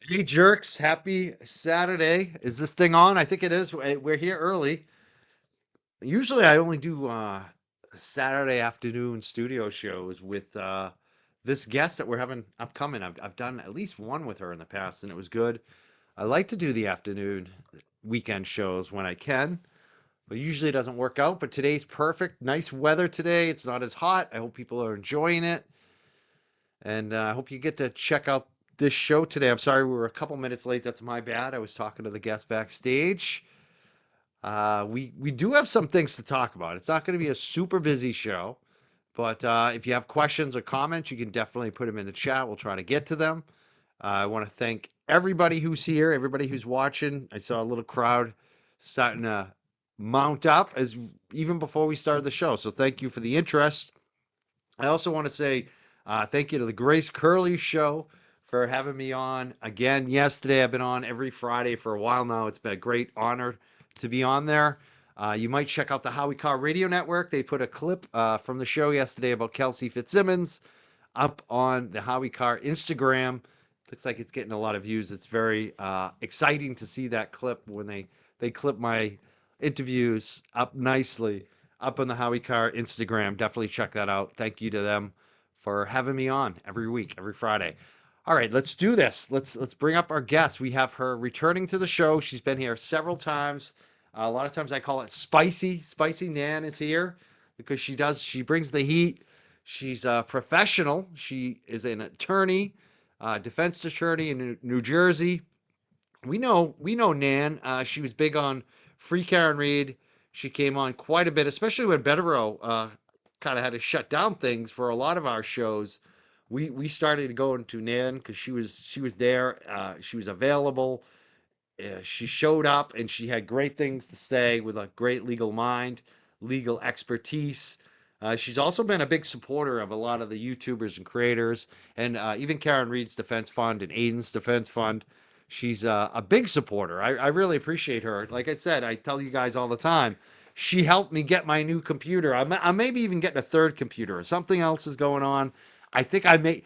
Hey jerks, happy Saturday. Is this thing on? I think it is. We're here early. Usually I only do Saturday afternoon studio shows with this guest that we're having upcoming. I've done at least one with her in the past and it was good. I like to do the afternoon weekend shows when I can, but usually it doesn't work out. But today's perfect. Nice weather today. It's not as hot. I hope people are enjoying it. And I hope you get to check out this show today. I'm sorry we were a couple minutes late. That's my bad. I was talking to the guest backstage. We do have some things to talk about. It's not going to be a super busy show, but if you have questions or comments, you can definitely put them in the chat. We'll try to get to them. I want to thank everybody who's here, everybody who's watching. I saw a little crowd starting to mount up as even before we started the show. So thank you for the interest. I also want to say thank you to the Grace Curley Show for having me on again yesterday. I've been on every Friday for a while now. It's been a great honor to be on there. You might check out the Howie Carr Radio Network. They put a clip from the show yesterday about Kelsey Fitz Simmons up on the Howie Carr Instagram. Looks like it's getting a lot of views. It's very exciting to see that clip when they clip my interviews up nicely up on the Howie Carr Instagram. Definitely check that out. Thank you to them for having me on every week, every Friday. All right, let's do this. Let's bring up our guest. We have her returning to the show. She's been here several times. A lot of times I call it spicy. Spicy Nan is here because she brings the heat. She's a professional. She is an attorney, defense attorney in New Jersey. We know Nan. She was big on Free Karen Read. She came on quite a bit, especially when Betterow kind of had to shut down things for a lot of our shows. We started going to Nan because she was there. She was available. She showed up and she had great things to say with a great legal mind, legal expertise. She's also been a big supporter of a lot of the YouTubers and creators, and even Karen Read's Defense Fund and Aiden's Defense Fund. She's a big supporter. I really appreciate her. Like I said, I tell you guys all the time, she helped me get my new computer. I'm maybe even getting a third computer or something else is going on. I think I may,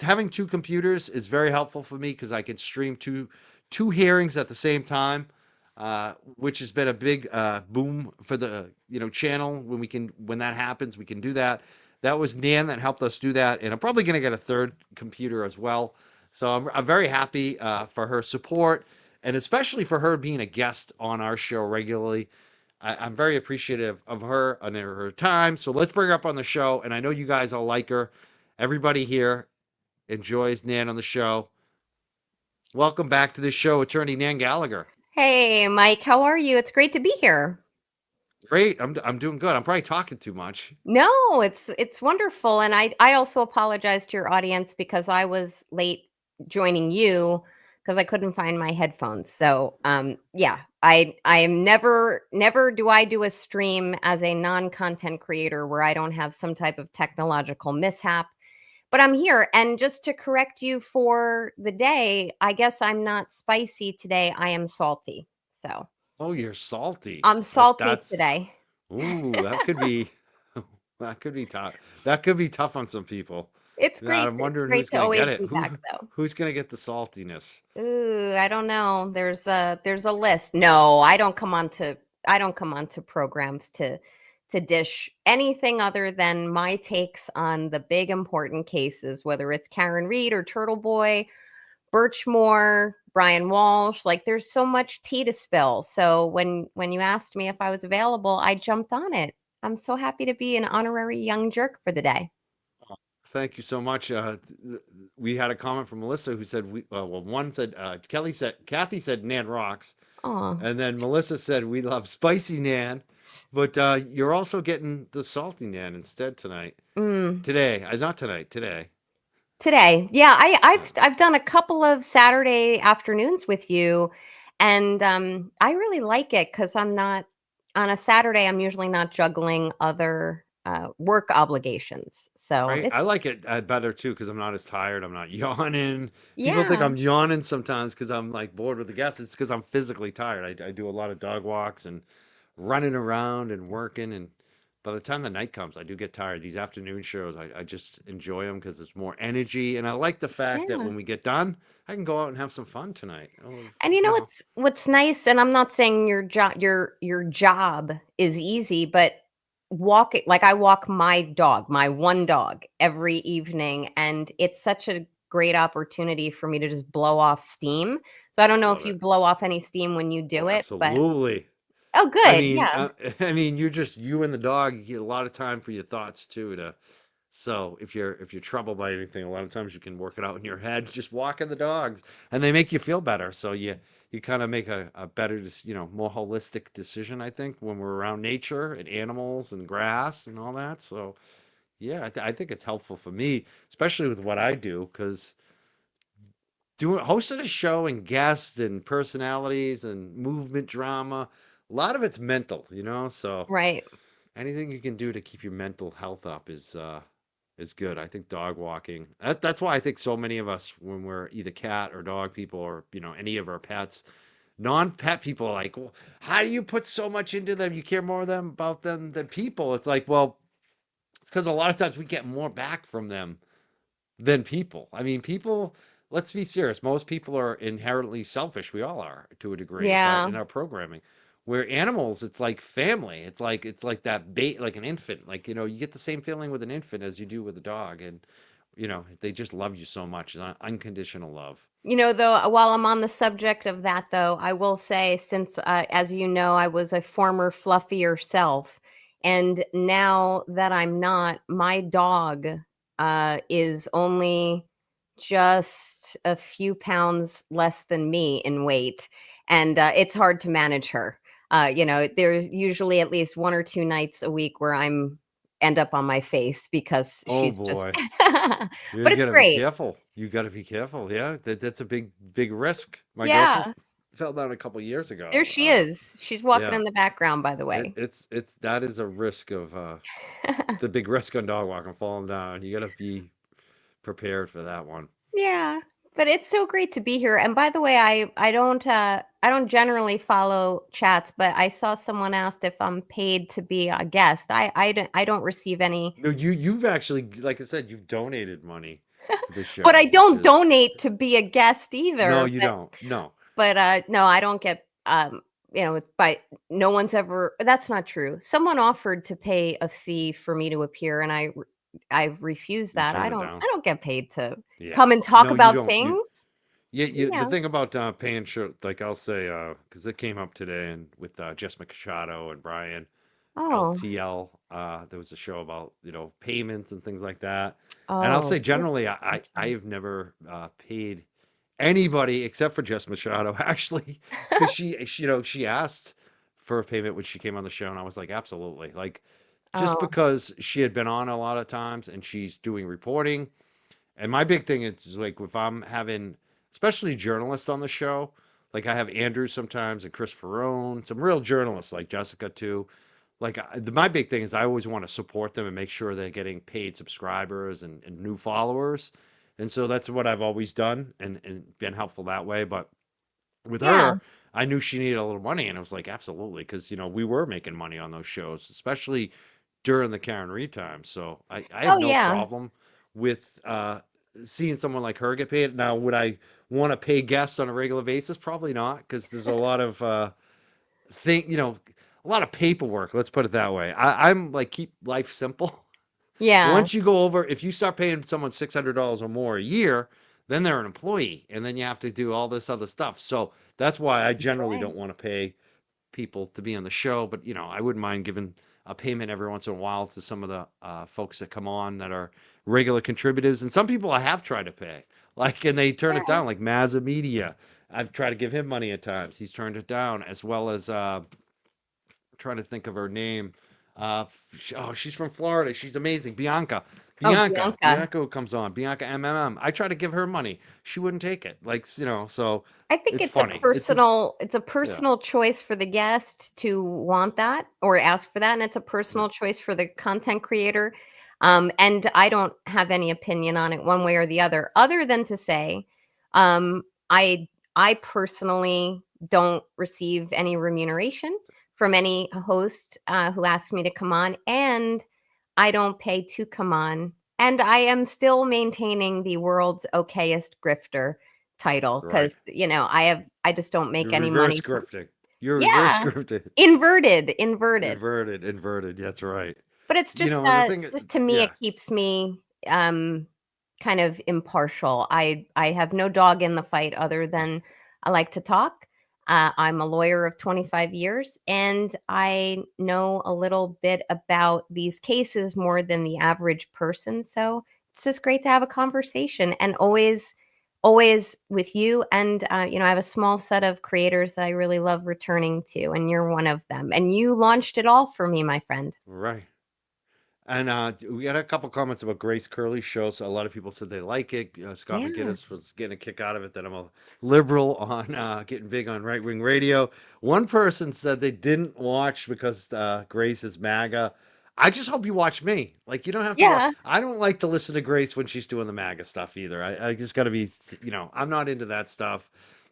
having two computers is very helpful for me because I can stream two hearings at the same time, which has been a big boom for the channel. When that happens, we can do that. That was Nan that helped us do that, and I'm probably going to get a third computer as well. So I'm very happy for her support, and especially for her being a guest on our show regularly. I'm very appreciative of her and her time. So let's bring her up on the show, and I know you guys all like her. Everybody here enjoys Nan on the show. Welcome back to the show, Attorney Nan Gallagher. Hey, Mike, how are you? It's great to be here. Great. I'm doing good. I'm probably talking too much. No, it's wonderful, and I also apologize to your audience because I was late joining you because I couldn't find my headphones. So, yeah, I am never do I do a stream as a non-content creator where I don't have some type of technological mishap. But I'm here, and just to correct you for the day, I guess I'm not spicy today. I am salty. So. Oh, you're salty. I'm That salty that's today. ooh, that could be that could be tough. That could be tough on some people. It's Now, great. I'm It's wondering great who's to gonna get always it. be back, though. Who's gonna get the saltiness? Ooh, I don't know. There's a list. No, I don't come on to programs to dish anything other than my takes on the big important cases, whether it's Karen Read or Turtleboy, Birchmore, Brian Walsh. Like there's so much tea to spill. So when you asked me if I was available, I jumped on it. I'm so happy to be an honorary young jerk for the day. Thank you so much. We had a comment from Melissa who said well, one said Kathy said Nan rocks, Oh, and then Melissa said we love spicy Nan, but you're also getting the salty Nan instead tonight. mm. Today, not tonight. Today. Today. Yeah, Yeah. I've done a couple of Saturday afternoons with you, and I really like it because I'm not on a Saturday. I'm usually not juggling other work obligations. So Right. it's I like it better too because I'm not as tired. I'm not yawning. People think yeah. I'm yawning sometimes because I'm like bored with the guests. It's because I'm physically tired. I do a lot of dog walks and running around and working and by the time the night comes, I do get tired. These afternoon shows, I just enjoy them because there's more energy, and I like the fact that Yeah. when we get done, I can go out and have some fun tonight. And you know You know, what's nice, and I'm not saying your job is easy, but walking, like, I walk my dog, my one dog, every evening, and it's such a great opportunity for me to just blow off steam. So I don't know if love you it. blow off any steam when you Oh, do it, but absolutely. oh, I good. mean, Yeah. I mean, you're just you and the dog. You get a lot of time for your thoughts too. So if you're troubled by anything, a lot of times you can work it out in your head. Just walking the dogs, and they make you feel better. So you kind of make a better, more holistic decision. I think when we're around nature and animals and grass and all that. So yeah, I think it's helpful for me, especially with what I do, because doing hosting a show and guests and personalities and movement drama, a lot of it's mental, so Right. anything you can do to keep your mental health up is good. I think dog walking. That's why I think so many of us, when we're either cat or dog people, or any of our pets, non-pet people, are like, well, how do you put so much into them? You care more about them than people. It's like, well, it's because a lot of times we get more back from them than people. I mean, people, let's be serious. Most people are inherently selfish. We all are to a degree. It's our Yeah. in our programming. Where animals, it's like family. It's like that bait, like an infant. Like, you get the same feeling with an infant as you do with a dog. And, they just love you so much. It's unconditional love. Though, while I'm on the subject of that, though, I will say, since, as you know, I was a former fluffier self, and now that I'm not, my dog is only just a few pounds less than me in weight, and it's hard to manage her. There's usually at least one or two nights a week where I'm end up on my face because Oh she's just, boy. You but it's gotta be great. careful. You gotta be careful. Yeah, that's a big risk. My girlfriend Yeah. fell down a couple years There ago. she is. She's walking Yeah. in the background, by the It, way. it's that is a risk of the big risk on dog walking, falling down. You got to be prepared for that one. Yeah, but it's so great to be here. And by the way, I don't generally follow chats, but I saw someone asked if I'm paid to be a guest. I don't receive any, No, you've actually, like I said, you've donated money to the but I show, which don't is donate to be a guest no, either. you But don't. No, no, I don't get but no one's ever, that's not true. Someone offered to pay a fee for me to appear, and I refused you that. turned it down. I don't get paid to Yeah, come and talk no, you about don't. things. The Yeah. thing about paying show, like I'll say, because it came up today and with Jess Machado and Brian Oh. LTL. There was a show about payments and things like that. And I'll Oh, say good. generally, Okay. I've never paid anybody except for Jess Machado actually, because she asked for a payment when she came on the show, and I was like, absolutely, like just Oh, because she had been on a lot of times and she's doing reporting. And my big thing is like if I'm having, especially journalists on the show, like I have Andrew sometimes and Chris Ferrone, some real journalists like Jessica too. Like my big thing is I always want to support them and make sure they're getting paid subscribers and new followers. And so that's what I've always done and been helpful that way. But with yeah. her, I knew she needed a little money, and I was like, absolutely, because we were making money on those shows, especially during the Karen Read time. So I have Oh, no yeah. problem with seeing someone like her get paid. Now, would I want to pay guests on a regular basis? Probably not, because there's a lot of a lot of paperwork. Let's put it that way. I'm like keep life simple. Yeah. Once you go over, if you start paying someone $600 or more a year, then they're an employee, and then you have to do all this other stuff. So that's why I That's generally right. don't want to pay people to be on the show. But I wouldn't mind giving a payment every once in a while to some of the folks that come on that are regular contributors. And some people I have tried to pay, like, and they turn it Yeah. down, like Mazza Media. I've tried to give him money at times. He's turned it down, as well as trying to think of her name. Oh, she's from Florida. She's amazing. Bianca. Oh, Bianca. Bianca. Bianca who comes on. Bianca MMM. I try to give her money. She wouldn't take it. Like, so I think it's funny. it's a Yeah. personal choice for the guest to want that or ask for that, and it's a Yeah. personal choice for the content creator. And I don't have any opinion on it one way or the other than to say, um, I personally don't receive any remuneration from any host who asks me to come on, and I don't pay to come on. And I am still maintaining the world's okayest grifter title Right. because, I just don't make You're any reverse money. grifting. You're reverse Yeah. grifting. Inverted. Inverted. That's right. But it's And the thing, just to me, it yeah, keeps me kind of impartial. I have no dog in the fight other than I like to talk. I'm a lawyer of 25 years, and I know a little bit about these cases more than the average person. So it's just great to have a conversation, and always with you. And I have a small set of creators that I really love returning to, and you're one of them. And you launched it all for me, my friend. right. And we had a couple comments about Grace Curley's show. So a lot of people said they like it. Scott Yeah. McGinnis was getting a kick out of it. That I'm a liberal on getting big on right wing radio. One person said they didn't watch because Grace is MAGA. I just hope you watch me. Like you don't have to watch. Yeah. I don't like to listen to Grace when she's doing the MAGA stuff either. I just got to be. I'm not into that stuff.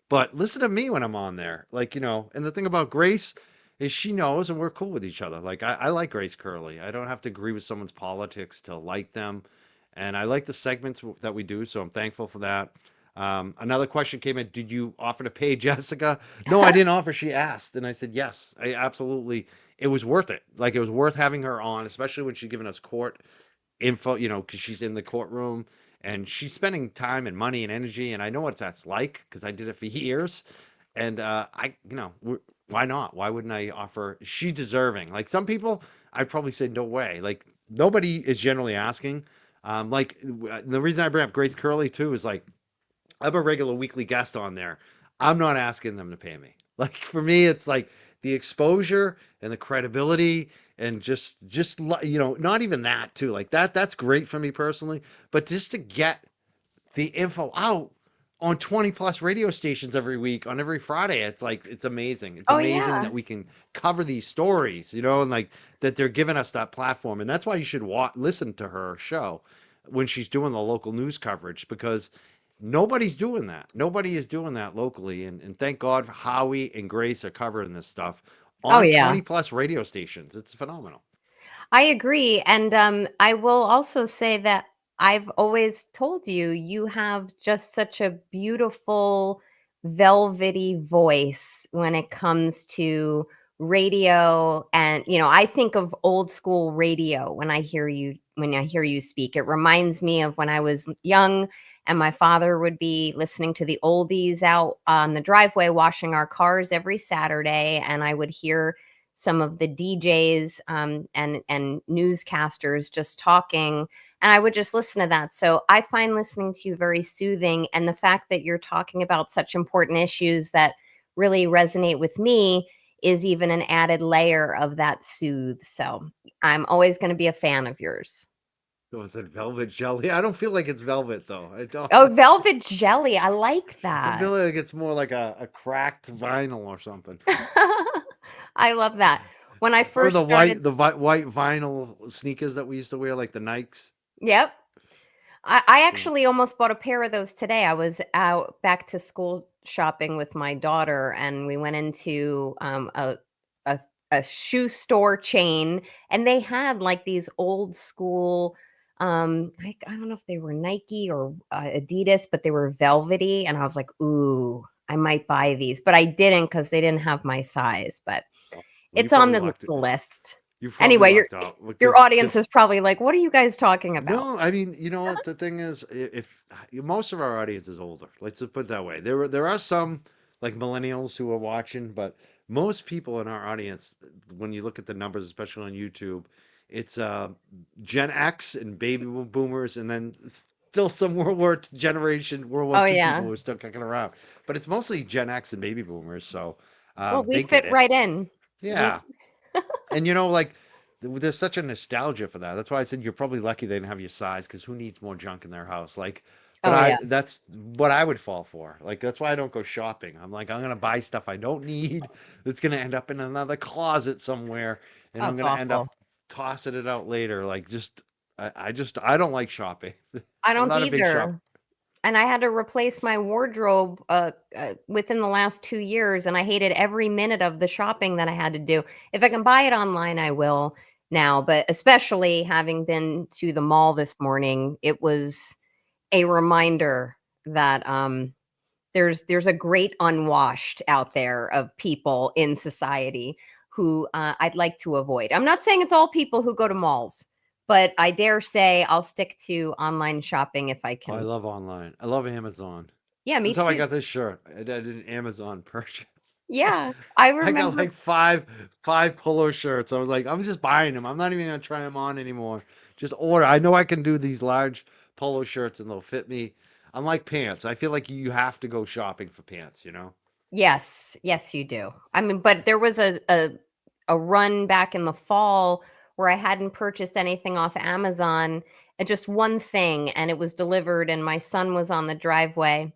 But listen to me when I'm on there. Like and the thing about Grace is she knows and we're cool with each other. Like I like Grace Curley. I don't have to agree with someone's politics to like them. And I like the segments that we do, so I'm thankful for that. Another question came in. Did you offer to pay Jessica? No, I didn't offer. She asked, and I said yes. I absolutely. It was worth it. Like it was worth having her on, especially when she's giving us court info. Because she's in the courtroom and she's spending time and money and energy. And I know what that's like because I did it for years. And why not? Why wouldn't I offer? She deserving. Like some people, I'd probably say no way. Like nobody is generally asking. The reason I bring up Grace Curley too is like I'm a regular weekly guest on there. I'm not asking them to pay me. Like for me, it's like the exposure and the credibility and not even that too. Like that's great for me personally, but just to get the info out on 20 plus radio stations every week on every Friday. It's like it's amazing. It's Oh, amazing yeah. that we can cover these stories, and like that they're giving us that platform. And that's why you should listen to her show when she's doing the local news coverage because nobody's doing that. Nobody is doing that locally. And thank God Howie and Grace are covering this stuff Oh, on yeah. 20 plus radio stations. It's phenomenal. I agree. And I will also say that I've always told you, you have just such a beautiful, velvety voice when it comes to radio. And, I think of old school radio when I hear you speak. It reminds me of when I was young and my father would be listening to the oldies out on the driveway, washing our cars every Saturday. And I would hear some of the DJs and newscasters just talking, and I would just listen to that. So I find listening to you very soothing, and the fact that you're talking about such important issues that really resonate with me is even an added layer of that soothe. So I'm always going to be a fan of yours. Oh, is it velvet jelly? I don't feel like it's velvet though. I don't. Oh, velvet jelly. I like I that. feel like it's more like a cracked vinyl or something. I love that. When I Or first started, white vinyl sneakers that we used to wear, like the Nikes. yep, I Yeah. actually almost bought a pair of those today. I was out back to school shopping with my daughter, and we went into a a shoe store chain, and they had like these old school. I don't know if they were Nike or Adidas, but they were velvety, and I was like, "Ooh, I might buy these," but I didn't because they didn't have my size. But Well, you it's on probably the lucked it. list. You probably Anyway, lucked out your audience because is probably like, "What are you guys talking about?" no, I mean, you know what the thing is, if most of our audience is older, let's just put it that way. There are some like millennials who are watching, but most people in our audience, when you look at the numbers, especially on YouTube, it's Gen X and baby boomers, and then still some World War Oh II people yeah. who are still kicking around. But it's mostly Gen X and baby boomers, so Well, we they get fit it. right in. We Yeah, and like there's such a nostalgia for that. That's why I said you're probably lucky they didn't have your size because who needs more junk in their house? Like, but Oh yeah. that's what I would fall for. Like that's why I don't go shopping. I'm like I'm gonna buy stuff I don't need. That's gonna end up in another closet somewhere, and I'm That's gonna end awful. up tossing it out later. Like just I don't like shopping. I I'm don't not a big shop. either. and I had to replace my wardrobe within the last 2 years, and I hated every minute of the shopping that I had to do. If I can buy it online, I will now, but especially having been to the mall this morning, it was a reminder that there's a great unwashed out there of people in society who I'd like to avoid. I'm not saying it's all people who go to malls, but I dare say I'll stick to online shopping if I Oh, I can. love online. I love Amazon. Yeah, me That's how I too. got this shirt. I did an Amazon purchase. Yeah, I I got remember. like five polo shirts. I was like, I'm just buying them. I'm not even gonna try them on anymore. Just order. I know I can do these large polo shirts and they'll fit me. Unlike pants, I feel like you have to go shopping for pants. You know. Yes, yes, you do. I mean, but there was a run back in the fall where I hadn't purchased anything off Amazon, just one thing, and it was delivered, and my son was on the driveway,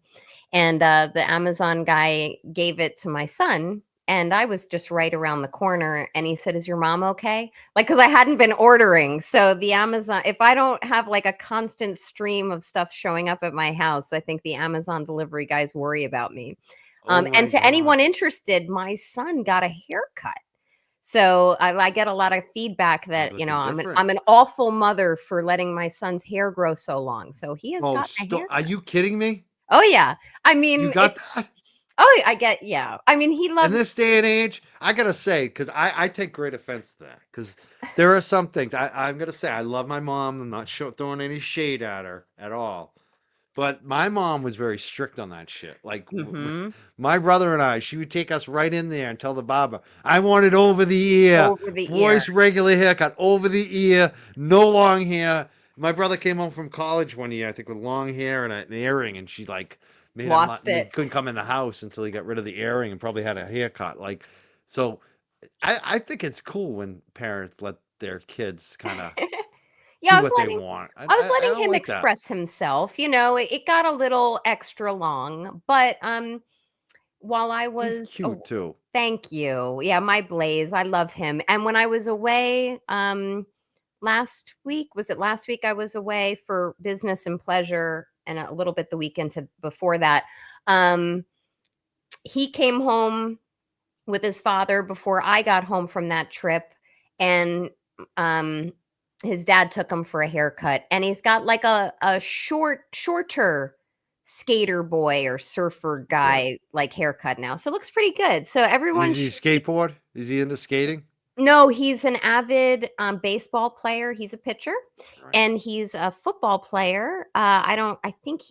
and the Amazon guy gave it to my son, and I was just right around the corner, and he said, "Is your mom okay?" Like, because I hadn't been ordering, so the Amazon, if I don't have like a constant stream of stuff showing up at my house, I think the Amazon delivery guys worry about me. Oh And my to god. anyone interested, my son got a haircut. So I get a lot of feedback He's that, looking different. I'm an awful mother for letting my son's hair grow so long. So he has Oh, gotten a are haircut. you kidding me? Oh yeah. I You mean, got it's that? oh I get yeah. I mean, he In loves this day and age, I gotta say, because I take great offense to that, because there are some things I'm gonna say. I love my mom. I'm not throwing any shade at her at all. But my mom was very strict on that shit. Like mhm, my brother and I, she would take us right in there and tell the barber, "I want it over the ear, over the ear. boys regular haircut, over the ear, no long hair." My brother came home from college one year, I think, with long hair and an earring, and she like made him not. Lost He it. couldn't come in the house until he got rid of the earring and probably had a haircut. Like, so I think it's cool when parents let their kids kind of Yeah, do what they want. I was I letting don't him like that. express himself. It got a little extra long, but while I He's was cute too. thank you. Yeah, my Blaze, I love him. And when I was away last week, was it last week I was away for business and pleasure and a little bit the weekend to before that. Um he came home with his father before I got home from that trip, and um his dad took him for a haircut, and he's got like a shorter skater boy or surfer Yeah. guy like haircut now. So it looks pretty good. So And everyone is he should keep. skateboard? Is he into skating? No, he's an avid baseball player. He's a pitcher, Right. and he's a football player. I think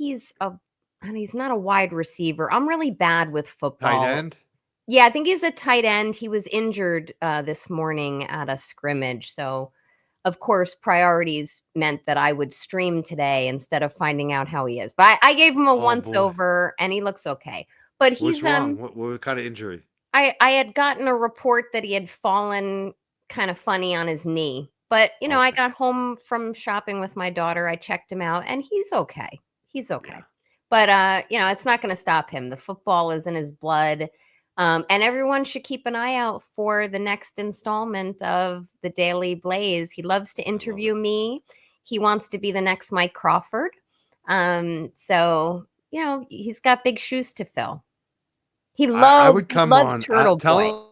and he's not a wide receiver. I'm really bad with Tight football. end? Yeah, I think he's a tight end. He was injured this morning at a scrimmage. So, of course, priorities meant that I would stream today instead of finding out how he is. But I gave him a Oh once boy. over and he looks okay. But What's he's wrong? What kind of injury? I had gotten a report that he had fallen kind of funny on his knee. But, I Okay. got home from shopping with my daughter. I checked him out and he's okay. He's Yeah. okay. But it's not going to stop him. The football is in his blood. And everyone should keep an eye out for the next installment of the Daily Blaze. He loves to I love it. interview me. He wants to be the next Mike Crawford. So, he's got big shoes to fill. He I loves would he come loves on. Turtle Boy. Tell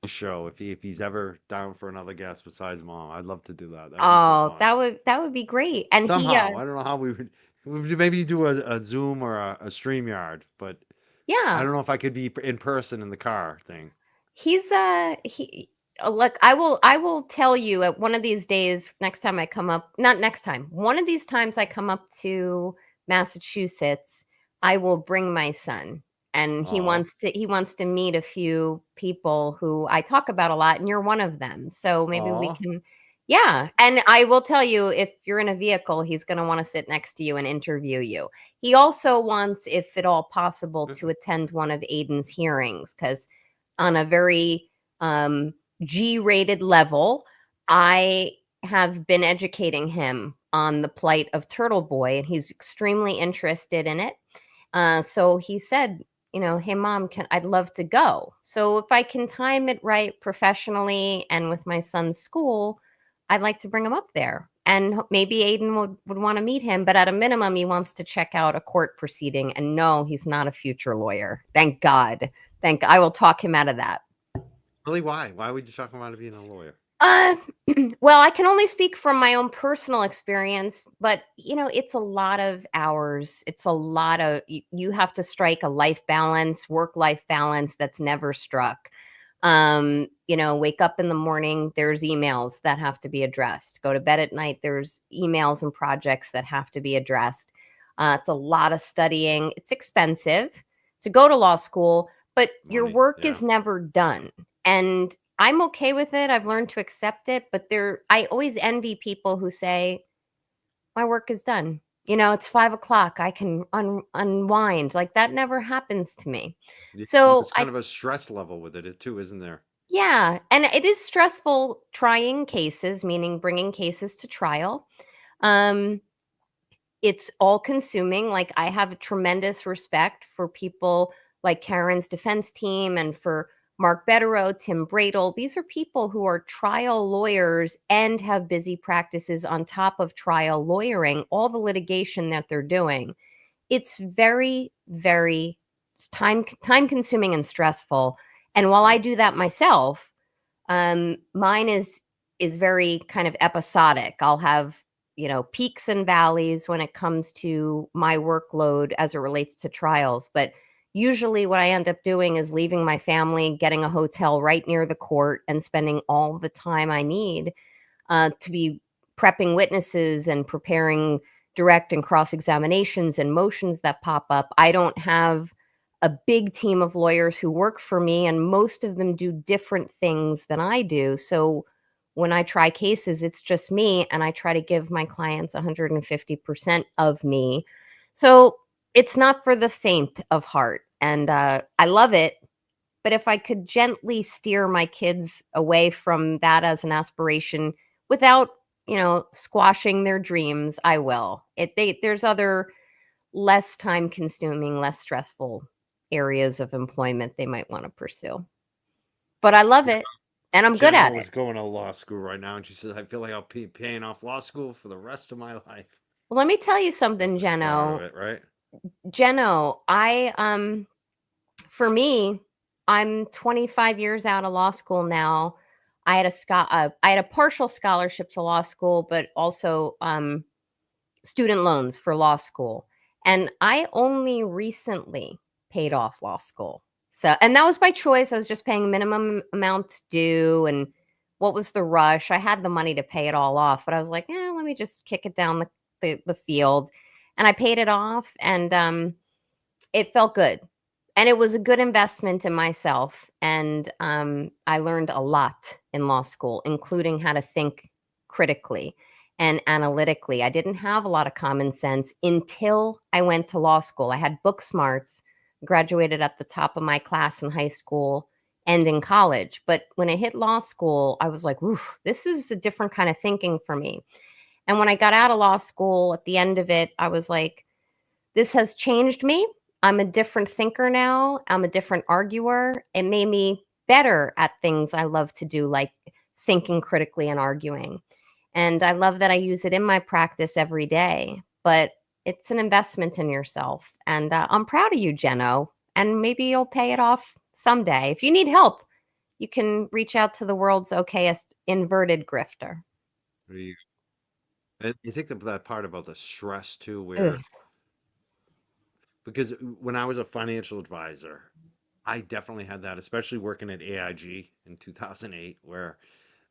the show if he's ever down for another guest besides mom. I'd love to do that. That'd be so Oh, fun. that would be great. And he Somehow, I don't know how we would maybe do a Zoom or a StreamYard, but I yeah, don't know if I could be in person in the car thing. he look, I will tell you at one of these days next time I come up, not next time. One of these times I come up to Massachusetts, I will bring my son. And Oh, he wants to meet a few people who I talk about a lot, and you're one of them. So maybe we oh, can. Yeah, and I will tell you, if you're in a vehicle, he's going to want to sit next to you and interview you. He also wants, if at all possible, to attend one of Aiden's hearings, because on a very um, G-rated level, I have been educating him on the plight of Turtle Boy, and he's extremely interested in it. So he said, hey mom, I'd love to go. So if I can time it right professionally and with my son's school, I'd like to bring him up there. and maybe Aiden would want to meet him, but at a minimum, he wants to check out a court proceeding. And no, he's not a future lawyer. Thank God. I will talk him out of that. Really, why? Why would you talk about being a lawyer? Uh, well, I can only speak from my own personal experience, but it's a lot of hours. It's a lot of you have to strike a life balance, work-life balance that's never struck. Wake up in the morning, there's emails that have to be addressed. Go to bed at night, there's emails and projects that have to be addressed. It's a lot of studying. It's expensive to go to law school, but your work is never done. And I'm okay with it. I've learned to accept it, but I always envy people who say, my work is done. It's 5:00. I can unwind. Like that never happens to me. So there's kind of a stress level with it too, isn't there? Yeah. And it is stressful trying cases, meaning bringing cases to trial. It's all consuming. Like I have a tremendous respect for people like Karen's defense team and for Mark Betterow, Tim Bradle. These are people who are trial lawyers and have busy practices on top of trial lawyering, all the litigation that they're doing. It's very, very time consuming and stressful. And while I do that myself, mine is very kind of episodic. I'll have peaks and valleys when it comes to my workload as it relates to trials. But usually what I end up doing is leaving my family, getting a hotel right near the court, and spending all the time I need to be prepping witnesses and preparing direct and cross examinations and motions that pop up. I don't have a big team of lawyers who work for me, and most of them do different things than I do. So when I try cases, it's just me, and I try to give my clients 150% of me. So it's not for the faint of heart. And I love it. But if I could gently steer my kids away from that as an aspiration without, squashing their dreams, I will. There's other less time consuming, less stressful areas of employment they might want to pursue. But I love it, and I'm good at Jenna is it. going to law school right now, and she says, "I feel like I'll be paying off law school for the rest of my life." Well, let me tell you something, That's a part of Jeno. it, right? For me, I'm 25 years out of law school now. I had a partial scholarship to law school, but also student loans for law school. And I only recently paid off law school. So, and that was by choice. I was just paying minimum amount due. And what was the rush? I had the money to pay it all off, but I was like, let me just kick it down the field. And I paid it off, and it felt good. And it was a good investment in myself. And I learned a lot in law school, including how to think critically and analytically. I didn't have a lot of common sense until I went to law school. I had book smarts, graduated at the top of my class in high school and in college. But when I hit law school, I was like, oof, this is a different kind of thinking for me. And when I got out of law school at the end of it, I was like, this has changed me. I'm a different thinker now. I'm a different arguer. It made me better at things I love to do, like thinking critically and arguing. And I love that I use it in my practice every day. But it's an investment in yourself. And I'm proud of you, Jeno. And maybe you'll pay it off someday. If you need help, you can reach out to the world's okayest inverted grifter. And you think that part about the stress too, Ugh. where because when I was a financial advisor, I definitely had that, especially working at AIG in 2008, where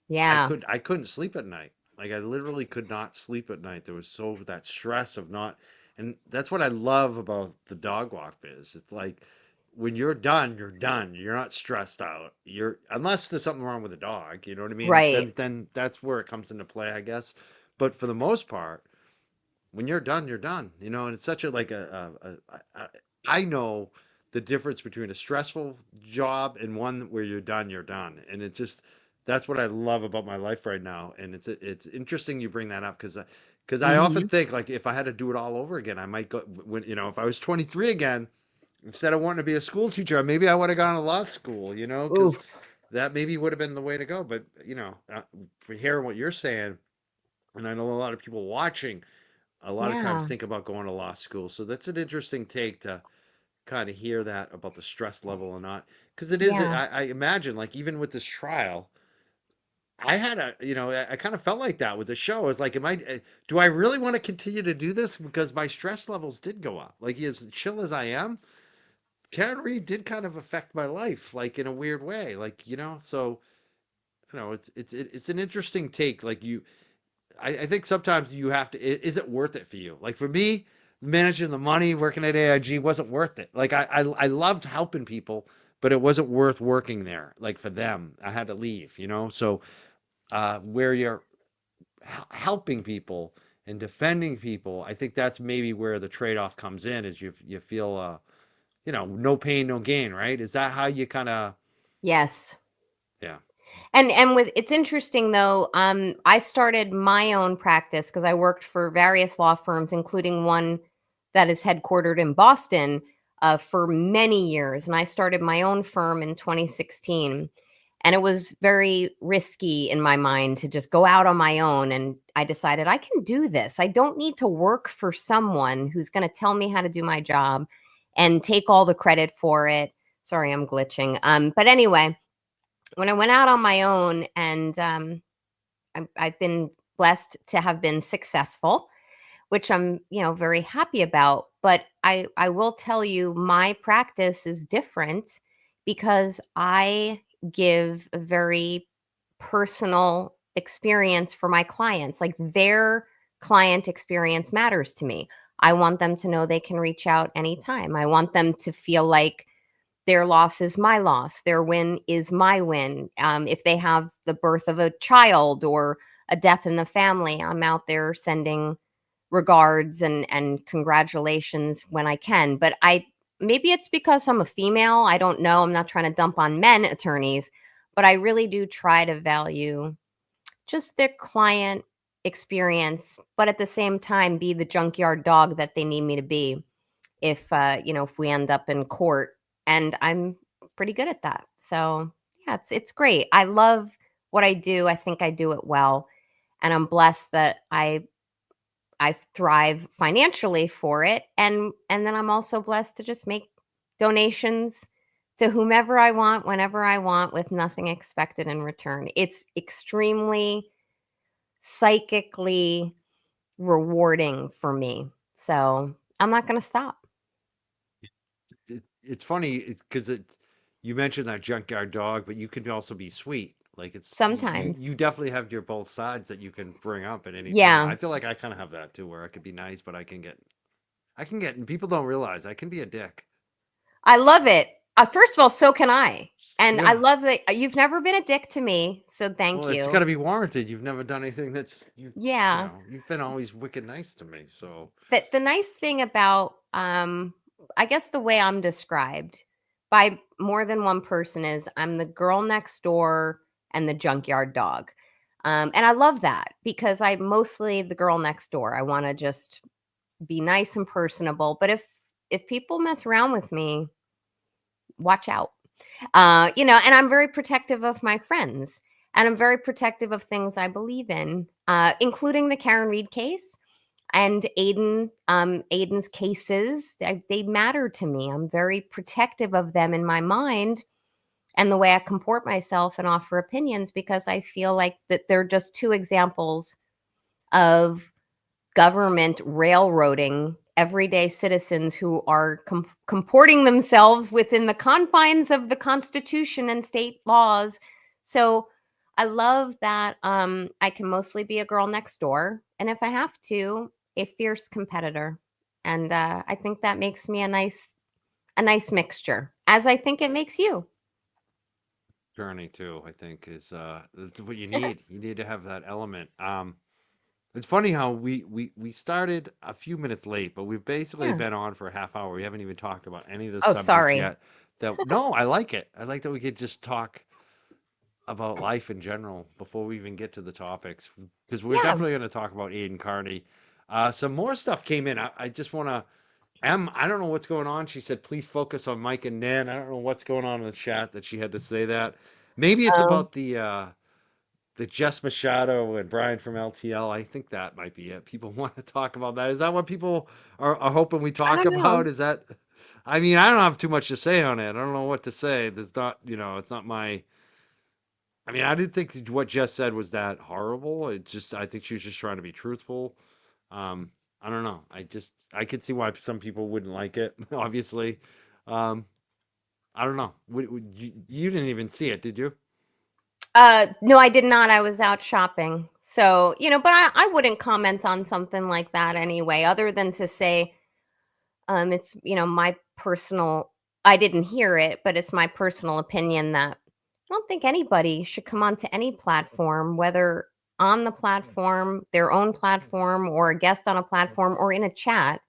Yeah. I couldn't sleep at night. Like I literally could not sleep at night. There was so that stress of not, and that's what I love about the dog walk biz. It's like when you're done, you're done. You're not stressed out. You're unless there's something wrong with the dog, you know what I mean? Right. Then that's where it comes into play, I guess. But for the most part, when you're done, you're done. You know, and it's such a like I know the difference between a stressful job and one where you're done, you're done. And it just that's what I love about my life right now. And it's interesting you bring that up because I often Hmm. think like if I had to do it all over again, I might go when if I was 23 again, instead of wanting to be a school teacher, maybe I would have gone to law school, Ooh. because that maybe would have been the way to go. But for hearing what you're saying, And I know a lot of people watching a lot of times Yeah. think about going to law school. So that's an interesting take to kind of hear that about the stress level or not. Because it is, Yeah. I imagine, like even with this trial, I had a, I kind of felt like that with the show. I was like, do I really want to continue to do this? Because my stress levels did go up. Like as chill as I am, Karen Read did kind of affect my life, like in a weird way. Like, so, it's an interesting take. Like I think sometimes you have to, is it worth it for you? Like for me, managing the money, working at AIG wasn't worth it. Like I loved helping people, but it wasn't worth working there. Like for them, I had to leave. So, where you're helping people and defending people, I think that's maybe where the trade-off comes in is you feel, no pain, no gain, right? Is that how you kind of, Yes. yeah. And with it's interesting though, I started my own practice because I worked for various law firms, including one that is headquartered in Boston, for many years. And I started my own firm in 2016. And it was very risky in my mind to just go out on my own. And I decided I can do this. I don't need to work for someone who's going to tell me how to do my job and take all the credit for it. Sorry, I'm glitching. But anyway, when I went out on my own, and I've been blessed to have been successful, which I'm, very happy about. But I will tell you, my practice is different because I give a very personal experience for my clients. Like their client experience matters to me. I want them to know they can reach out anytime. I want them to feel like their loss is my loss. Their win is my win. If they have the birth of a child or a death in the family, I'm out there sending regards and congratulations when I can. But maybe it's because I'm a female. I don't know. I'm not trying to dump on men attorneys, but I really do try to value just their client experience, but at the same time be the junkyard dog that they need me to be if we end up in court, and I'm pretty good at that. So, yeah, it's great. I love what I do. I think I do it well, and I'm blessed that I thrive financially for it, and then I'm also blessed to just make donations to whomever I want whenever I want with nothing expected in return. It's extremely psychically rewarding for me. So, I'm not going to stop. It's funny because you mentioned that junkyard dog, but you can also be sweet. Like you Sometimes. you definitely have your both sides that you can bring up at any time. Yeah. I feel like I kind of have that too, where I could be nice, but I can get, and people don't realize I can be a dick. I love it. First of all, so can I. And I Yeah. love that you've never been a dick to me. So thank Well, it's got you. to be warranted. You've never done anything that's Yeah. you've been always wicked nice to me. So But the nice thing about, I guess the way I'm described by more than one person is I'm the girl next door and the junkyard dog. And I love that because I'm mostly the girl next door. I want to just be nice and personable. But if people mess around with me, watch out. And I'm very protective of my friends, and I'm very protective of things I believe in, including the Karen Read case and Aiden's cases. They matter to me. I'm very protective of them in my mind and the way I comport myself and offer opinions because I feel like that they're just two examples of government railroading everyday citizens who are comporting themselves within the confines of the Constitution and state laws. So I love that I can mostly be a girl next door, and if I have to, a fierce competitor. And I think that makes me a nice mixture, as I think it makes you. journey too, I think is that's what you need. You need to have that element. It's funny how we started a few minutes late, but we've basically Yeah. been on for a half hour. We haven't even talked about any of the Oh, subjects sorry. yet. That no, I like it. I like that we could just talk about life in general before we even get to the topics, because we're Yeah. definitely going to talk about Aiden Carney. Some more stuff came in. I just want to. I don't know what's going on. She said, please focus on Mike and Nan. I don't know what's going on in the chat that she had to say that. Maybe it's Um, about the the Jess Machado and Brian from LTL. I think that might be it. People want to talk about that. Is that what people are hoping we I talk don't know. about? Is that? I mean, I don't have too much to say on it. I don't know what to say. There's not, it's not my. I mean, I didn't think what Jess said was that horrible. I think she was just trying to be truthful. Um, I don't know. I could see why some people wouldn't like it. Obviously, um, I don't know. You didn't even see it, did you? No, I did not. I was out shopping. So, but I wouldn't comment on something like that anyway, other than to say, it's, my personal, I didn't hear it, but it's my personal opinion that I don't think anybody should come onto any platform, whether on the platform, their own platform, or a guest on a platform, or in a chat,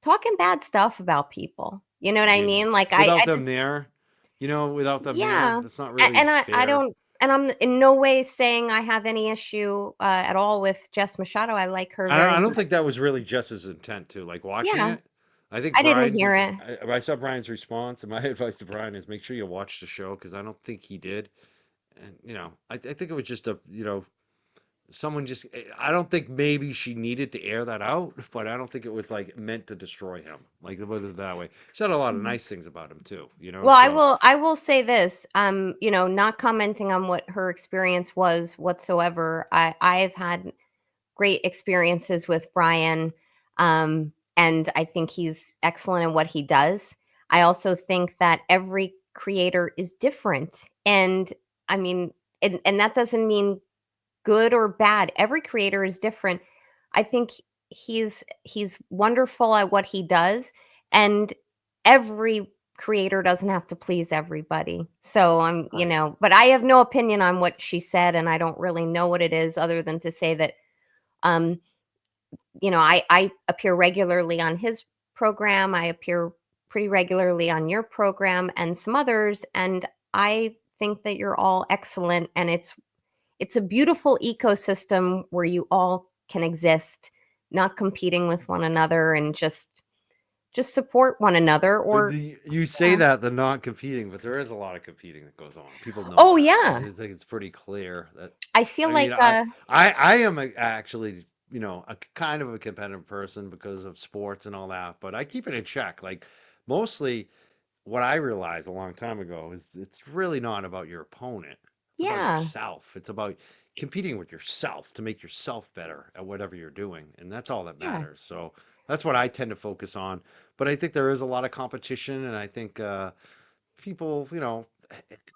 talking bad stuff about people. You know what I Yeah. mean? Like Without I them just, there, without them there, yeah. that's not really And I fair. don't, and I'm in no way saying I have any issue at all with Jess Machado. I like her very I don't much. think that was really Jess's intent to like watching Yeah, it. I think I didn't hear it. I saw Brian's response, and my advice to Brian is make sure you watch the show because I don't think he did. And I think it was just a someone just I don't think maybe she needed to air that out, but I don't think it was like meant to destroy him. Like it was that way. She had a lot of Mhm. nice things about him too. Well, So I will say this, not commenting on what her experience was whatsoever. I've had great experiences with Brian, and I think he's excellent in what he does. I also think that every creator is different, and I mean, and that doesn't mean good or bad. Every creator is different. I think he's wonderful at what he does, and every creator doesn't have to please everybody. So right. but I have no opinion on what she said, and I don't really know what it is other than to say that um I appear regularly on his program. I appear pretty regularly on your program and some others, and I think that you're all excellent, and it's a beautiful ecosystem where you all can exist, not competing with one another, and just support one another. Or You say yeah. that they're not competing, but there is a lot of competing that goes on. People know Oh that. yeah, I think it's pretty clear that. I feel I mean, like I am actually a kind of a competitive person because of sports and all that, but I keep it in check. Like mostly, what I realized a long time ago is it's really not about your opponent. It's about yeah, yourself. It's about competing with yourself to make yourself better at whatever you're doing, and that's all that yeah, matters. So that's what I tend to focus on. But I think there is a lot of competition, and I think people,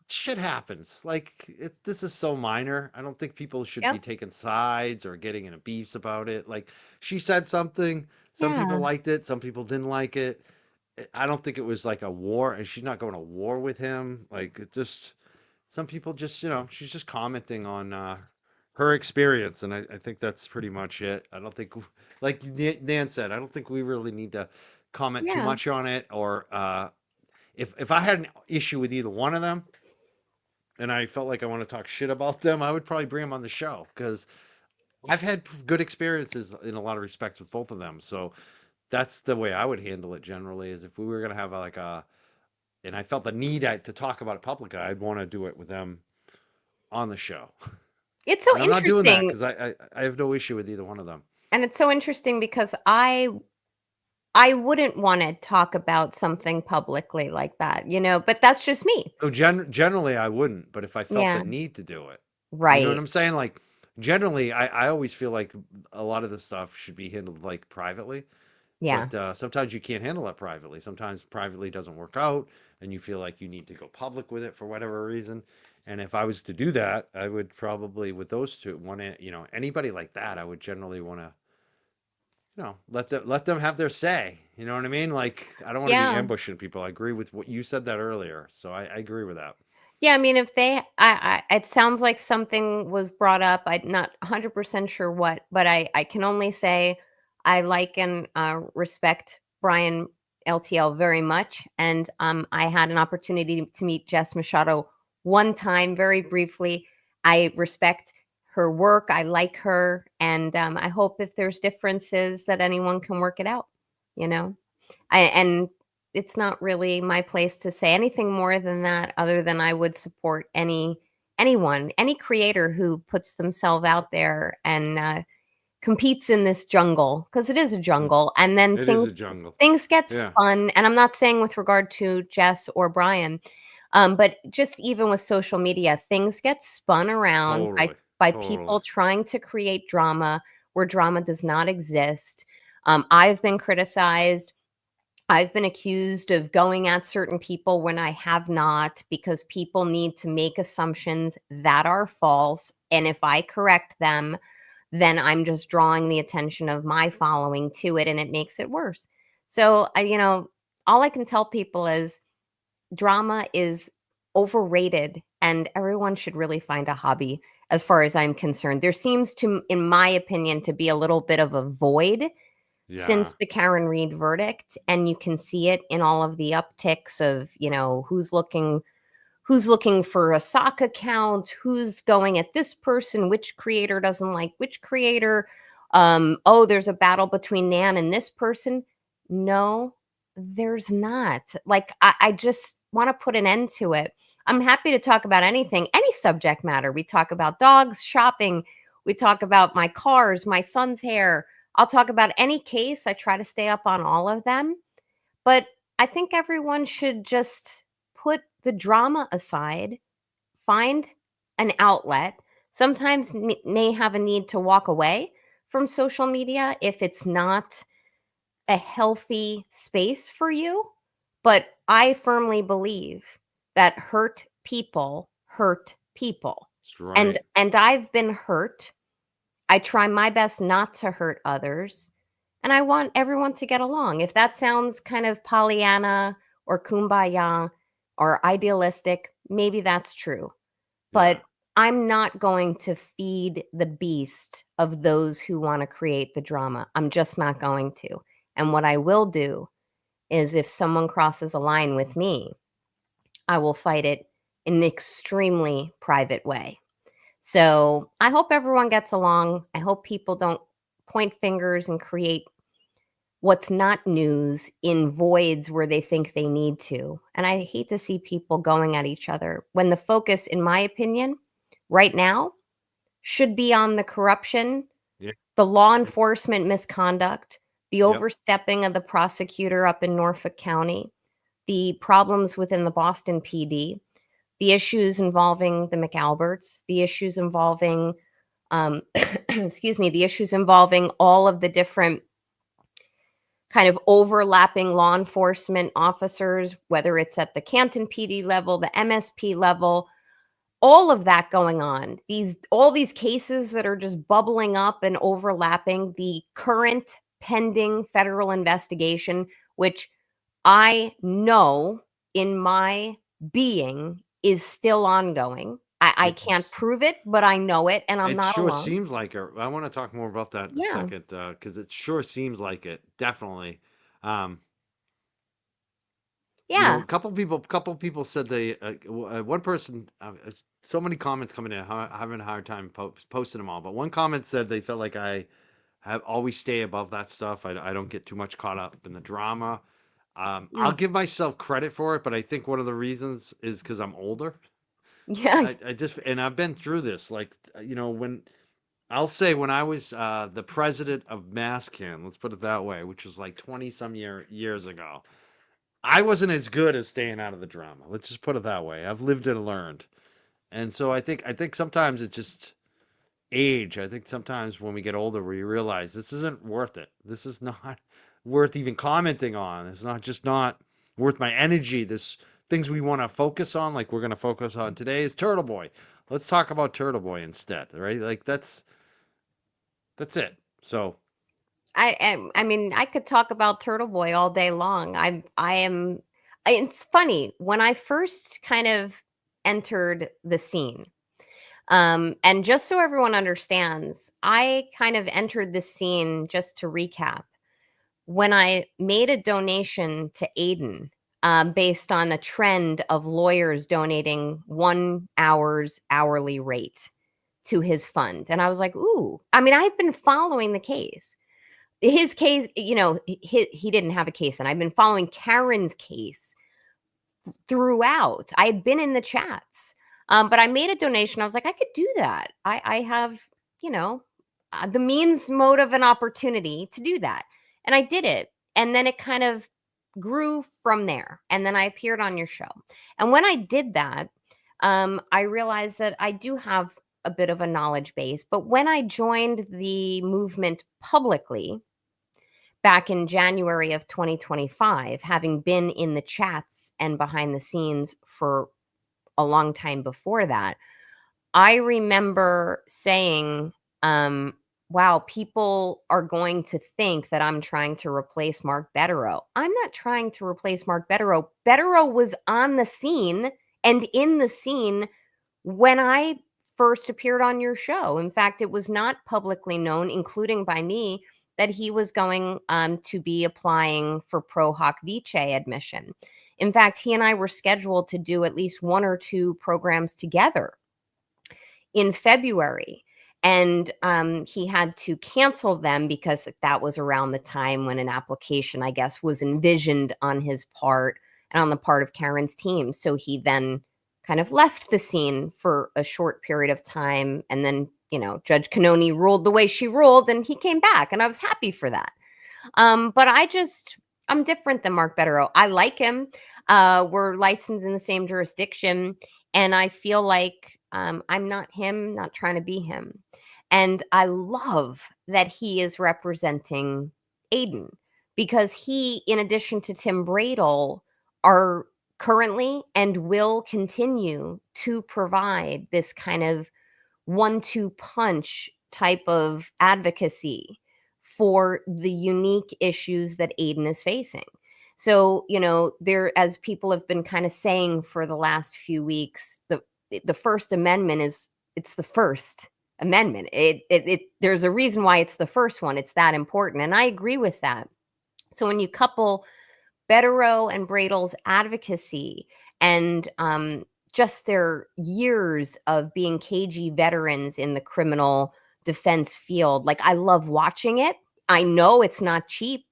shit happens. Like this is so minor. I don't think people should be yep, taking sides or getting in a beefs about it. Like she said something, some people yeah, liked it, some people didn't like it. I don't think it was like a war, and she's not going to war with him. Like it just some people just, she's just commenting on her experience, and I think that's pretty much it. I don't think, like Nan said, I don't think we really need to comment too yeah, much on it. Or if I had an issue with either one of them, and I felt like I want to talk shit about them, I would probably bring them on the show because I've had good experiences in a lot of respects with both of them. So that's the way I would handle it generally. Is if we were gonna have like and I felt the need to talk about it publicly, I'd want to do it with them on the show. it's so And I'm not doing that interesting. because I have no issue with either one of them. And it's so interesting because I wouldn't want to talk about something publicly like that, but that's just me. So generally, I wouldn't, but if I felt the Yeah, need to do it, you know what right. I'm saying? Like, generally, I always feel like a lot of the stuff should be handled like privately, Yeah. but sometimes you can't handle it privately. Sometimes privately doesn't work out, and you feel like you need to go public with it for whatever reason. And if I was to do that, I would probably, with those two, want to, anybody like that, I would generally want to let them have their say. You know what I mean? Like I don't want to be Yeah. ambushing people. I agree with what you said that earlier, so I agree with that. Yeah, I mean, if they it sounds like something was brought up. I'm not 100% sure what, but I can only say I like and respect Brian LTL very much, and I had an opportunity to meet Jess Machado one time very briefly. I respect her work. I like her, and I hope if there's differences that anyone can work it out, you know? And it's not really my place to say anything more than that, other than I would support anyone, any creator who puts themselves out there and competes in this jungle, because it is a jungle, and then It is a jungle. things get Yeah, spun. And I'm not saying with regard to Jess or Brian, but just even with social media, things get spun around totally, by totally. people trying to create drama where drama does not exist. I've been criticized. I've been accused of going at certain people when I have not, because people need to make assumptions that are false. And if I correct them, then I'm just drawing the attention of my following to it, and it makes it worse. So, all I can tell people is drama is overrated, and everyone should really find a hobby as far as I'm concerned. There seems to, in my opinion, to be a little bit of a void Yeah, since the Karen Read verdict, and you can see it in all of the upticks of, who's looking for a sock account, who's going at this person, which creator doesn't like which creator. Oh, there's a battle between Nan and this person. No, there's not. Like, I just want to put an end to it. I'm happy to talk about anything, any subject matter. We talk about dogs, shopping. We talk about my cars, my son's hair. I'll talk about any case. I try to stay up on all of them. But I think everyone should just put the drama aside, find an outlet. Sometimes may have a need to walk away from social media if it's not a healthy space for you. But I firmly believe that hurt people hurt people. that's And right. and I've been hurt. I try my best not to hurt others, and I want everyone to get along. If that sounds kind of Pollyanna or kumbaya or idealistic, maybe that's true. Yeah, But I'm not going to feed the beast of those who want to create the drama. I'm just not going to. And what I will do is, if someone crosses a line with me, I will fight it in an extremely private way. So I hope everyone gets along. I hope people don't point fingers and create what's not news in voids where they think they need to. And I hate to see people going at each other when the focus, in my opinion, right now should be on the corruption, yeah, the law enforcement misconduct, the yep. overstepping of the prosecutor up in Norfolk County, the problems within the Boston PD, the issues involving the McAlberts, the issues involving, excuse me, the issues involving all of the different kind of overlapping law enforcement officers, whether it's at the Canton PD level, the MSP level, all of that going on. All these cases that are just bubbling up and overlapping, the current pending federal investigation, which I know in my being is still ongoing. I can't It's prove it, but I know it, and I'm it not sure alone. seems like it. I want to talk more about that in a Yeah. second, because it sure seems like it. Definitely. Um, Yeah. a couple people said they. One person, so many comments coming in, having a hard time posting them all. But one comment said they felt like I have always stay above that stuff. I don't get too much caught up in the drama. I'll Mm. give myself credit for it, but I think one of the reasons is because I'm older. Yeah. I just and I've been through this. Like when I'll say when I was the president of MassCan, let's put it that way, which was like 20 some years ago. I wasn't as good as staying out of the drama. Let's just put it that way. I've lived and learned. And so I think sometimes it's just age. I think sometimes when we get older we realize this isn't worth it. This is not worth even commenting on. It's not worth my energy. There's things we want to focus on, like we're going to focus on today is Turtle Boy. Let's talk about Turtle Boy instead, right? Like that's it. So, I mean, I could talk about Turtle Boy all day long. It's funny when I first kind of entered the scene. And just so everyone understands, I kind of entered the scene, just to recap, when I made a donation to Aiden, based on a trend of lawyers donating 1 hour's hourly rate to his fund. And I was like, ooh, I mean, I've been following the case. His case, he didn't have a case, and I've been following Karen's case throughout. I had been in the chats. But I made a donation. I was like, I could do that. I have, you know, the means, motive, and opportunity to do that. And I did it. And then it kind of grew from there. And then I appeared on your show. And when I did that, I realized that I do have a bit of a knowledge base. But when I joined the movement publicly back in January of 2025, having been in the chats and behind the scenes for a long time before that, I remember saying, wow, people are going to think that I'm trying to replace Mark Betterow. I'm not trying to replace Mark Betterow. Betterow was on the scene and in the scene when I first appeared on your show. In fact, it was not publicly known, including by me, that he was going to be applying for Pro Hoc Vice admission. In fact, he and I were scheduled to do at least one or two programs together in February. And he had to cancel them because that was around the time when an application, I guess, was envisioned on his part and on the part of Karen's team. So he then kind of left the scene for a short period of time. And then, Judge Canoni ruled the way she ruled, and he came back. And I was happy for that. But I'm different than Mark Betterow. I like him. We're licensed in the same jurisdiction. And I feel like I'm not him, not trying to be him. And I love that he is representing Aiden, because he, in addition to Tim Bradle, are currently and will continue to provide this kind of 1-2 punch type of advocacy for the unique issues that Aiden is facing. So, there, as people have been kind of saying for the last few weeks, the First Amendment it's the First Amendment. There's a reason why it's the first one. It's that important. And I agree with that. So when you couple Betterow and Bradle's advocacy and just their years of being KG veterans in the criminal defense field, like, I love watching it. I know it's not cheap.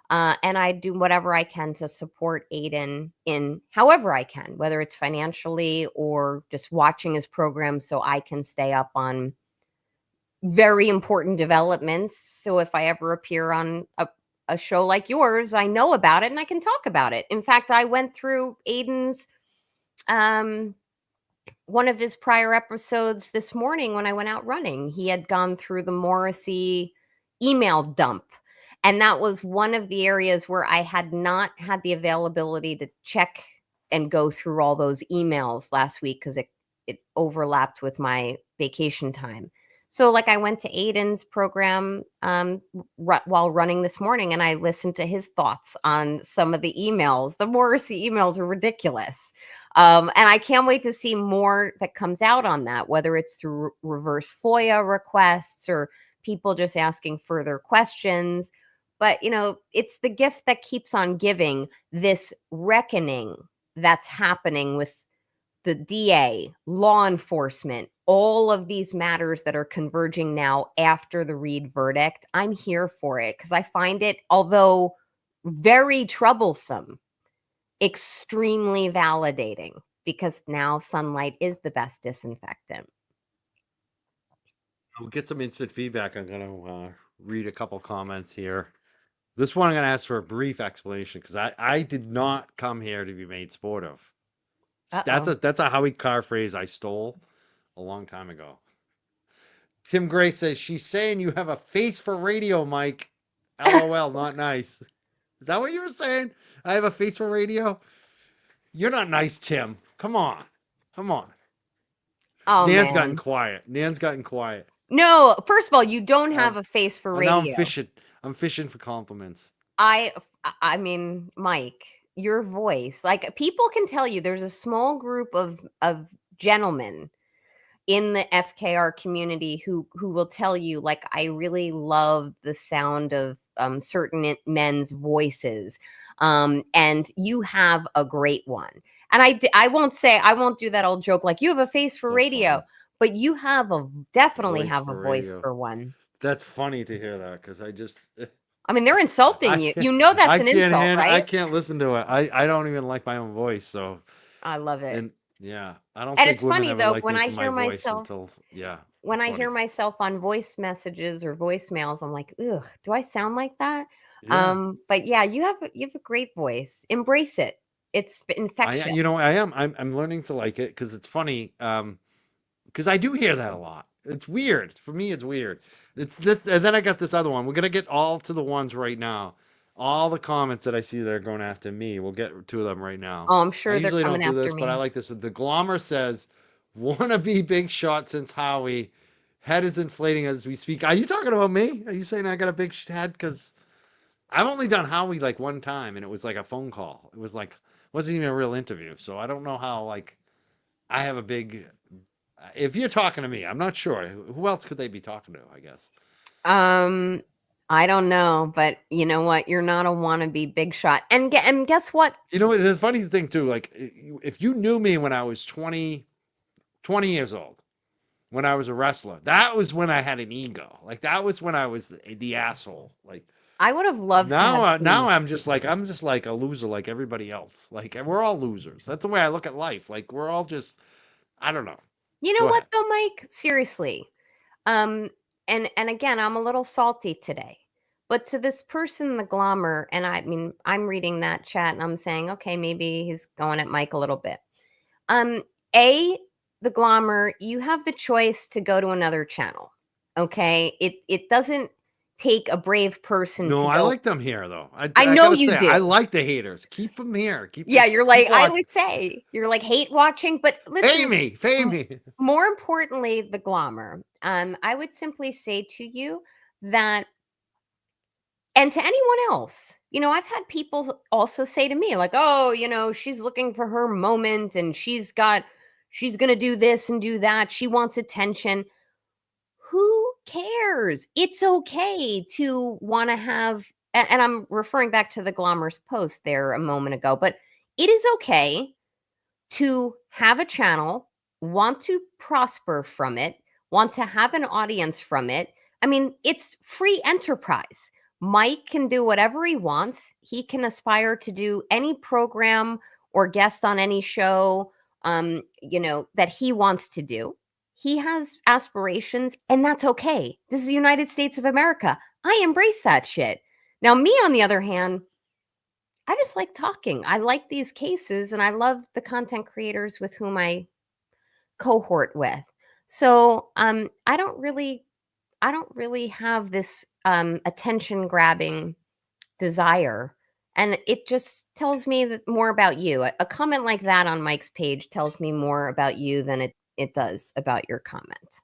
And I do whatever I can to support Aiden in however I can, whether it's financially or just watching his program so I can stay up on very important developments. So if I ever appear on a show like yours, I know about it and I can talk about it. In fact, I went through Aiden's one of his prior episodes this morning when I went out running. He had gone through the Morrissey email dump. And that was one of the areas where I had not had the availability to check and go through all those emails last week because it overlapped with my vacation time. So, like, I went to Aiden's program while running this morning, and I listened to his thoughts on some of the emails. The Morrissey emails are ridiculous. And I can't wait to see more that comes out on that, whether it's through reverse FOIA requests or people just asking further questions. But, it's the gift that keeps on giving, this reckoning that's happening with the DA, law enforcement, all of these matters that are converging now after the Read verdict. I'm here for it because I find it, although very troublesome, extremely validating, because now sunlight is the best disinfectant. We'll get some instant feedback. I'm going to read a couple comments here. This one I'm going to ask for a brief explanation because I did not come here to be made sport of. That's a Howie Carr phrase I stole a long time ago. Tim Gray says, she's saying you have a face for radio, Mike. LOL, not nice. Is that what you were saying? I have a face for radio? You're not nice, Tim. Come on. Oh, Nan's gotten quiet. No, first of all, you don't have a face for radio. Now I'm fishing for compliments. I mean, Mike, your voice, like, people can tell you there's a small group of gentlemen in the FKR community who will tell you, like, I really love the sound of certain men's voices. And you have a great one. And I won't do that old joke like you have a face for radio, funny. But you definitely have a voice for one. That's funny to hear that because I mean, they're insulting you. You know, that's an insult, right? I can't listen to it. I don't even like my own voice. So I love it. Yeah, I don't And think it's women funny ever though, liked me for my voice until yeah, when I hear funny. myself on voice messages or voicemails, I'm like, ugh, do I sound like that? Yeah. But yeah, you have a great voice. Embrace it. It's infectious. I am. I'm learning to like it because it's funny. Because I do hear that a lot. It's weird for me. It's weird. It's this, and then I got this other one. We're gonna get all to the ones right now. All the comments that I see that are going after me. We'll get to them right now. Oh, I'm I sure they're usually don't coming do after this, but I me. like this. The Glommer says, "Wanna be big shot since Howie. Head is inflating as we speak." Are you talking about me? Are you saying I got a big head? Because I've only done Howie like one time, and it was like a phone call. It was like wasn't even a real interview. So I don't know how like I have a big. If you're talking to me, I'm not sure. Who else could they be talking to? I guess. Um, I don't know, but you know what? You're not a wannabe big shot. And guess what? You know, the funny thing too, like if you knew me when I was 20 years old, when I was a wrestler, that was when I had an ego. Like that was when I was the asshole. Like I would have loved to have now seen. I'm just like a loser, like everybody else. Like we're all losers. That's the way I look at life. Like we're all just, I don't know. You know Go what ahead. though, Mike? Seriously. Um, and again, I'm a little salty today. But to this person, the glommer, and I mean, I'm reading that chat and I'm saying, okay, maybe he's going at Mike a little bit. Um, A, the glommer, you have the choice to go to another channel. Okay. It doesn't take a brave person No, to I go. like them here though. I I know gotta you say, I do. like the haters. Keep them here. Yeah, you're like, Keep I watching. always say, you're like hate watching, but Pay listen, me, pay m- me. more importantly, the glommer. I would simply say to you that, and to anyone else, I've had people also say to me, like, oh, she's looking for her moment and she's going to do this and do that. She wants attention. Who cares? It's okay to want to have, and I'm referring back to the glommer's post there a moment ago, but it is okay to have a channel, want to prosper from it, want to have an audience from it. I mean, it's free enterprise. Mike can do whatever he wants. He can aspire to do any program or guest on any show, that he wants to do. He has aspirations, and that's okay. This is the United States of America. I embrace that shit. Now, me, on the other hand, I just like talking. I like these cases and I love the content creators with whom I cohort with. So I don't really have this attention grabbing desire. And it just tells me that more about you. A comment like that on Mike's page tells me more about you than it does about your comment.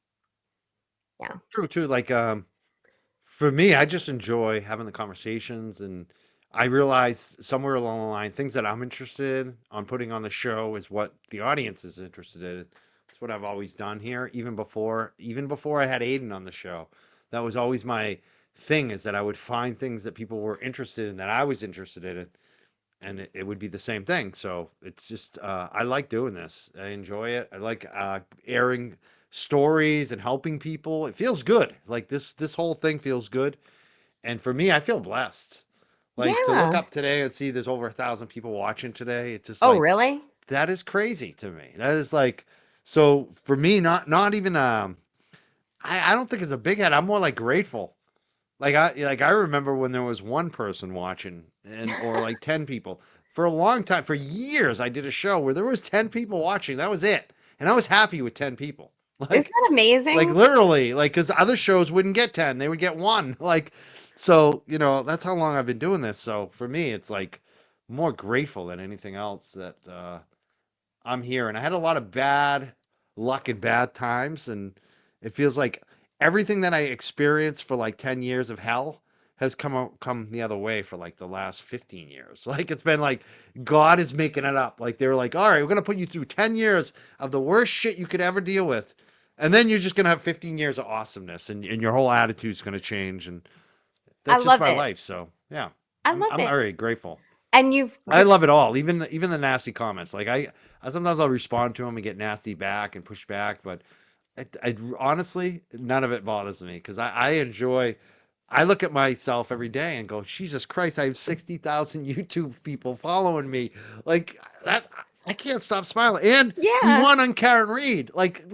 Yeah. True too. Like for me, I just enjoy having the conversations, and I realize somewhere along the line, things that I'm interested in on putting on the show is what the audience is interested in. It's what I've always done here, even before I had Aiden on the show. That was always my thing, is that I would find things that people were interested in that I was interested in, and it would be the same thing. So it's just I like doing this. I enjoy it. I like airing stories and helping people. It feels good. Like this whole thing feels good. And for me, I feel blessed. Like to look Yeah. up today and see there's over 1,000 people watching today. It's just Oh, like really? that is crazy to me. That is like so for me, not even I don't think it's a big head. I'm more like grateful. Like I remember when there was one person watching and or like 10 people. For a long time, for years I did a show where there was 10 people watching. That was it. And I was happy with 10 people. Isn't that Like amazing? literally, like cuz other shows wouldn't get 10. They would get 1. Like so, that's how long I've been doing this. So for me, it's like more grateful than anything else that I'm here, and I had a lot of bad luck and bad times, and it feels like everything that I experienced for like 10 years of hell has come the other way for like the last 15 years. Like it's been like God is making it up. Like they were like, "All right, we're going to put you through 10 years of the worst shit you could ever deal with. And then you're just going to have 15 years of awesomeness, and your whole attitude's going to change, and I that's just love my it. life." So, yeah. I I'm love I'm it. very grateful. And you've I you're love it all, even the nasty comments. Like I sometimes I'll respond to them and get nasty back and push back, but I honestly none of it bothers me because I enjoy. I look at myself every day and go, Jesus Christ, I have 60,000 YouTube people following me. Like that. I can't stop smiling. And we Yeah. won on Karen Read. Like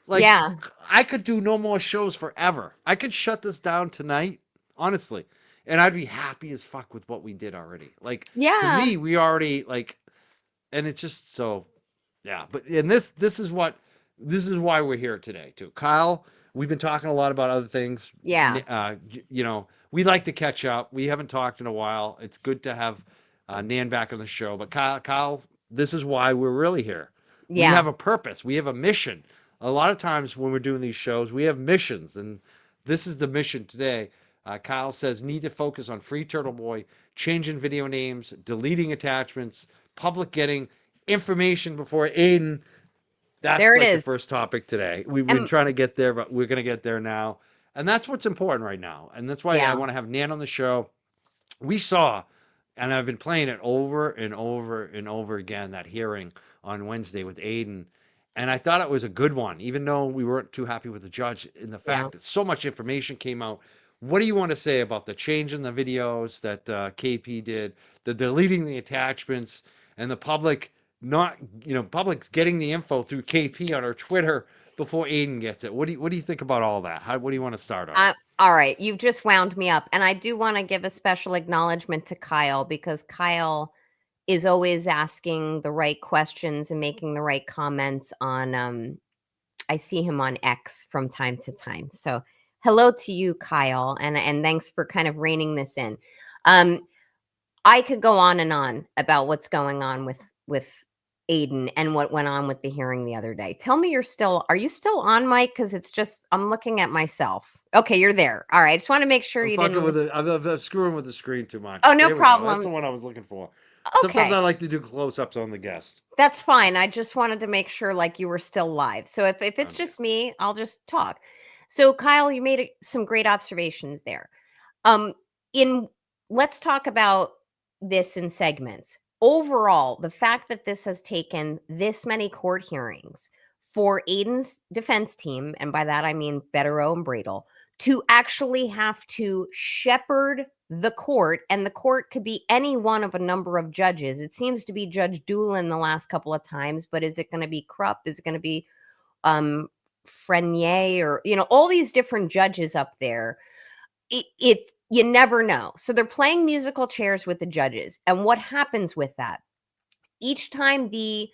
Yeah. I could do no more shows forever. I could shut this down tonight, honestly, and I'd be happy as fuck with what we did already. Like to Yeah. me, we already like, and it's just so, yeah. But and this is why we're here today too, Kyle. We've been talking a lot about other things. Yeah. You know, we like to catch up. We haven't talked in a while. It's good to have Nan back on the show. But Kyle, this is why we're really here. We Yeah. have a purpose. We have a mission. A lot of times when we're doing these shows, we have missions, and this is the mission today. Kyle says need to focus on free Turtle Boy, changing video names, deleting attachments, public getting information before Aiden. That's There it like the is. first topic today. We've been And trying to get there, but we're going to get there now. And that's what's important right now. And that's why I yeah. want to have Nan on the show. We saw, and I've been playing it over and over and over again, that hearing on Wednesday with Aiden. And I thought it was a good one, even though we weren't too happy with the judge in the Yeah. fact that so much information came out. What do you want to say about the change in the videos that KP did, the deleting the attachments, and the public not, public's getting the info through KP on her Twitter before Aiden gets it? What do you think about all that? What do you want to start on? All right. You've just wound me up. And I do want to give a special acknowledgement to Kyle because Kyle is always asking the right questions and making the right comments on I see him on X from time to time. So hello to you, Kyle, and thanks for kind of reining this in. Um, I could go on and on about what's going on with Aiden and what went on with the hearing the other day. Tell me are you still on, Mike? Because it's just I'm looking at myself. Okay, you're there. All right. I just want to make sure I'm you fucking with didn't. it. I'm screwing with the screen too much. Oh, no There we go. That's problem. the one I was looking for. Sometimes Okay. I like to do close-ups on the guest. That's fine. I just wanted to make sure like you were still live. So if it's I'm just me, I'll just talk. So Kyle, you made some great observations there. Um in Let's talk about this in segments. Overall, the fact that this has taken this many court hearings for Aiden's defense team, and by that I mean Betterow and Bradel, to actually have to shepherd the court, and the court could be any one of a number of judges. It seems to be Judge Doolin the last couple of times, but is it going to be Krupp? Is it going to be um Frenier, or all these different judges up there? It you never know. So they're playing musical chairs with the judges. And what happens with that? Each time the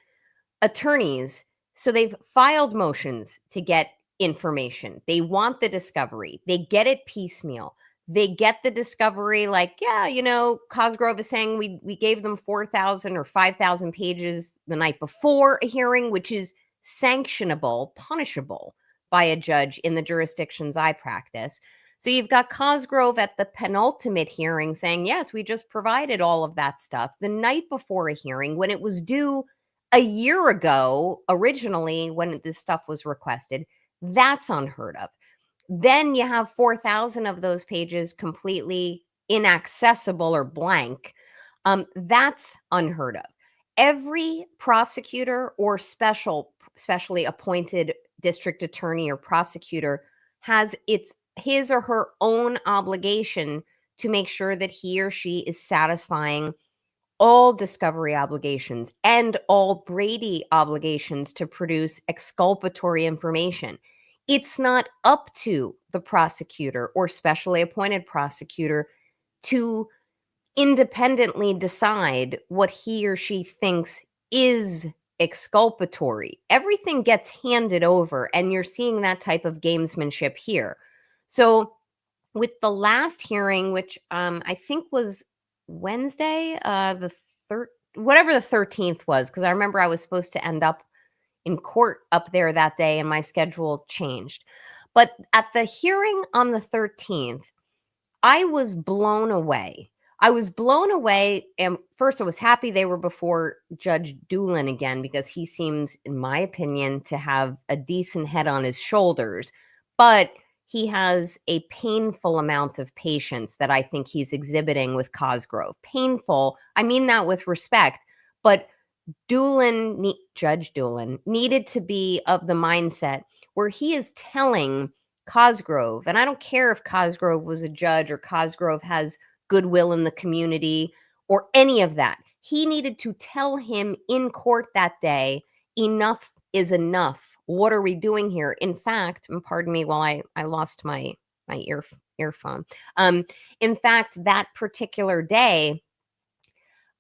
attorneys, so they've filed motions to get information. They want the discovery. They get it piecemeal. They get the discovery like, yeah, Cosgrove is saying we gave them 4,000 or 5,000 pages the night before a hearing, which is sanctionable, punishable by a judge in the jurisdictions I practice. So you've got Cosgrove at the penultimate hearing saying, yes, we just provided all of that stuff the night before a hearing when it was due a year ago, originally, when this stuff was requested. That's unheard of. Then you have 4,000 of those pages completely inaccessible or blank. That's unheard of. Every prosecutor or specially appointed district attorney or prosecutor has his or her own obligation to make sure that he or she is satisfying all discovery obligations and all Brady obligations to produce exculpatory information. It's not up to the prosecutor or specially appointed prosecutor to independently decide what he or she thinks is exculpatory. Everything gets handed over, and you're seeing that type of gamesmanship here. So, with the last hearing, which I think was Wednesday, the whatever the 13th was, because I remember I was supposed to end up in court up there that day, and my schedule changed. But at the hearing on the 13th, I was blown away. I was blown away. And first, I was happy they were before Judge Doolin again, because he seems, in my opinion, to have a decent head on his shoulders. But he has a painful amount of patience that I think he's exhibiting with Cosgrove. Painful. I mean that with respect. But Judge Doolin, needed to be of the mindset where he is telling Cosgrove, and I don't care if Cosgrove was a judge or Cosgrove has goodwill in the community or any of that. he needed to tell him in court that day, enough is enough. What are we doing here? In fact, and pardon me while I lost my earphone. In fact, that particular day,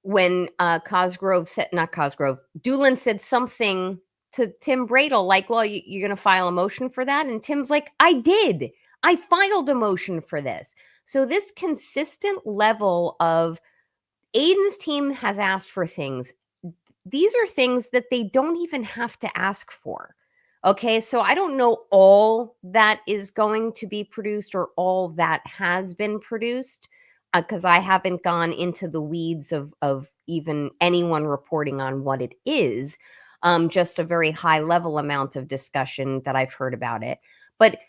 when Doolin said something to Tim Bradel, like, well, you're going to file a motion for that? And Tim's like, I did. I filed a motion for this. So this consistent level of Aiden's team has asked for things. These are things that they don't even have to ask for. Okay, so I don't know all that is going to be produced or all that has been produced, because I haven't gone into the weeds of even anyone reporting on what it is. Just a very high level amount of discussion that I've heard about it. But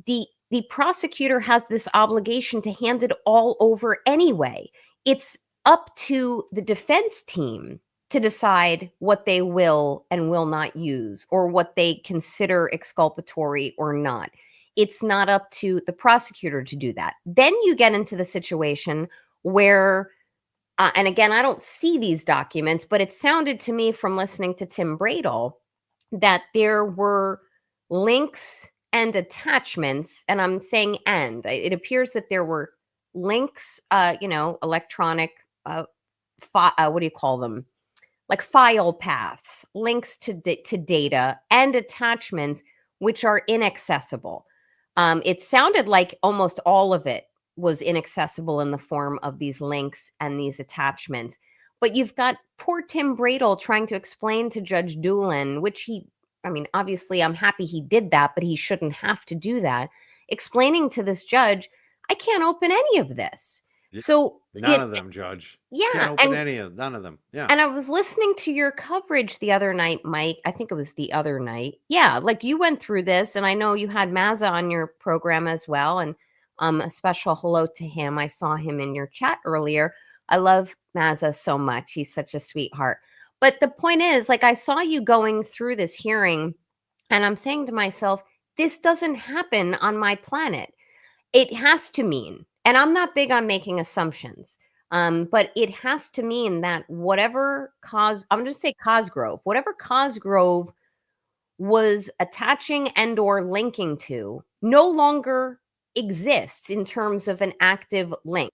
the prosecutor has this obligation to hand it all over anyway. It's up to the defense team to decide what they will and will not use, or what they consider exculpatory or not. It's not up to the prosecutor to do that. Then you get into the situation where, and again, I don't see these documents, but it sounded to me from listening to Tim Bradel that there were links and attachments, and I'm saying it appears that there were links, electronic, what do you call them? Like file paths, links to data, and attachments which are inaccessible. It sounded like almost all of it was inaccessible in the form of these links and these attachments. But you've got poor Tim Bradel trying to explain to Judge Doolin, which obviously I'm happy he did that, but he shouldn't have to do that, explaining to this judge, I can't open any of this. So none of them, Judge. Yeah. Can't open none of them. Yeah. And I was listening to your coverage the other night, Mike. I think it was the other night. Yeah, like you went through this, and I know you had Mazza on your program as well. And a special hello to him. I saw him in your chat earlier. I love Mazza so much. He's such a sweetheart. But the point is, like, I saw you going through this hearing, and I'm saying to myself, this doesn't happen on my planet. It has to mean, and I'm not big on making assumptions, but it has to mean that whatever I'm going to say Cosgrove, whatever Cosgrove was attaching and or linking to no longer exists in terms of an active link,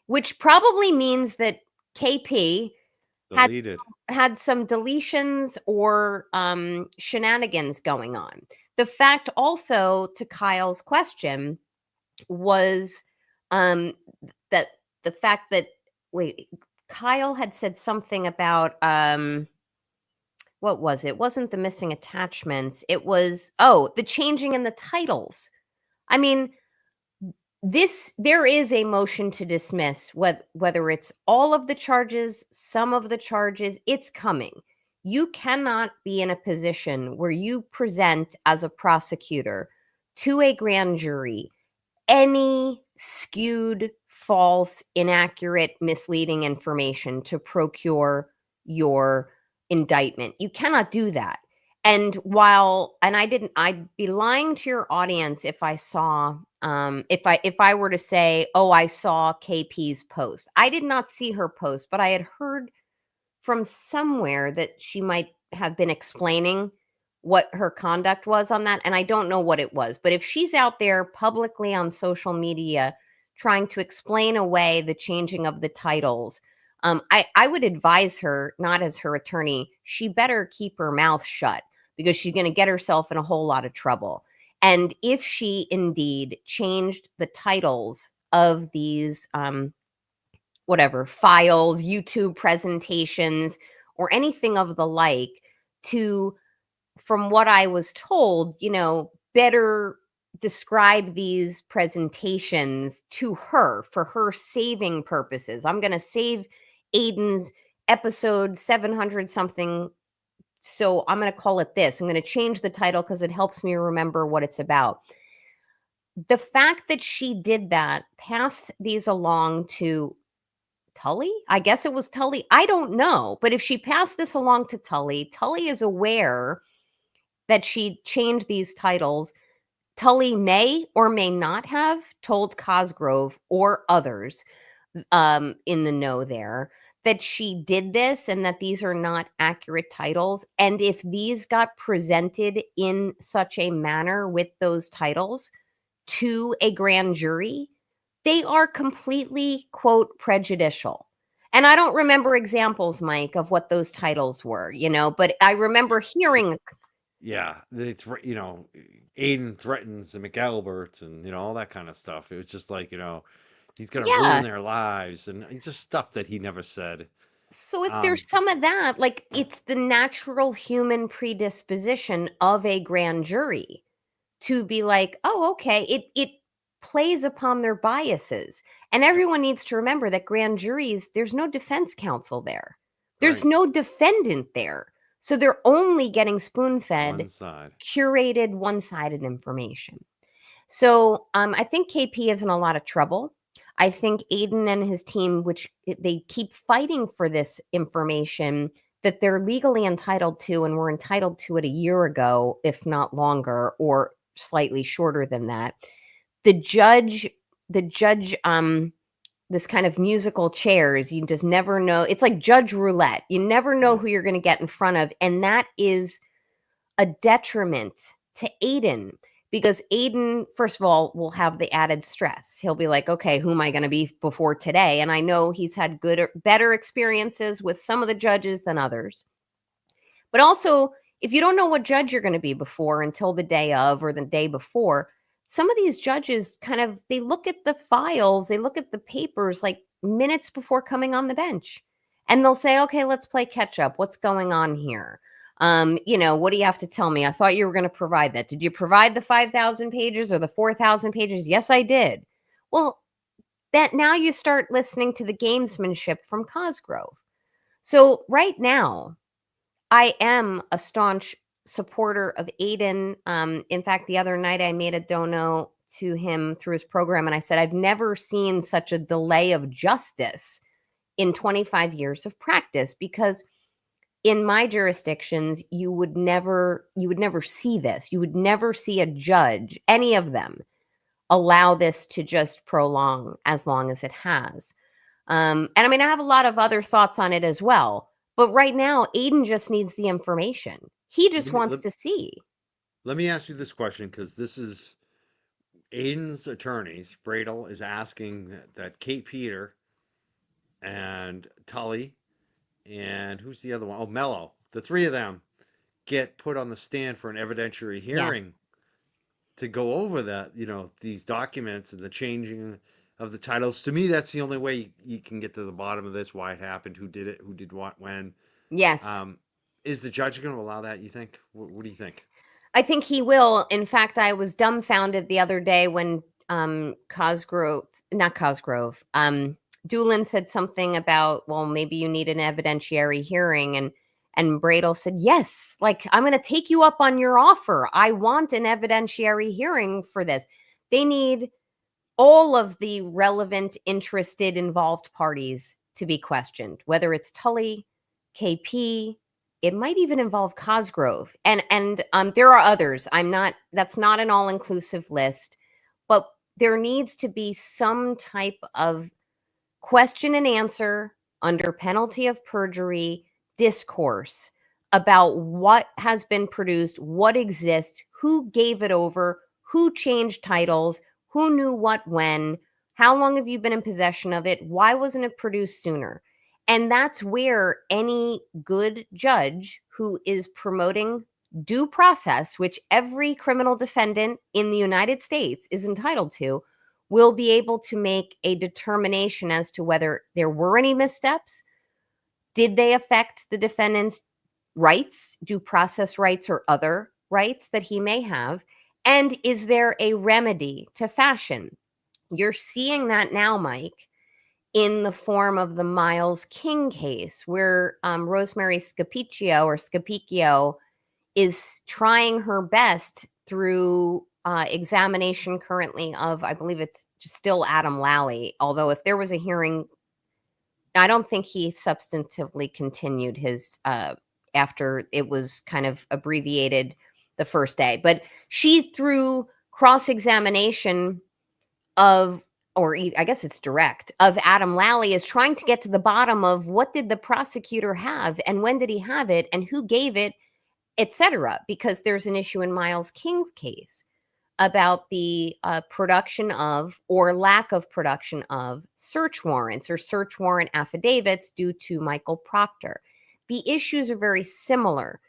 which probably means that KP had some deletions or shenanigans going on. The fact also, to Kyle's question, was that the fact that Kyle had said something about what was it? It wasn't the missing attachments. It was the changing in the titles. I mean, there is a motion to dismiss, whether it's all of the charges, some of the charges, it's coming. You cannot be in a position where you present as a prosecutor to a grand jury any skewed, false, inaccurate, misleading information to procure your indictment. You cannot do that. And I'd be lying to your audience if I saw, if I were to say, I saw KP's post. I did not see her post, but I had heard from somewhere that she might have been explaining what her conduct was on that. And I don't know what it was, but if she's out there publicly on social media trying to explain away the changing of the titles, I would advise her, not as her attorney, she better keep her mouth shut, because she's going to get herself in a whole lot of trouble. And if she indeed changed the titles of these, files, YouTube presentations, or anything of the like, to, from what I was told, better describe these presentations to her for her saving purposes. I'm going to save Aiden's episode 700 something, so I'm going to call it this. I'm going to change the title because it helps me remember what it's about. The fact that she did that, passed these along to Tully? I guess it was Tully. I don't know. But if she passed this along to Tully, Tully is aware that she changed these titles. Tully may or may not have told Cosgrove or others in the know there that she did this and that these are not accurate titles. And if these got presented in such a manner with those titles to a grand jury, they are completely, quote, prejudicial. And I don't remember examples, Mike, of what those titles were, but I remember hearing. Yeah, Aiden threatens the McAlberts and all that kind of stuff. It was just like he's gonna ruin Yeah. their lives and just stuff that he never said. So if Um, there's some of that, like it's the natural human predisposition of a grand jury to be like, oh, okay, it plays upon their biases. And everyone needs to remember that grand juries, there's no defense counsel there. There's right, no defendant there. So they're only getting spoon-fed, one side. curated, one-sided information. So I think KP is in a lot of trouble. I think Aiden and his team, which they keep fighting for this information that they're legally entitled to and were entitled to it a year ago, if not longer, or slightly shorter than that. The judge, this kind of musical chairs, you just never know. It's like judge roulette. You never know Yeah. who you're going to get in front of. And that is a detriment to Aiden because Aiden, first of all, will have the added stress. He'll be like, okay, who am I going to be before today? And I know he's had better experiences with some of the judges than others. But also, if you don't know what judge you're going to be before until the day of or the day before, some of these judges they look at the files, they look at the papers like minutes before coming on the bench. And they'll say, okay, let's play catch up. What's going on here? What do you have to tell me? I thought you were going to provide that. Did you provide the 5,000 pages or the 4,000 pages? Yes, I did. Well, that now you start listening to the gamesmanship from Cosgrove. So right now, I am a staunch supporter of Aiden. In fact, the other night I made a dono to him through his program, and I said, I've never seen such a delay of justice in 25 years of practice because in my jurisdictions, you would never see this. You would never see a judge, any of them, allow this to just prolong as long as it has. And I mean, I have a lot of other thoughts on it as well. But right now, Aiden just needs the information. He just Let me wants let, to see. let me ask you this question because this is Aiden's attorneys. Bradel is asking that Kate Peter and Tully and who's the other one? Oh, Mello. The three of them get put on the stand for an evidentiary Yeah. hearing to go over these documents and the changing of the titles. To me, that's the only way you can get to the bottom of this, why it happened, who did it, who did what, when. Yes. Um, is the judge going to allow that, you think? What do you think? I think he will. In fact, I was dumbfounded the other day when not Cosgrove, Doolin said something about, well, maybe you need an evidentiary hearing. And Bradel said, yes, like I'm going to take you up on your offer. I want an evidentiary hearing for this. They need all of the relevant, interested, involved parties to be questioned, whether it's Tully, KP, it might even involve Cosgrove, and there are others. That's not an all-inclusive list, but there needs to be some type of question and answer under penalty of perjury discourse about what has been produced, what exists, who gave it over, who changed titles, who knew what when, how long have you been in possession of it, why wasn't it produced sooner? And that's where any good judge who is promoting due process, which every criminal defendant in the United States is entitled to, will be able to make a determination as to whether there were any missteps. Did they affect the defendant's rights, due process rights, or other rights that he may have? And is there a remedy to fashion? You're seeing that now, Mike, in the form of the Miles King case, where Rosemary Scapicchio is trying her best through examination currently of, I believe it's still Adam Lally. Although if there was a hearing, I don't think he substantively continued his after it was kind of abbreviated the first day. But she, through cross-examination of I guess it's direct, of Adam Lally is trying to get to the bottom of what did the prosecutor have and when did he have it and who gave it, etc. Because there's an issue in Miles King's case about the production of or lack of production of search warrants or search warrant affidavits due to Michael Proctor. The issues are very similar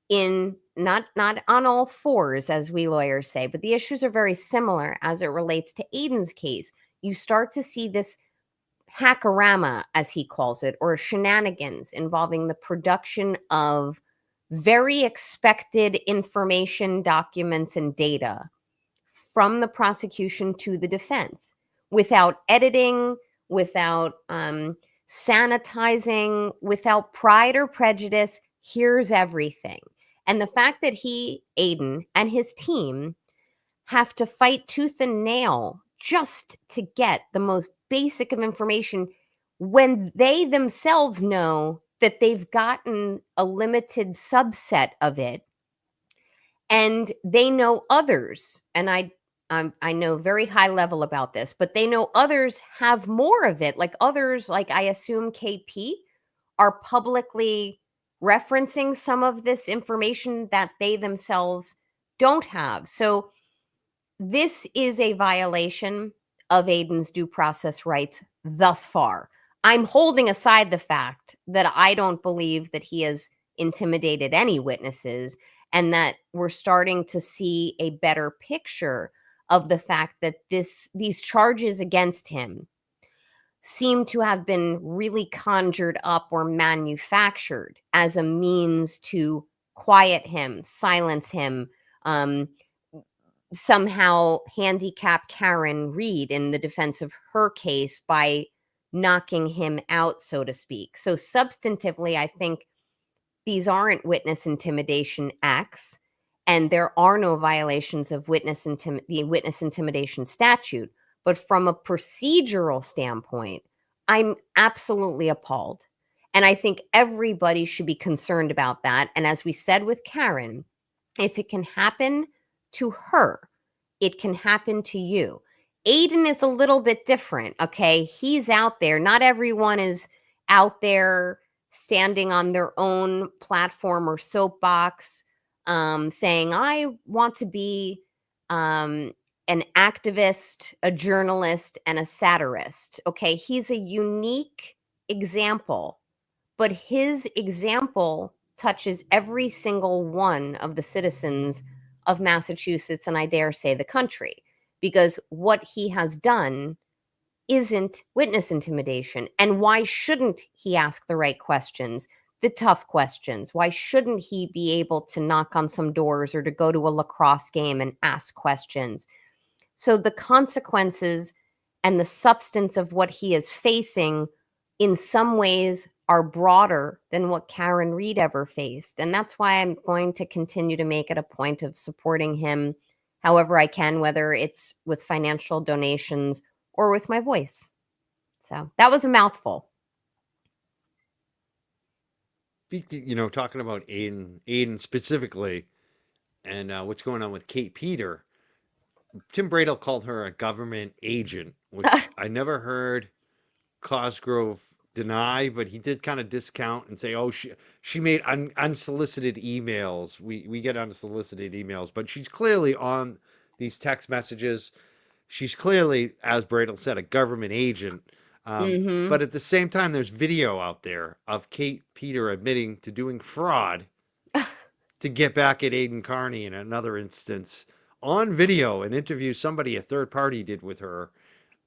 in not on all fours, as we lawyers say, but the issues are very similar as it relates to Aiden's case. You start to see this hackorama, as he calls it, or shenanigans involving the production of very expected information, documents, and data from the prosecution to the defense without editing, without sanitizing, without pride or prejudice. Here's everything. And the fact that Aiden, and his team have to fight tooth and nail just to get the most basic of information when they themselves know that they've gotten a limited subset of it and they know others, and I know very high level about this, but they know others have more of it. Like others, like I assume KP, are publicly referencing some of this information that they themselves don't have. So this is a violation of Aiden's due process rights thus far. I'm holding aside the fact that I don't believe that he has intimidated any witnesses and that we're starting to see a better picture of the fact that these charges against him seem to have been really conjured up or manufactured as a means to quiet him, silence him, somehow handicap Karen Read in the defense of her case by knocking him out, so to speak. So substantively, I think these aren't witness intimidation acts, and there are no violations of the witness intimidation statute. But from a procedural standpoint, I'm absolutely appalled. And I think everybody should be concerned about that. And as we said with Karen, if it can happen to her, it can happen to you. Aiden is a little bit different, okay? He's out there. Not everyone is out there standing on their own platform or soapbox saying, I want to be an activist, a journalist, and a satirist. Okay, he's a unique example, but his example touches every single one of the citizens of Massachusetts, and I dare say the country, because what he has done isn't witness intimidation. And why shouldn't he ask the right questions, the tough questions? Why shouldn't he be able to knock on some doors or to go to a lacrosse game and ask questions? So the consequences and the substance of what he is facing in some ways are broader than what Karen Read ever faced. And that's why I'm going to continue to make it a point of supporting him however I can, whether it's with financial donations or with my voice. So that was a mouthful. Talking about Aiden specifically, and what's going on with Kate Peter. Tim Bradle called her a government agent, which I never heard Cosgrove deny, but he did kind of discount and say, "Oh, she made unsolicited emails. We get unsolicited emails, but she's clearly on these text messages. She's clearly, as Bradle said, a government agent." But at the same time, there's video out there of Kate Peter admitting to doing fraud to get back at Aiden Carney in another instance on video, an interview somebody, a third party, did with her.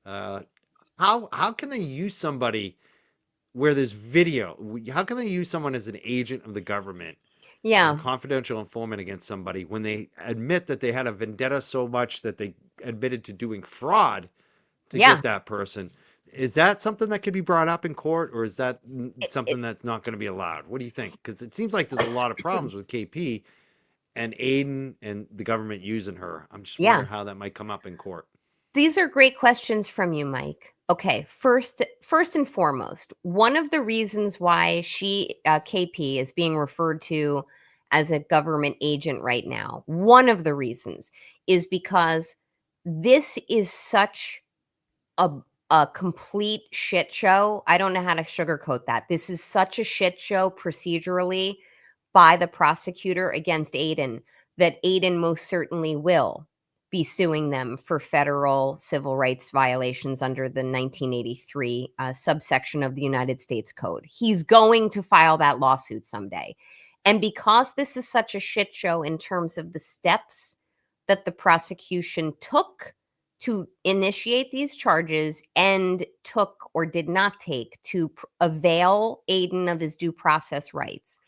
How can they use somebody where there's video? How can they use someone as an agent of the government? Yeah. As a confidential informant against somebody when they admit that they had a vendetta so much that they admitted to doing fraud to get that person? Is that something that could be brought up in court, or is that something that's not going to be allowed? What do you think? Because it seems like there's a lot of problems with KP and Aiden and the government using her. I'm just wondering how that might come up in court. These are great questions from you, Mike. Okay, first and foremost, one of the reasons why KP is being referred to as a government agent right now, one of the reasons is because this is such a a complete shit show. I don't know how to sugarcoat that. This is such a shit show procedurally by the prosecutor against Aiden that Aiden most certainly will be suing them for federal civil rights violations under the 1983 subsection of the United States Code. He's going to file that lawsuit someday. And because this is such a shit show in terms of the steps that the prosecution took to initiate these charges and took or did not take to avail Aiden of his due process rights,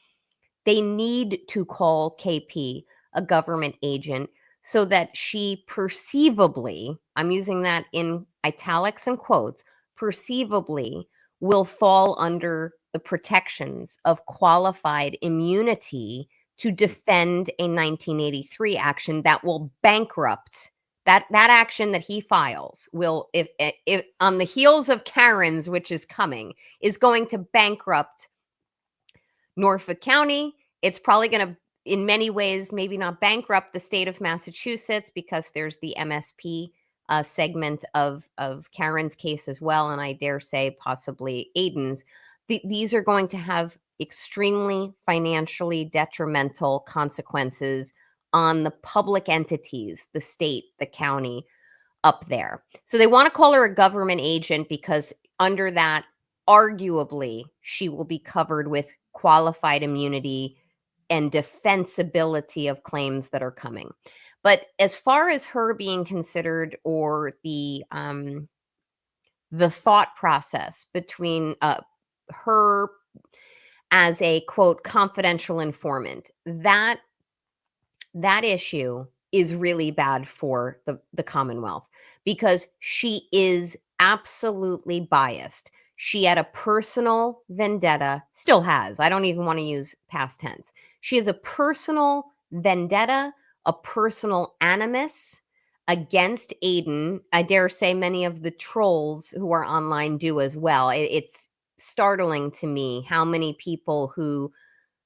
they need to call KP a government agent so that she perceivably, I'm using that in italics and quotes, perceivably will fall under the protections of qualified immunity to defend a 1983 action that will bankrupt that action that he files will, if on the heels of Karen's, which is coming, is going to bankrupt Norfolk County. It's probably going to, in many ways, maybe not bankrupt the state of Massachusetts because there's the MSP segment of Karen's case as well, and I dare say possibly Aiden's. These are going to have extremely financially detrimental consequences on the public entities, the state, the county up there. So they want to call her a government agent because under that, arguably, she will be covered with qualified immunity and defensibility of claims that are coming. But as far as her being considered or the thought process between her as a quote confidential informant, that issue is really bad for the Commonwealth because she is absolutely biased. She had a personal vendetta, still has. I don't even want to use past tense. She has a personal vendetta, a personal animus against Aiden. I dare say many of the trolls who are online do as well. It's startling to me how many people who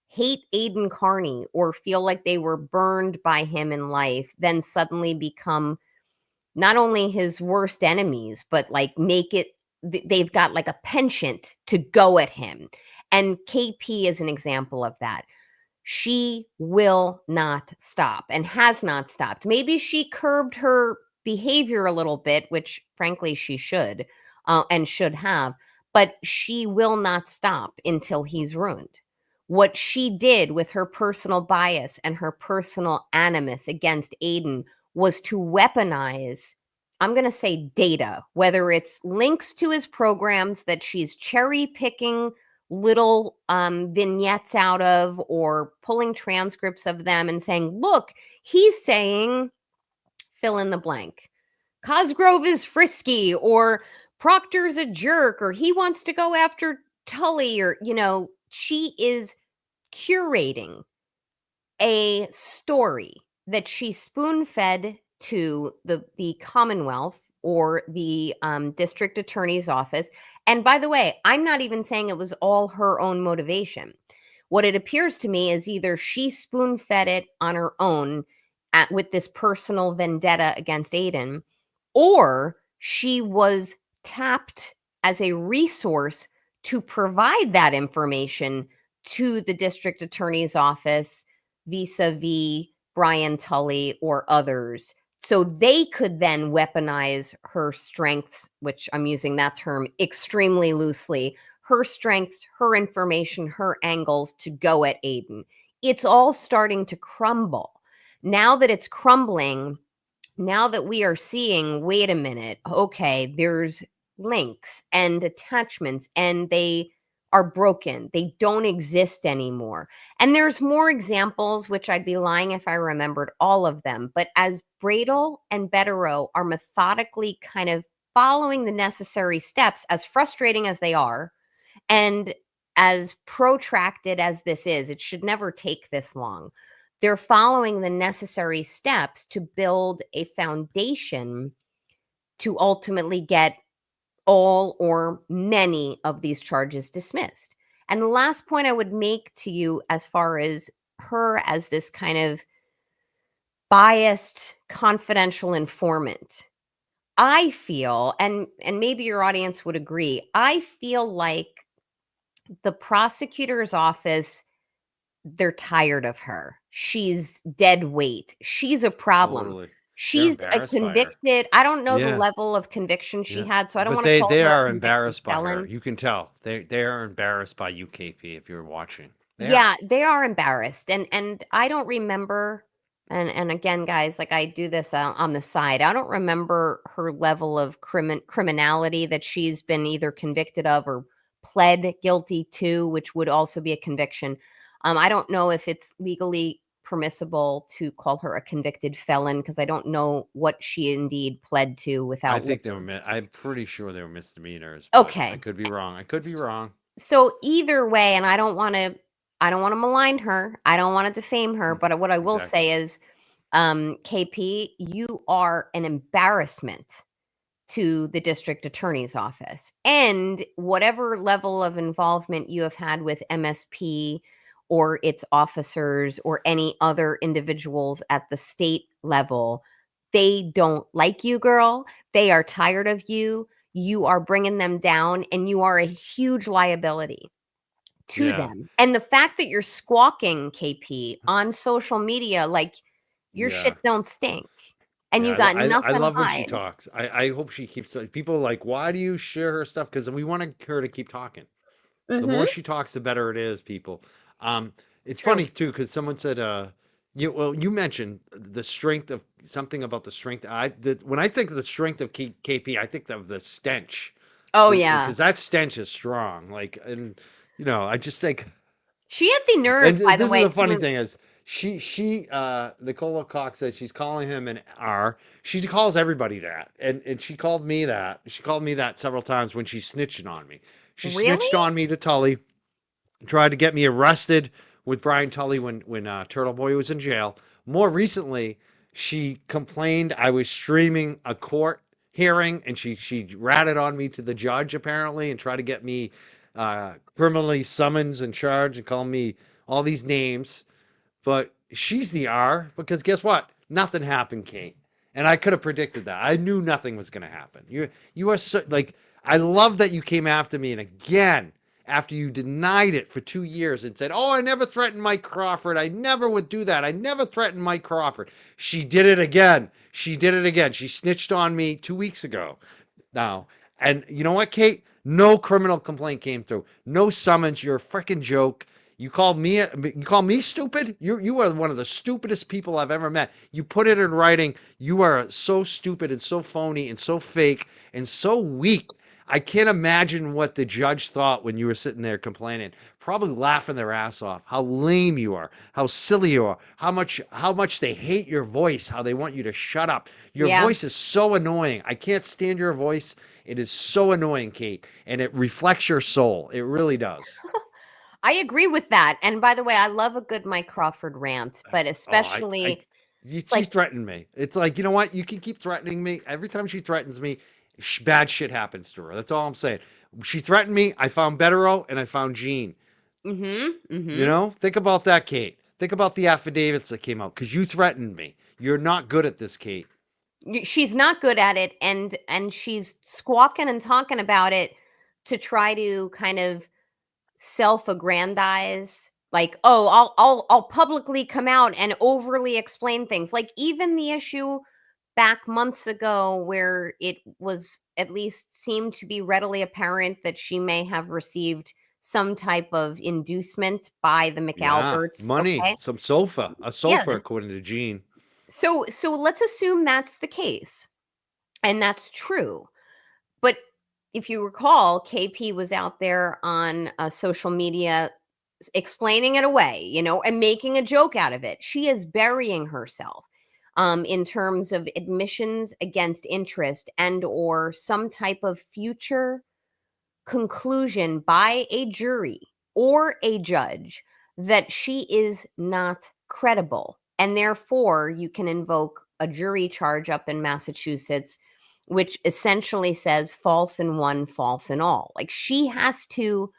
hate Aiden Carney or feel like they were burned by him in life then suddenly become not only his worst enemies, but like they've got like a penchant to go at him. And KP is an example of that. She will not stop and has not stopped. Maybe she curbed her behavior a little bit, which frankly she should and should have, but she will not stop until he's ruined. What she did with her personal bias and her personal animus against Aiden was to weaponize, I'm going to say data, whether it's links to his programs that she's cherry picking little vignettes out of or pulling transcripts of them and saying, look, he's saying fill in the blank. Cosgrove is frisky or Proctor's a jerk or he wants to go after Tully or, she is curating a story that she spoon-fed to the Commonwealth or the district attorney's office. And by the way, I'm not even saying it was all her own motivation. What it appears to me is either she spoon-fed it on her own with this personal vendetta against Aiden, or she was tapped as a resource to provide that information to the district attorney's office vis-a-vis Brian Tully or others. So they could then weaponize her strengths, which I'm using that term extremely loosely, her strengths, her information, her angles to go at Aiden. It's all starting to crumble. Now that it's crumbling, now that we are seeing, wait a minute, okay, there's links and attachments and they are broken. They don't exist anymore. And there's more examples, which I'd be lying if I remembered all of them. But as Bradel and Betterow are methodically kind of following the necessary steps, as frustrating as they are, and as protracted as this is, it should never take this long. They're following the necessary steps to build a foundation to ultimately get all or many of these charges dismissed. And the last point I would make to you as far as her as this kind of biased confidential informant, I feel, and maybe your audience would agree, I feel like the prosecutor's office, they're tired of her. She's dead weight. She's a problem. Totally. They're She's a embarrassed by her. convicted, I don't know the Yeah. level of conviction she Yeah. had, so I don't But want to call they her a are convicted embarrassed by her. felon. You can tell. They are embarrassed by you, KP, if you're watching. They are. Yeah, they are embarrassed, and I don't remember, and again, guys, like I do this on the side. I don't remember her level of criminality that she's been either convicted of or pled guilty to, which would also be a conviction. I don't know if it's legally permissible to call her a convicted felon because I don't know what she indeed pled to I without think they looking. were. I'm pretty sure they were misdemeanors, but I Okay, could be wrong. I could be wrong. so either way, and I don't want to malign her. I don't want to defame her, Mm, but what I will exactly. say is, KP, you are an embarrassment to the district attorney's office. And whatever level of involvement you have had with MSP or its officers or any other individuals at the state level, they don't like you, girl. They are tired of you. You are bringing them down, and you are a huge liability to Yeah. them. And the fact that you're squawking, KP, on social media, like your Yeah. shit don't stink and Yeah. you got I nothing to love when she hide. talks. I hope she keeps. People are like, why do you share her stuff? Because we want her to keep talking. The more Mhm. she talks, the better it is, people. Um, it's True. funny too because someone said, you mentioned the strength of something about the strength. When I think of the strength of KP, I think of the stench, Oh yeah. because that stench is strong. Like, and I just think, She had the and nerve, by the this is way, the to funny thing is Nicola Cox says she's calling him an R. She calls everybody that, and she called me that. She called me that several times when she snitched on me. She really? snitched on me to Tully, tried to get me arrested with Brian Tully when Turtleboy was in jail. More recently, she complained I was streaming a court hearing, and she ratted on me to the judge apparently, and tried to get me criminally summoned and charged and call me all these names. But she's the R because guess what? Nothing happened, Kate. And I could have predicted that. I knew nothing was going to happen. You are so like I love that you came after me, and again after you denied it for 2 years and said, "Oh, I never threatened Mike Crawford. I never would do that. I never threatened Mike Crawford." She did it again. She did it again. She snitched on me 2 weeks ago now. And you know what, Kate? No criminal complaint came through. No summons. You're a freaking joke. You call me stupid? You are one of the stupidest people I've ever met. You put it in writing. You are so stupid and so phony and so fake and so weak. I can't imagine what the judge thought when you were sitting there complaining. Probably laughing their ass off. How lame you are. How silly you are. How much they hate your voice. How they want you to shut up. Your Yeah. voice is so annoying. I can't stand your voice. It is so annoying, Kate, and it reflects your soul. It really does. I agree with that. And by the way, I love a good Mike Crawford rant, but Oh, I, especially it's she like, threatened me. It's like, you know what? You can keep threatening me. Every time she threatens me, bad shit happens to her. That's all I'm saying. She threatened me. I found Bettero and I found Gene. mhm, mhm. Think about that, Kate. Think about the affidavits that came out because you threatened me. You're not good at this, Kate. She's not good at it, and she's squawking and talking about it to try to kind of self-aggrandize, like, oh, I'll publicly come out and overly explain things, like even the issue back months ago where it was at least seemed to be readily apparent that she may have received some type of inducement by the Yeah, McAlberts. money, Okay, a yeah, sofa, according to Gene. so let's assume that's the case and that's true. But if you recall, KP was out there on social media explaining it away, and making a joke out of it. She is burying herself in terms of admissions against interest and or some type of future conclusion by a jury or a judge that she is not credible. And therefore, you can invoke a jury charge up in Massachusetts, which essentially says false in one, false in all. Like she has to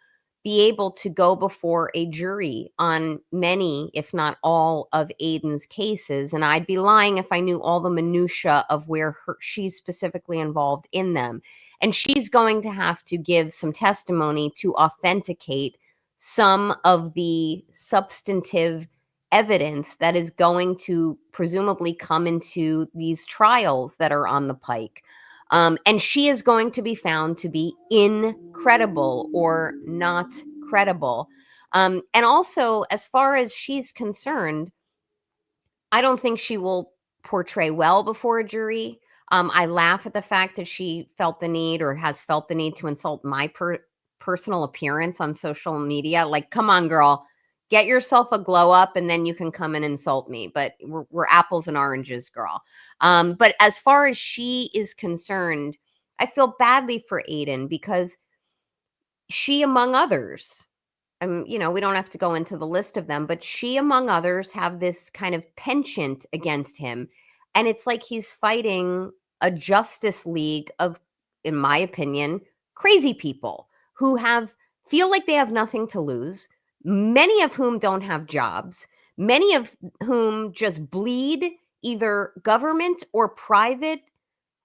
be able to go before a jury on many, if not all, of Aiden's cases. And I'd be lying if I knew all the minutia of where she's specifically involved in them. And she's going to have to give some testimony to authenticate some of the substantive evidence that is going to presumably come into these trials that are on the pike. And she is going to be found to be incredible or not credible. And also, as far as she's concerned, I don't think she will portray well before a jury. I laugh at the fact that she felt the need or has felt the need to insult my personal appearance on social media. Like, come on, girl, get yourself a glow up and then you can come and insult me. But we're apples and oranges, girl. But as far as she is concerned, I feel badly for Aiden because she, among others, we don't have to go into the list of them, but she, among others, have this kind of penchant against him. And it's like he's fighting a Justice League of, in my opinion, crazy people who feel like they have nothing to lose, many of whom don't have jobs, many of whom just bleed either government or private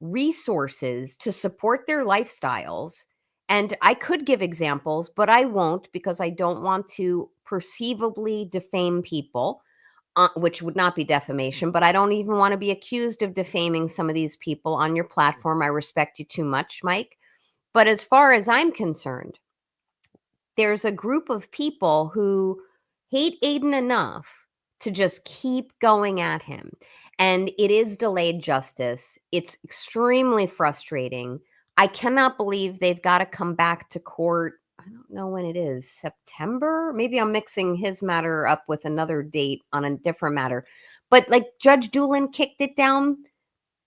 resources to support their lifestyles. And I could give examples, but I won't because I don't want to perceivably defame people, which would not be defamation, but I don't even want to be accused of defaming some of these people on your platform. I respect you too much, Mike. But as far as I'm concerned, there's a group of people who hate Aiden enough to just keep going at him. And it is delayed justice. It's extremely frustrating. I cannot believe they've got to come back to court. I don't know when it is, September? Maybe I'm mixing his matter up with another date on a different matter. But like Judge Doolin kicked it down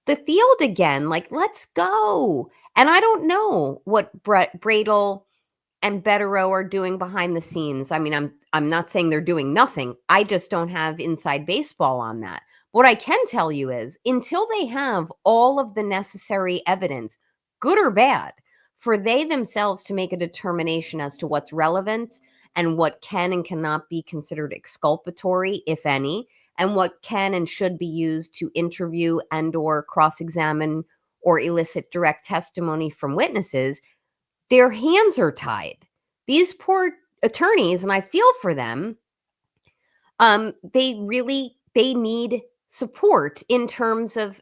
the field again. Like, let's go. And I don't know what Bradel and Betterow are doing behind the scenes. I mean, I'm not saying they're doing nothing. I just don't have inside baseball on that. What I can tell you is until they have all of the necessary evidence, good or bad, for they themselves to make a determination as to what's relevant and what can and cannot be considered exculpatory, if any, and what can and should be used to interview and or cross-examine or elicit direct testimony from witnesses, their hands are tied. These poor attorneys, and I feel for them, they need support in terms of,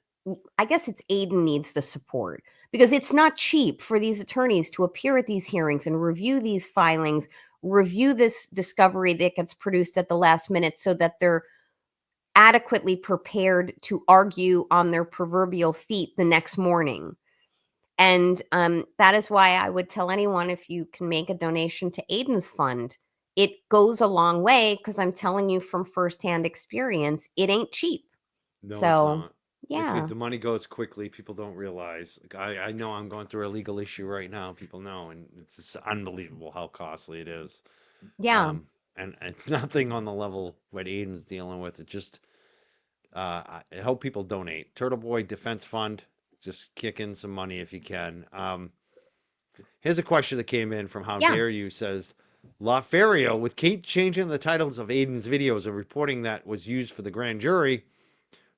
I guess it's Aiden needs the support because it's not cheap for these attorneys to appear at these hearings and review these filings, review this discovery that gets produced at the last minute so that they're adequately prepared to argue on their proverbial feet the next morning. And that is why I would tell anyone, if you can make a donation to Aiden's fund, it goes a long way because I'm telling you from firsthand experience, it ain't cheap. No, So, it's not. yeah. The money goes quickly. People don't realize. Like, I know I'm going through a legal issue right now. People know, and it's just unbelievable how costly it is. Yeah. And it's nothing on the level what Aiden's dealing with. It just, I hope people donate. Turtleboy Defense Fund, just kick in some money if you can. Here's a question that came in from How Yeah. Dare You says, LaFerio, with Kate changing the titles of Aiden's videos and reporting that was used for the grand jury,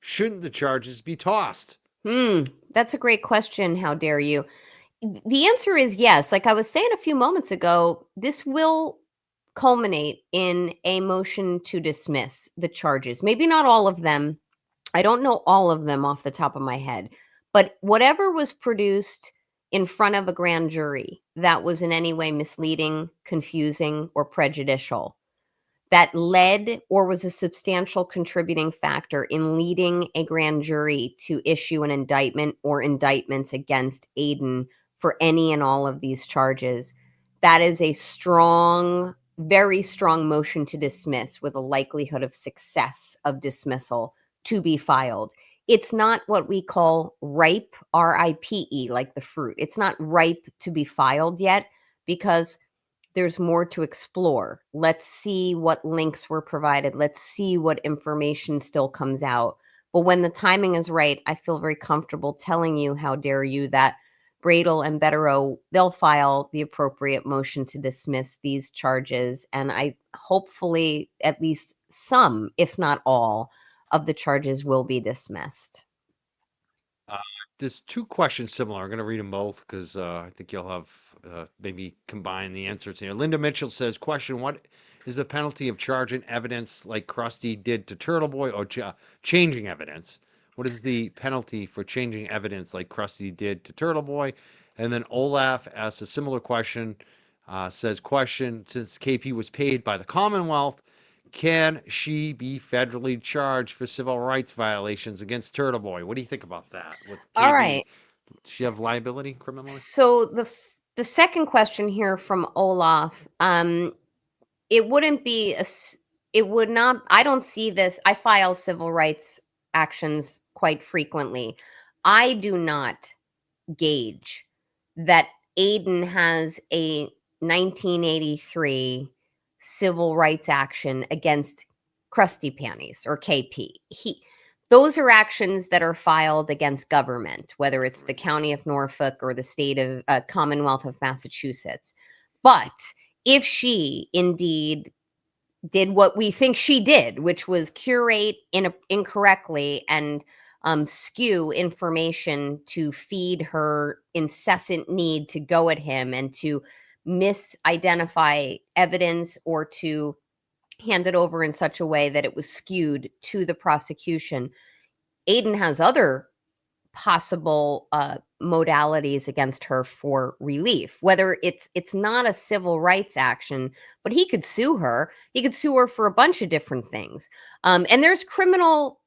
shouldn't the charges be tossed? That's a great question. How dare you? The answer is yes. Like I was saying a few moments ago, this will culminate in a motion to dismiss the charges. Maybe not all of them. I don't know all of them off the top of my head, but whatever was produced in front of a grand jury that was in any way misleading, confusing, or prejudicial, that led or was a substantial contributing factor in leading a grand jury to issue an indictment or indictments against Aiden for any and all of these charges, that is a strong, very strong motion to dismiss with a likelihood of success of dismissal to be filed. It's not what we call ripe, RIPE, like the fruit. It's not ripe to be filed yet because there's more to explore. Let's see what links were provided. Let's see what information still comes out. But when the timing is right, I feel very comfortable telling you, How dare you, that Bradel and Betterow, they'll file the appropriate motion to dismiss these charges. And I hopefully at least some, if not all, of the charges will be dismissed. There's two questions similar. I'm going to read them both because I think you'll have maybe combine the answers here. Linda Mitchell says, question, what is the penalty of charging evidence like Krusty did to Turtleboy or changing evidence? What is the penalty for changing evidence like Krusty did to Turtleboy? And then Olaf asked a similar question, says, question, since KP was paid by the Commonwealth, can she be federally charged for civil rights violations against Turtleboy? What do you think about that? With All KB, right. does she have liability criminally? So the second question here from Olaf, it wouldn't be it would not. I don't see this. I file civil rights actions quite frequently. I do not gauge that Aiden has a 1983 civil rights action against Krusty Panties or KP. Those are actions that are filed against government, whether it's the county of Norfolk or the state of Commonwealth of Massachusetts. But if she indeed did what we think she did, which was curate incorrectly and skew information to feed her incessant need to go at him and to misidentify evidence or to hand it over in such a way that it was skewed to the prosecution. Aiden has other possible modalities against her for relief, whether it's not a civil rights action, but he could sue her. He could sue her for a bunch of different things. And there's criminal.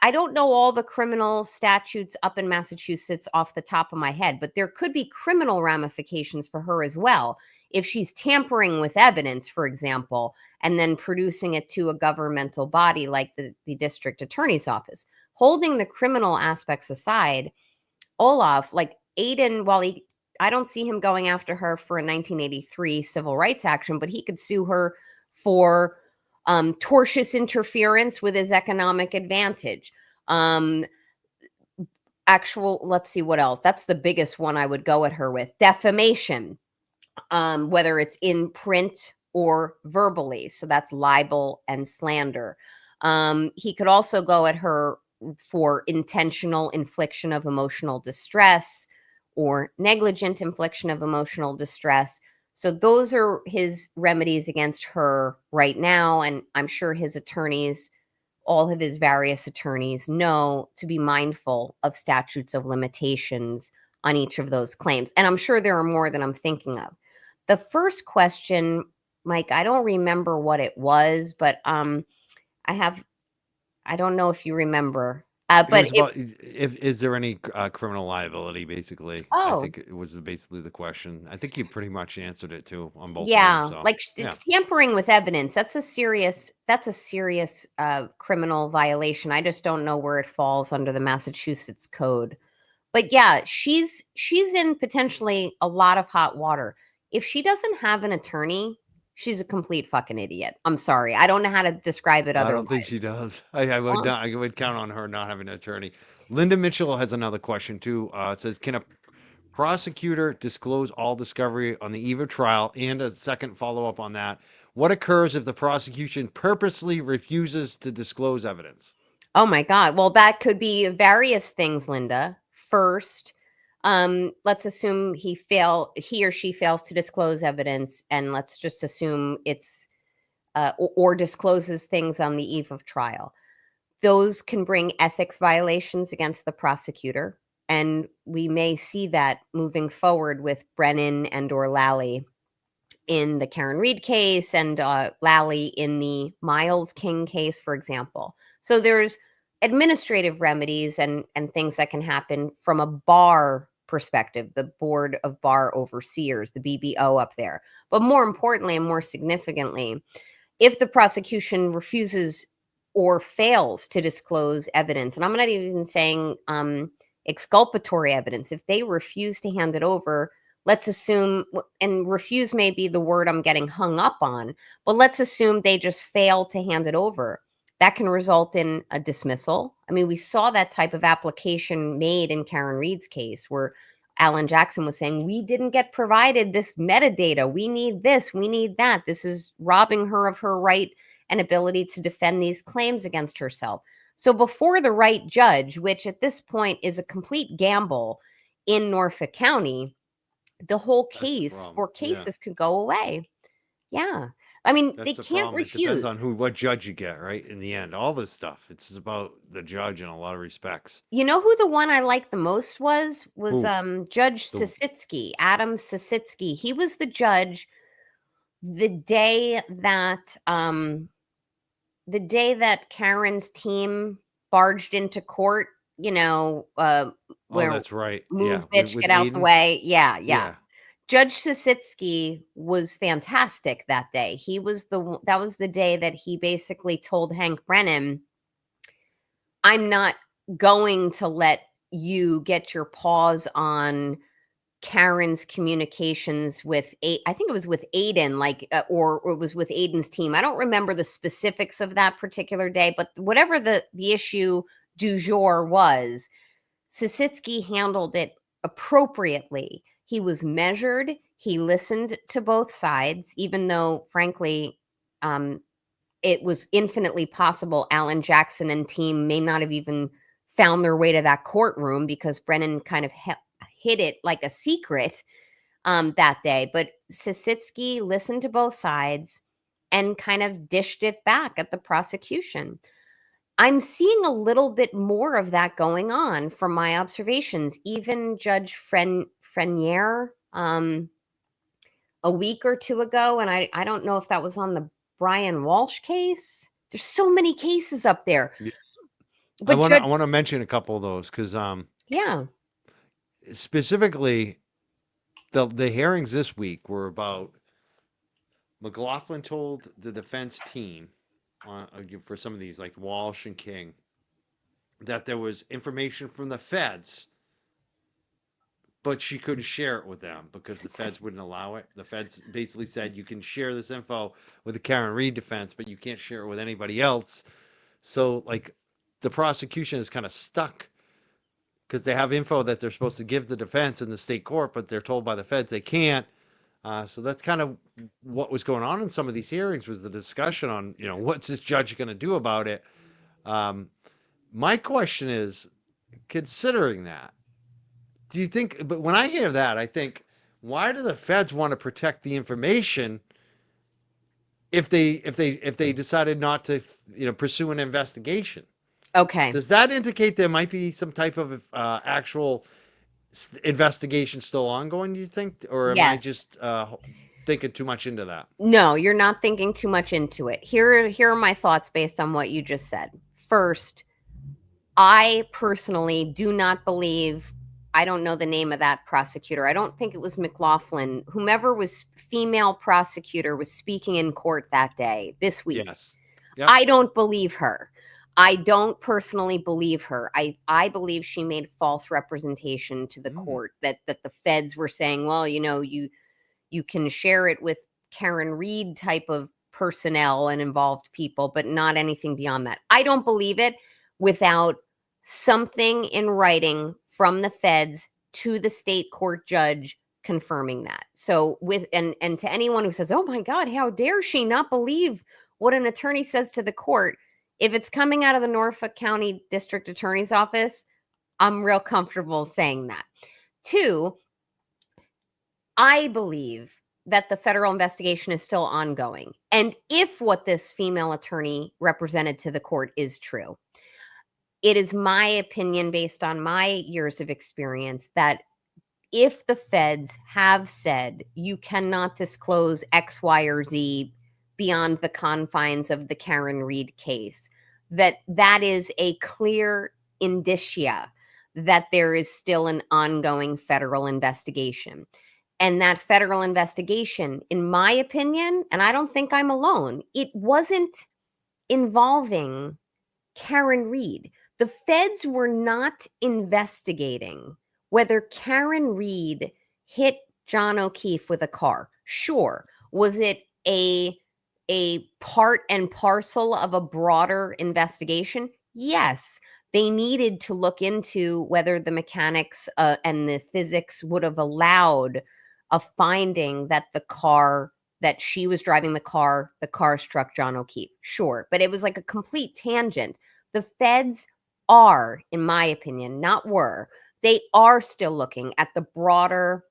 I don't know all the criminal statutes up in Massachusetts off the top of my head, but there could be criminal ramifications for her as well. If she's tampering with evidence, for example, and then producing it to a governmental body like the district attorney's office. Holding the criminal aspects aside, Olaf, like Aiden, I don't see him going after her for a 1983 civil rights action, but he could sue her for tortious interference with his economic advantage. Let's see what else. That's the biggest one I would go at her with. Defamation, whether it's in print or verbally. So that's libel and slander. He could also go at her for intentional infliction of emotional distress or negligent infliction of emotional distress. So those are his remedies against her right now. And I'm sure his attorneys, all of his various attorneys, know to be mindful of statutes of limitations on each of those claims. And I'm sure there are more than I'm thinking of. The first question, Mike, I don't remember what it was, but I don't know if you remember. But is there any criminal liability? Basically, I think it was basically the question. I think you pretty much answered it too on both. Yeah, of them, so. like it's tampering with evidence. That's a serious criminal violation. I just don't know where it falls under the Massachusetts code. But yeah, she's in potentially a lot of hot water. If she doesn't have an attorney, she's a complete fucking idiot. I'm sorry. I don't know how to describe it otherwise. I don't think she does. I would count on her not having an attorney. Linda Mitchell has another question too. It says, can a prosecutor disclose all discovery on the eve of trial? And a second follow-up on that. What occurs if the prosecution purposely refuses to disclose evidence? Oh my God. Well, that could be various things, Linda. First, let's assume he or she fails to disclose evidence, and let's just assume it's or discloses things on the eve of trial. Those can bring ethics violations against the prosecutor, and we may see that moving forward with Brennan and or Lally in the Karen Read case and Lally in the Miles King case, for example. So there's administrative remedies and things that can happen from a bar perspective, the Board of Bar Overseers, the BBO up there. But more importantly and more significantly, if the prosecution refuses or fails to disclose evidence, and I'm not even saying exculpatory evidence, if they refuse to hand it over, let's assume, and refuse may be the word I'm getting hung up on, but let's assume they just fail to hand it over. That can result in a dismissal. I mean, we saw that type of application made in Karen Read's case where Alan Jackson was saying, we didn't get provided this metadata. We need this, we need that. This is robbing her of her right and ability to defend these claims against herself. So before the right judge, which at this point is a complete gamble in Norfolk County, the whole That's the case problem. or Yeah. cases could go away. Yeah. I mean, they That's the can't problem. It depends on refuse. what judge you get, right? In the end, all this stuff, it's about the judge in a lot of respects. You know who the one I liked the most was Who? Judge The Sisitsky, Adam Sisitsky. He was the judge the day that Karen's team barged into court, Oh, where that's right. Yeah, move bitch, with get out the Aiden. way. Yeah, yeah. Yeah. Judge Sisitsky was fantastic that day. That was the day that he basically told Hank Brennan, I'm not going to let you get your paws on Karen's communications with I think it was with Aiden, or it was with Aiden's team. I don't remember the specifics of that particular day, but whatever the issue du jour was, Sisitsky handled it appropriately. He was measured. He listened to both sides, even though, frankly, it was infinitely possible Alan Jackson and team may not have even found their way to that courtroom because Brennan kind of hid it like a secret that day. But Sisitsky listened to both sides and kind of dished it back at the prosecution. I'm seeing a little bit more of that going on from my observations. Even Judge Frenier a week or two ago, and I don't know if that was on the Brian Walsh case. There's so many cases up there. Yeah. But I want to mention a couple of those because yeah. Specifically the hearings this week were about McLaughlin told the defense team for some of these like Walsh and King that there was information from the feds, but she couldn't share it with them because the feds wouldn't allow it. The feds basically said you can share this info with the Karen Read defense, but you can't share it with anybody else. So like the prosecution is kind of stuck because they have info that they're supposed to give the defense in the state court, but they're told by the feds they can't. So that's kind of what was going on in some of these hearings was the discussion on, what's this judge going to do about it? My question is, considering that, do you think, but when I hear that, I think, why do the feds want to protect the information if they decided not to, pursue an investigation? Okay. Does that indicate there might be some type of actual investigation still ongoing, do you think? Or am I Yes. just thinking too much into that? No, you're not thinking too much into it. Here are my thoughts based on what you just said. First, I personally do not believe, I don't know the name of that prosecutor. I don't think it was McLaughlin. Whomever was female prosecutor was speaking in court that day, this week. Yes. Yep. I don't believe her. I don't personally believe her. I believe she made false representation to the court that the feds were saying, well, you can share it with Karen Read type of personnel and involved people, but not anything beyond that. I don't believe it without something in writing from the feds to the state court judge confirming that. So and to anyone who says, oh my God, how dare she not believe what an attorney says to the court? If it's coming out of the Norfolk County District Attorney's Office, I'm real comfortable saying that. 2, I believe that the federal investigation is still ongoing. And if what this female attorney represented to the court is true, it is my opinion based on my years of experience that if the feds have said you cannot disclose X, Y, or Z beyond the confines of the Karen Read case, that is a clear indicia that there is still an ongoing federal investigation. And that federal investigation, in my opinion, and I don't think I'm alone, it wasn't involving Karen Read. The feds were not investigating whether Karen Read hit John O'Keefe with a car. Sure. Was it a part and parcel of a broader investigation? Yes. they needed to look into whether the mechanics and the physics would have allowed a finding that the car that she was driving the car struck John O'Keefe. Sure, but it was like a complete tangent. The feds are, in my opinion, not were, they are still looking at the broader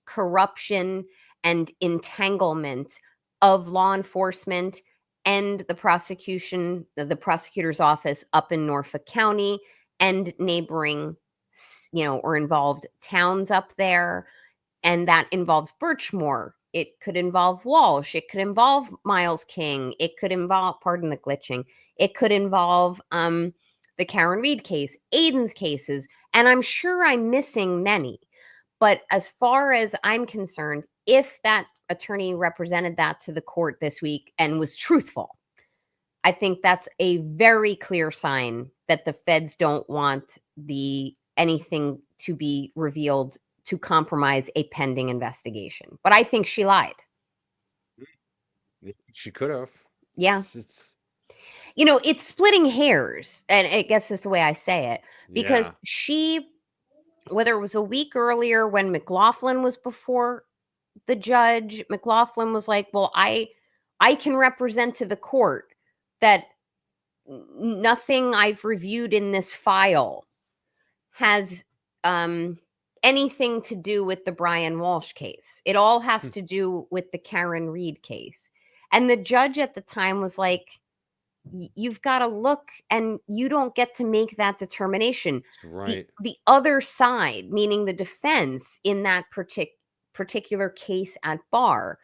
corruption and entanglement of law enforcement and the prosecutor's office up in Norfolk County and neighboring, or involved towns up there. And that involves Birchmore. It could involve Walsh. It could involve Miles King. It could involve, pardon the glitching, it could involve the Karen Read case, Aiden's cases, and I'm sure I'm missing many. But as far as I'm concerned, if that attorney represented that to the court this week and was truthful, I think that's a very clear sign that the feds don't want anything to be revealed to compromise a pending investigation. But I think she lied. She could have. Yeah. It's it's splitting hairs, and I guess that's the way I say it, because whether it was a week earlier when McLaughlin was before the judge, McLaughlin was like, well, I can represent to the court that nothing I've reviewed in this file has anything to do with the Brian Walsh case. It all has to do with the Karen Read case. And the judge at the time was like, you've got to look, and you don't get to make that determination. right. The other side, meaning the defense in that particular case at bar,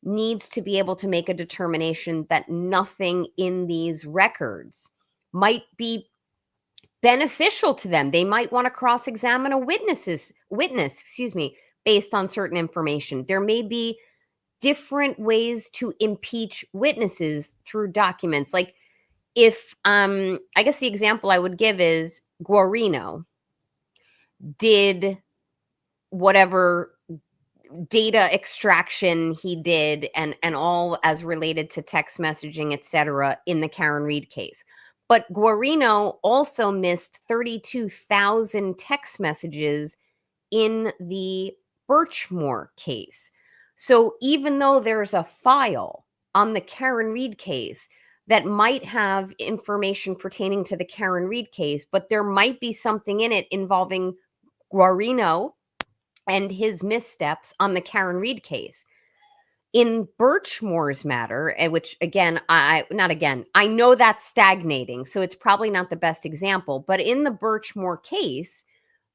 needs to be able to make a determination that nothing in these records might be beneficial to them. They might want to cross-examine a witness, based on certain information. There may be different ways to impeach witnesses through documents. Like if, I guess the example I would give is Guarino did whatever data extraction he did and all as related to text messaging, etc., in the Karen Read case. But Guarino also missed 32,000 text messages in the Birchmore case. So even though there's a file on the Karen Read case that might have information pertaining to the Karen Read case, but there might be something in it involving Guarino and his missteps on the Karen Read case. In Birchmore's matter, which I know that's stagnating, so it's probably not the best example, but in the Birchmore case,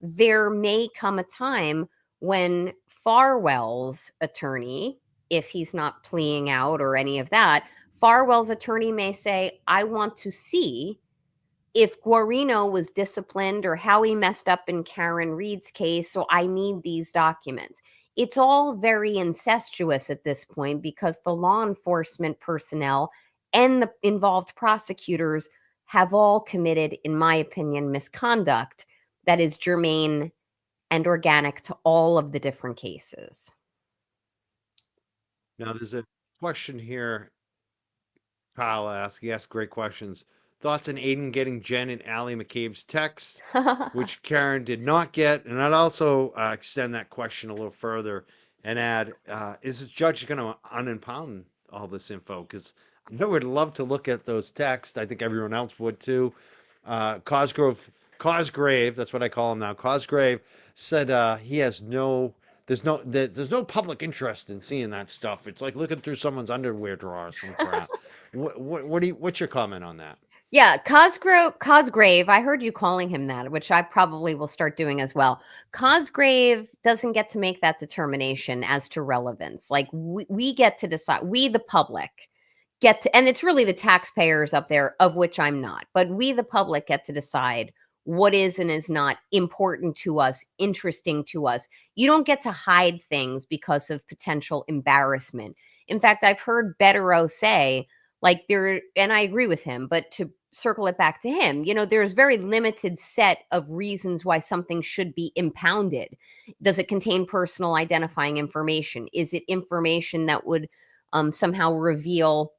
there may come a time when Farwell's attorney, if he's not pleading out or any of that, Farwell's attorney may say, I want to see if Guarino was disciplined or how he messed up in Karen Read's case, so I need these documents. It's all very incestuous at this point because the law enforcement personnel and the involved prosecutors have all committed, in my opinion, misconduct that is germane and organic to all of the different cases. Now, there's a question here. Kyle asked, he asked great questions. Thoughts on Aiden getting Jen and Allie McCabe's texts, which Karen did not get. And I'd also extend that question a little further and add, is the judge going to unimpound all this info? Because I would love to look at those texts. I think everyone else would too. Cosgrave, that's what I call him now. Cosgrave said he has there's no public interest in seeing that stuff. It's like looking through someone's underwear drawer or some crap. What's your comment on that? Yeah, Cosgrave, I heard you calling him that, which I probably will start doing as well. Cosgrave doesn't get to make that determination as to relevance. Like we get to decide, we the public get to, and it's really the taxpayers up there, of which I'm not, but we the public get to decide what is and is not important to us, interesting to us. You don't get to hide things because of potential embarrassment. In fact, I've heard Betterow say, like and I agree with him, but to circle it back to him, there's very limited set of reasons why something should be impounded. Does it contain personal identifying information? Is it information that would somehow reveal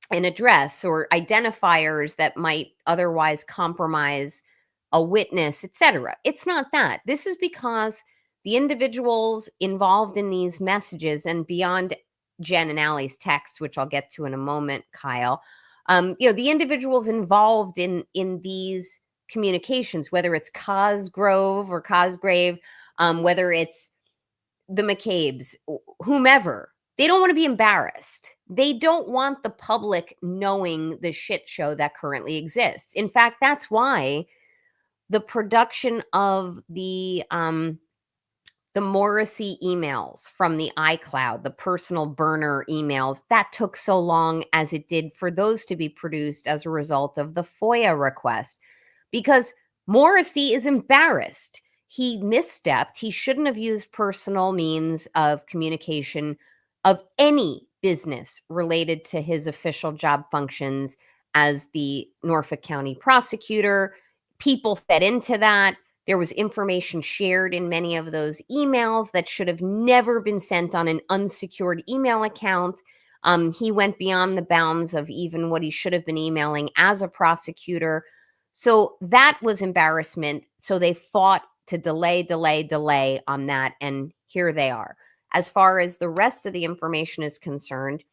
an address or identifiers that might otherwise compromise a witness, etc. It's not that. This is because the individuals involved in these messages, and beyond Jen and Allie's text, which I'll get to in a moment, Kyle, the individuals involved in these communications, whether it's Cosgrove or Cosgrave, whether it's the McCabe's, whomever, they don't want to be embarrassed. They don't want the public knowing the shit show that currently exists. In fact, that's why the production of the Morrissey emails from the iCloud, the personal burner emails, that took so long as it did for those to be produced as a result of the FOIA request, because Morrissey is embarrassed. He misstepped. He shouldn't have used personal means of communication of any business related to his official job functions as the Norfolk County prosecutor. People fed into that. There was information shared in many of those emails that should have never been sent on an unsecured email account. He went beyond the bounds of even what he should have been emailing as a prosecutor. So that was embarrassment. So they fought to delay on that. And here they are. As far as the rest of the information is concerned,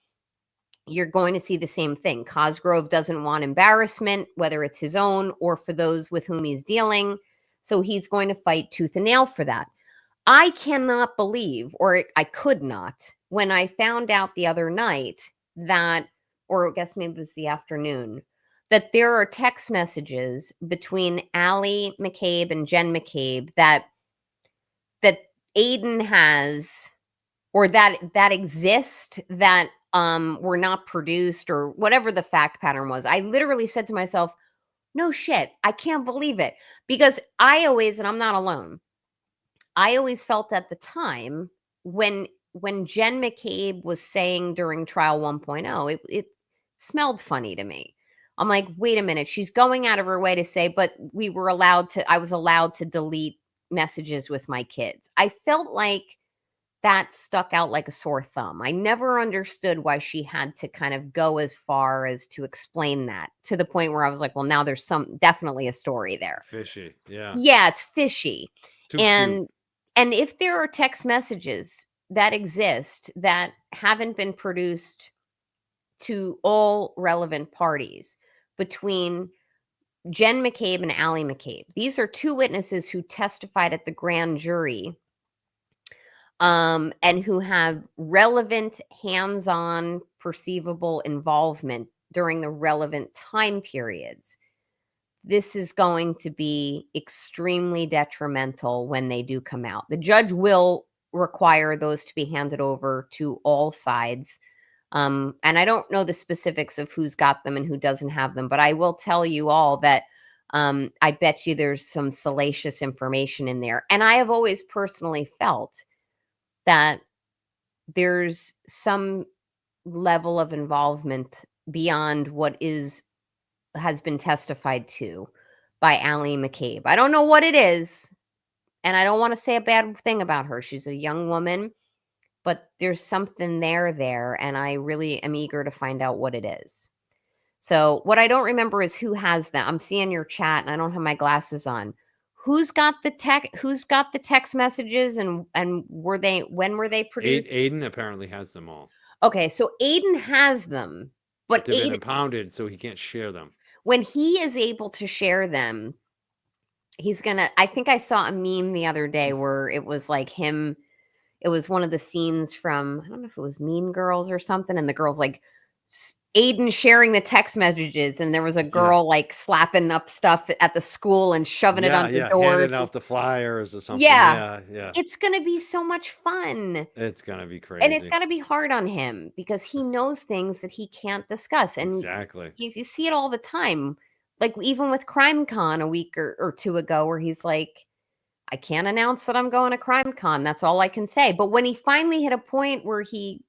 you're going to see the same thing. Cosgrove doesn't want embarrassment, whether it's his own or for those with whom he's dealing. So he's going to fight tooth and nail for that. I cannot believe, or I could not, when I found out the other night that, or I guess maybe it was the afternoon, that there are text messages between Allie McCabe and Jen McCabe that Aiden has, or that exist, that were not produced, or whatever the fact pattern was. I literally said to myself, no shit, I can't believe it. Because I always, and I'm not alone, I always felt at the time when Jen McCabe was saying during trial 1.0, it smelled funny to me. I'm like, wait a minute, she's going out of her way to say, but I was allowed to delete messages with my kids. I felt like that stuck out like a sore thumb. I never understood why she had to kind of go as far as to explain that, to the point where I was like, well, now there's definitely a story there. Fishy. Yeah. Yeah, it's fishy. Too and cute. and if there are text messages that exist that haven't been produced to all relevant parties between Jen McCabe and Allie McCabe, these are two witnesses who testified at the grand jury, and who have relevant, hands-on, perceivable involvement during the relevant time periods. This is going to be extremely detrimental when they do come out. The judge will require those to be handed over to all sides. And I don't know the specifics of who's got them and who doesn't have them, but I will tell you all that I bet you there's some salacious information in there. And I have always personally felt that there's some level of involvement beyond what has been testified to by Allie McCabe. I don't know what it is, and I don't want to say a bad thing about her. She's a young woman, but there's something there, and I really am eager to find out what it is. So what I don't remember is who has them. I'm seeing your chat, and I don't have my glasses on. Who's got the text messages, and when were they produced? Aiden apparently has them all. Okay, so Aiden has them, but They've been Aiden, impounded, so he can't share them. when he is able to share them, I think I saw a meme the other day where it was like him, it was one of the scenes from, I don't know if it was Mean Girls or something, and the girl's like, Aiden sharing the text messages, and there was a girl like slapping up stuff at the school and shoving it under doors. Handing out the flyers or something. Yeah. Yeah. It's going to be so much fun. It's gonna be crazy. And it's got to be hard on him because he knows things that he can't discuss. And exactly. you see it all the time. Like even with CrimeCon a week or two ago, where he's like, I can't announce that I'm going to CrimeCon. That's all I can say. But when he finally hit a point where he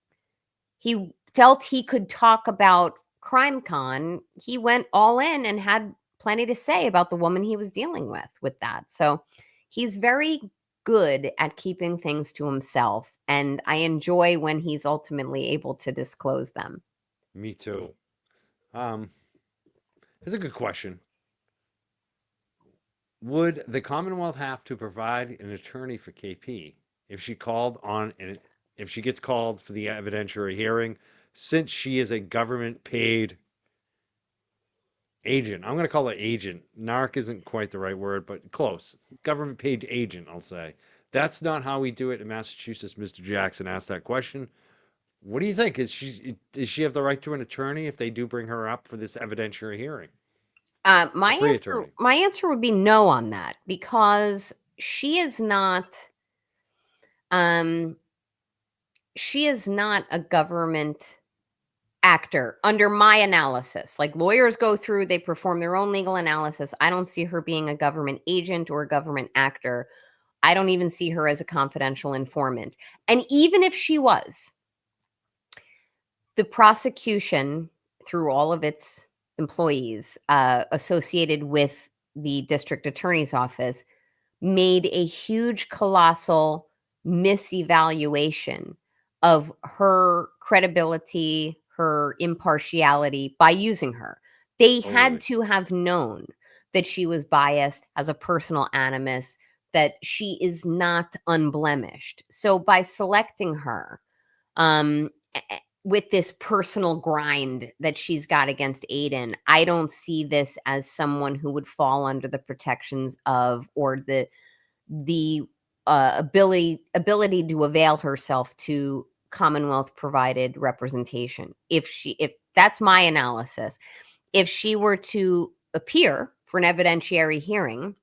felt he could talk about CrimeCon, he went all in and had plenty to say about the woman he was dealing with that. So he's very good at keeping things to himself, and I enjoy when he's ultimately able to disclose them. Me too. It's a good question. Would the Commonwealth have to provide an attorney for KP if she called on and if she gets called for the evidentiary hearing, since she is a government paid agent? I'm going to call it agent. Narc isn't quite the right word, but close. Government paid agent, I'll say. That's not how we do it in Massachusetts. Mr. Jackson asked that question. What do you think? Does she have the right to an attorney if they do bring her up for this evidentiary hearing? A My free answer attorney. my answer would be no on that because um she is not a government actor under my analysis. Like lawyers go through, they perform their own legal analysis. I don't see her being a government agent or a government actor. I don't even see her as a confidential informant. And even if she was, the prosecution, through all of its employees associated with the district attorney's office, made a huge, colossal misevaluation of her credibility, her impartiality by using her. They had Totally. to have known that she was biased, as a personal animus, that she is not unblemished. So by selecting her, um, with this personal grind that she's got against Aiden, I don't see this as someone who would fall under the protections of or the ability to avail herself to Commonwealth provided representation. If that's my analysis, if she were to appear for an evidentiary hearing,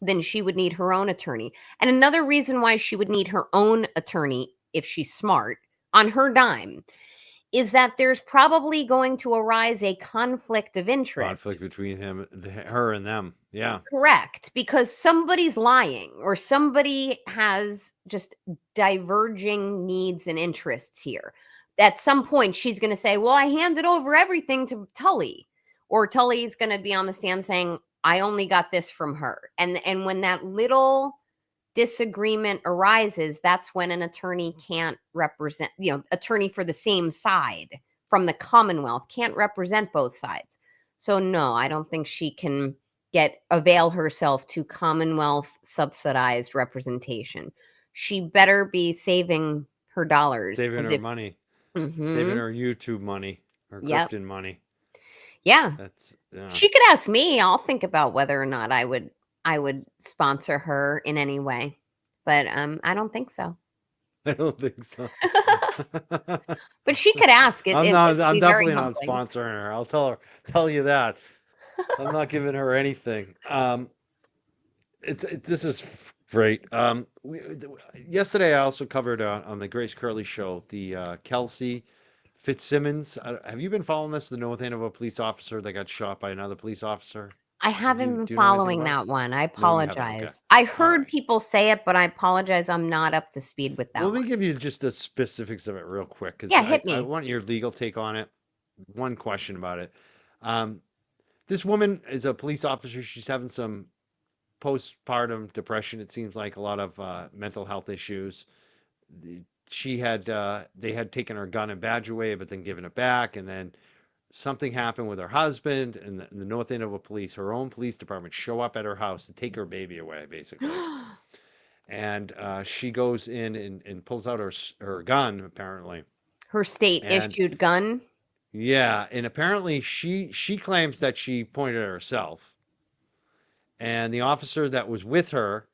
then she would need her own attorney. And another reason why she would need her own attorney, if she's smart, on her dime, is that there's probably going to arise a conflict of interest. Conflict between her and them. Yeah. Correct, because somebody's lying or somebody has just diverging needs and interests here. At some point, she's going to say, well, I handed over everything to Tully. Or Tully's going to be on the stand saying, I only got this from her. And when that little disagreement arises, that's when an attorney can't represent, attorney for the same side from the Commonwealth can't represent both sides. So no, I don't think she can avail herself to Commonwealth subsidized representation. She better be saving her dollars. Saving 'Cause her money. Saving Mhm. her YouTube money. Her Yep. Christian money. Yeah. That's yeah. She could ask me. I'll think about whether or not I would sponsor her in any way. But I don't think so. I don't think so. But she could ask. It I'm it not. would I'm be very definitely not humbling. sponsoring her. I'll tell you that. I'm not giving her anything. This is great. Yesterday I also covered on the Grace Curley show the Kelsey Fitz Simmons. Have you been following this? The North Andover police officer that got shot by another police officer. I haven't been Do you know anything following about it? that one. I No, you haven't. Okay. apologize. I All heard right. people say it, but I apologize. I'm not up to speed with that Well, let one. me give you just the specifics of it real quick because Yeah, I, hit I me. want your legal take on it. One question about it. Um, this woman is a police officer. She's having some postpartum depression. It seems like a lot of mental health issues. She had they had taken her gun and badge away, but then given it back, and then something happened with her husband and the North Andover police, her own police department, show up at her house to take her baby away, basically. And she goes in and pulls out her gun, apparently. Her state And issued gun. yeah, and apparently she claims that she pointed at herself. And the officer that was with her,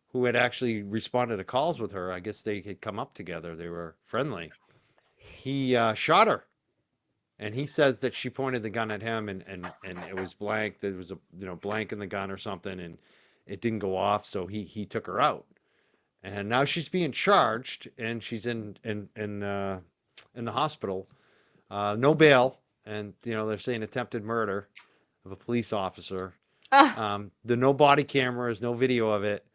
who had actually responded to calls with her, I guess they had come up together. They were friendly. He shot her, and he says that she pointed the gun at him, and it was blank. There was a blank in the gun or something, and it didn't go off. So he took her out, and now she's being charged, and she's in the hospital. No bail, and they're saying attempted murder of a police officer. Ugh, The no body cameras, no video of it.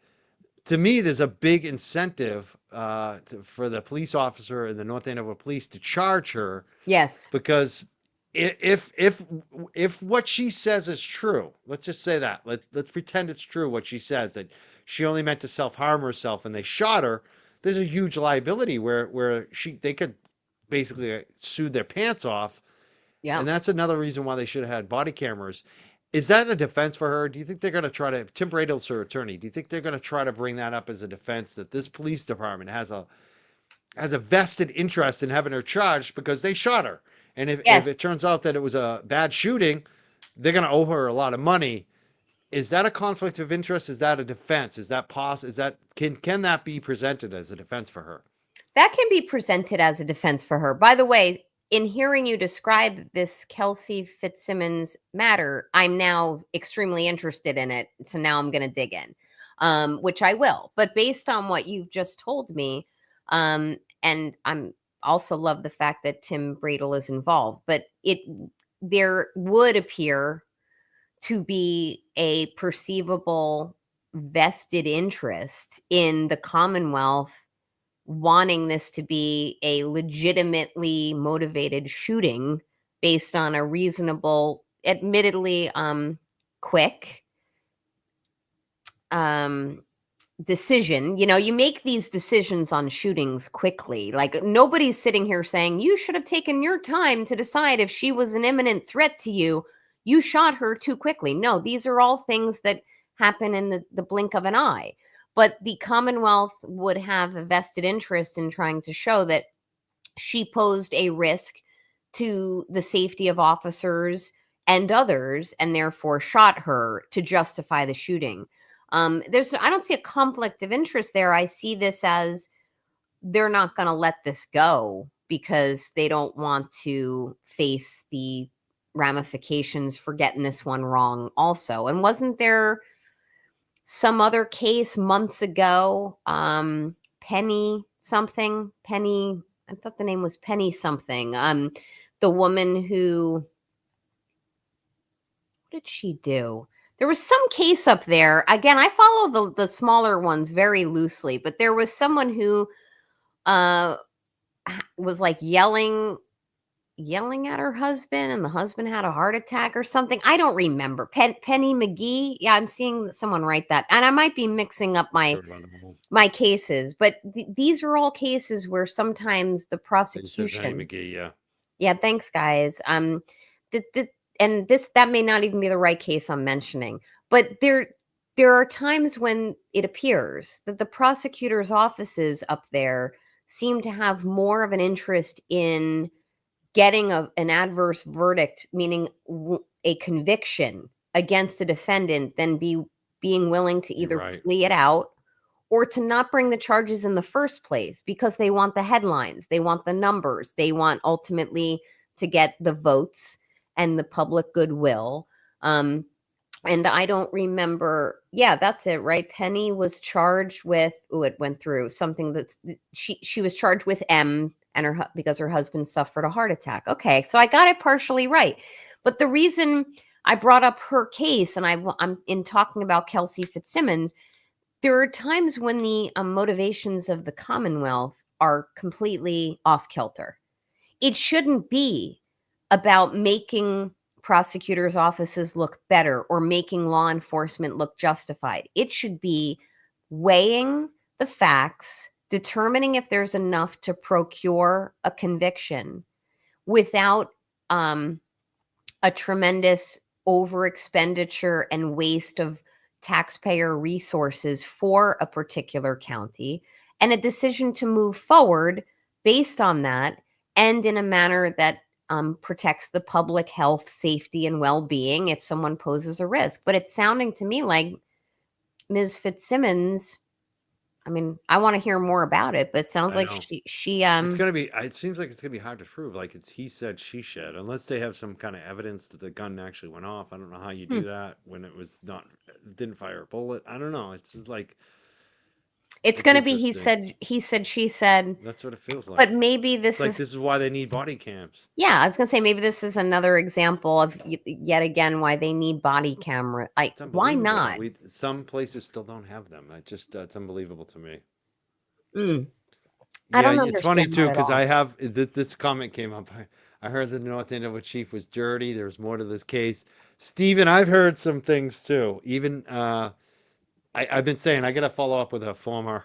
To me, there's a big incentive for the police officer and the North Andover police to charge her yes. because if what she says is true, let's just say that let's pretend it's true what she says, that she only meant to self harm herself and they shot her. There's a huge liability where they could basically sue their pants off, Yeah. and that's another reason why they should have had body cameras. Is that a defense for her? Do you think they're going to try to, Tim Bradle's her attorney, do you think they're going to try to bring that up as a defense that this police department has a vested interest in having her charged because they shot her? And if Yes, it turns out that it was a bad shooting, they're going to owe her a lot of money. Is that a conflict of interest? Is that a defense? Is that possible? Is that can that be presented as a defense for her? that can be presented as a defense for her. By the way, in hearing you describe this Kelsey Fitzsimmons matter, I'm now extremely interested in it. So now I'm going to dig in, which I will. But based on what you've just told me, and I'm also love the fact that Tim Bradle is involved, but there would appear to be a perceivable vested interest in the Commonwealth wanting this to be a legitimately motivated shooting based on a reasonable, admittedly quick decision. You know, you make these decisions on shootings quickly. Like nobody's sitting here saying you should have taken your time to decide if she was an imminent threat to you. You shot her too quickly. No, these are all things that happen in the blink of an eye. But the Commonwealth would have a vested interest in trying to show that she posed a risk to the safety of officers and others, and therefore shot her to justify the shooting. I don't see a conflict of interest there. I see this as they're not going to let this go because they don't want to face the ramifications for getting this one wrong also. And wasn't there some other case months ago, Penny something, Penny, I thought the name was Penny something. The woman who, what did she do? There was some case up there. Again, I follow the smaller ones very loosely, but there was someone who was like yelling at her husband, and the husband had a heart attack or something. I don't remember. Penny McGee. Yeah, I'm seeing someone write that, and I might be mixing up my cases, but these are all cases where sometimes the prosecution. Penny McGee, yeah. Yeah, thanks, guys. And that may not even be the right case I'm mentioning, but there are times when it appears that the prosecutor's offices up there seem to have more of an interest in getting an adverse verdict, meaning a conviction against a defendant, than being willing to either plea it out or to not bring the charges in the first place because they want the headlines, they want the numbers, they want ultimately to get the votes and the public goodwill. And I don't remember. Yeah, that's it, right? Penny was charged with, it went through something that's, she was charged with M, and because her husband suffered a heart attack. Okay, so I got it partially right. But the reason I brought up her case, and I'm in talking about Kelsey Fitzsimmons, there are times when the motivations of the Commonwealth are completely off kilter. It shouldn't be about making prosecutors' offices look better or making law enforcement look justified. It should be weighing the facts, determining if there's enough to procure a conviction without a tremendous over expenditure and waste of taxpayer resources for a particular county, and a decision to move forward based on that and in a manner that protects the public health, safety, and well-being if someone poses a risk. But it's sounding to me like Ms. Fitzsimmons, I mean, I want to hear more about it, but it sounds like she it's gonna be, it seems like it's gonna be hard to prove, like it's he said, she said, unless they have some kind of evidence that the gun actually went off. I don't know how you do that when it was not, didn't fire a bullet. I don't know. It's like it's going to be he said, she said. That's what it feels like. But maybe this is why they need body cams. Yeah, I was going to say maybe this is another example of yet again why they need body camera. Why not? Some places still don't have them. It's unbelievable to me. I don't understand. It's funny too because I have this comment came up. I heard the North Andover chief was dirty. There's more to this case. Stephen, I've heard some things too. Even I've been saying I got to follow up with a former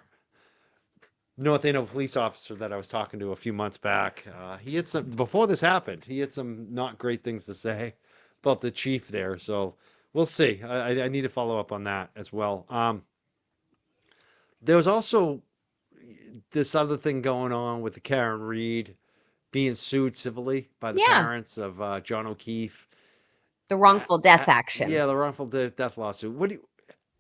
North Andover police officer that I was talking to a few months back. He had some, before this happened, he had some not great things to say about the chief there. So We'll see. I need to follow up on that as well. There was also this other thing going on with the Karen Read being sued civilly by the Yeah, parents of John O'Keefe. the wrongful death action. Yeah, the wrongful death lawsuit.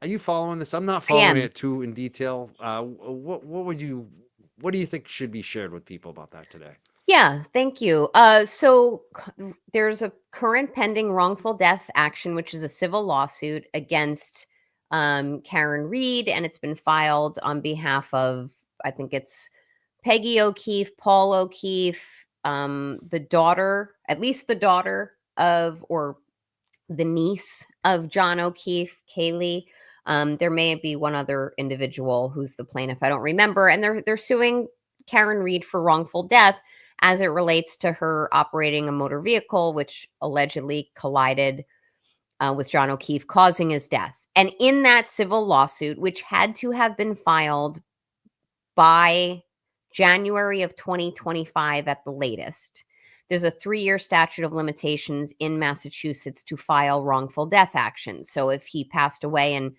Are you following this? I'm not I following am. it too in detail. What do you think should be shared with people about that today? Yeah, thank you. There's a current pending wrongful death action, which is a civil lawsuit against Karen Read, and it's been filed on behalf of, I think it's Peggy O'Keefe, Paul O'Keefe, the daughter, at least the daughter of, or the niece of John O'Keefe, Kaylee. There may be one other individual who's the plaintiff. I don't remember, and they're suing Karen Read for wrongful death as it relates to her operating a motor vehicle, which allegedly collided with John O'Keefe, causing his death. And in that civil lawsuit, which had to have been filed by January of 2025 at the latest, there's a 3-year statute of limitations in Massachusetts to file wrongful death actions. So if he passed away in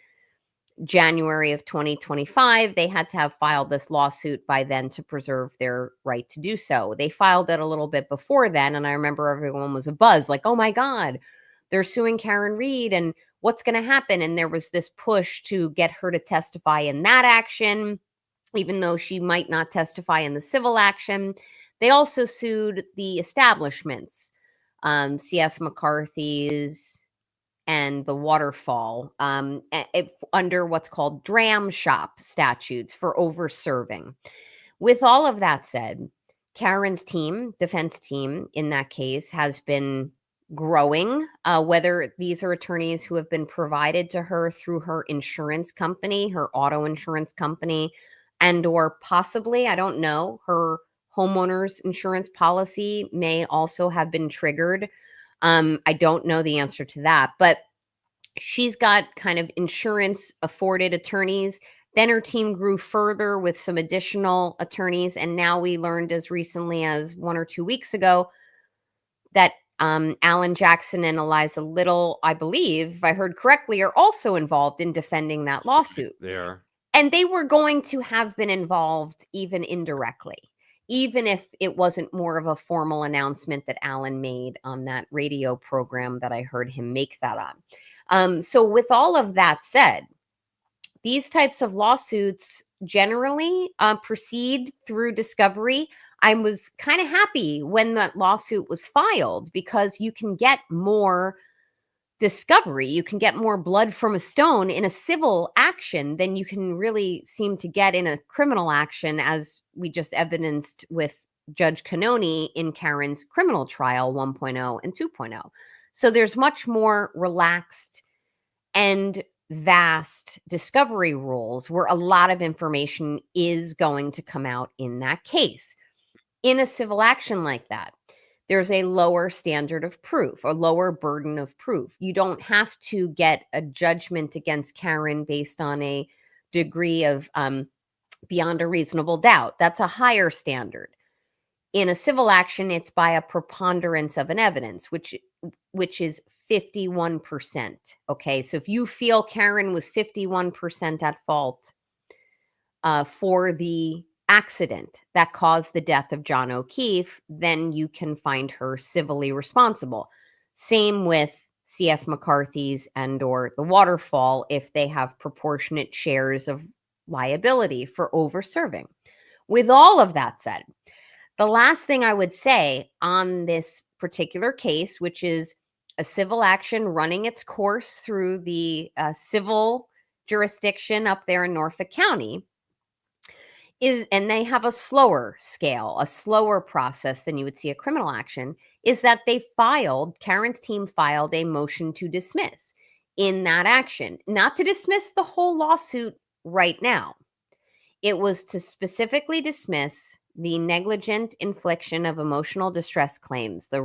January of 2025, they had to have filed this lawsuit by then to preserve their right to do so. They filed it a little bit before then, and I remember everyone was abuzz, like, oh my God, they're suing Karen Read, and what's going to happen? And there was this push to get her to testify in that action, even though she might not testify in the civil action. They also sued the establishments, C.F. McCarthy's and the Waterfall, under what's called dram shop statutes for over-serving. With all of that said, Karen's team, defense team in that case, has been growing, whether these are attorneys who have been provided to her through her insurance company, her auto insurance company, and or possibly, I don't know, her homeowner's insurance policy may also have been triggered. I don't know the answer to that, but she's got kind of insurance afforded attorneys. Then her team grew further with some additional attorneys. And now we learned as recently as 1 or 2 weeks ago that Alan Jackson and Eliza Little, I believe, if I heard correctly, are also involved in defending that lawsuit. There. And they were going to have been involved even indirectly, even if it wasn't more of a formal announcement that Alan made on that radio program that I heard him make that on. So with all of that said, these types of lawsuits generally proceed through discovery. I was kind of happy when that lawsuit was filed because you can get more discovery. You can get more blood from a stone in a civil action than you can really seem to get in a criminal action, as we just evidenced with Judge Cannoni in Karen's criminal trial 1.0 and 2.0. So there's much more relaxed and vast discovery rules where a lot of information is going to come out in that case. In a civil action like that, there's a lower standard of proof, a lower burden of proof. You don't have to get a judgment against Karen based on a degree of beyond a reasonable doubt. That's a higher standard. In a civil action, it's by a preponderance of an evidence, which is 51%. Okay, so if you feel Karen was 51% at fault for the accident that caused the death of John O'Keefe, then you can find her civilly responsible. Same with C.F. McCarthy's and or the Waterfall if they have proportionate shares of liability for over-serving. With all of that said, the last thing I would say on this particular case, which is a civil action running its course through the civil jurisdiction up there in Norfolk County, and they have a slower scale, a slower process than you would see a criminal action, is that Karen's team filed a motion to dismiss in that action, not to dismiss the whole lawsuit right now. It was to specifically dismiss the negligent infliction of emotional distress claims, the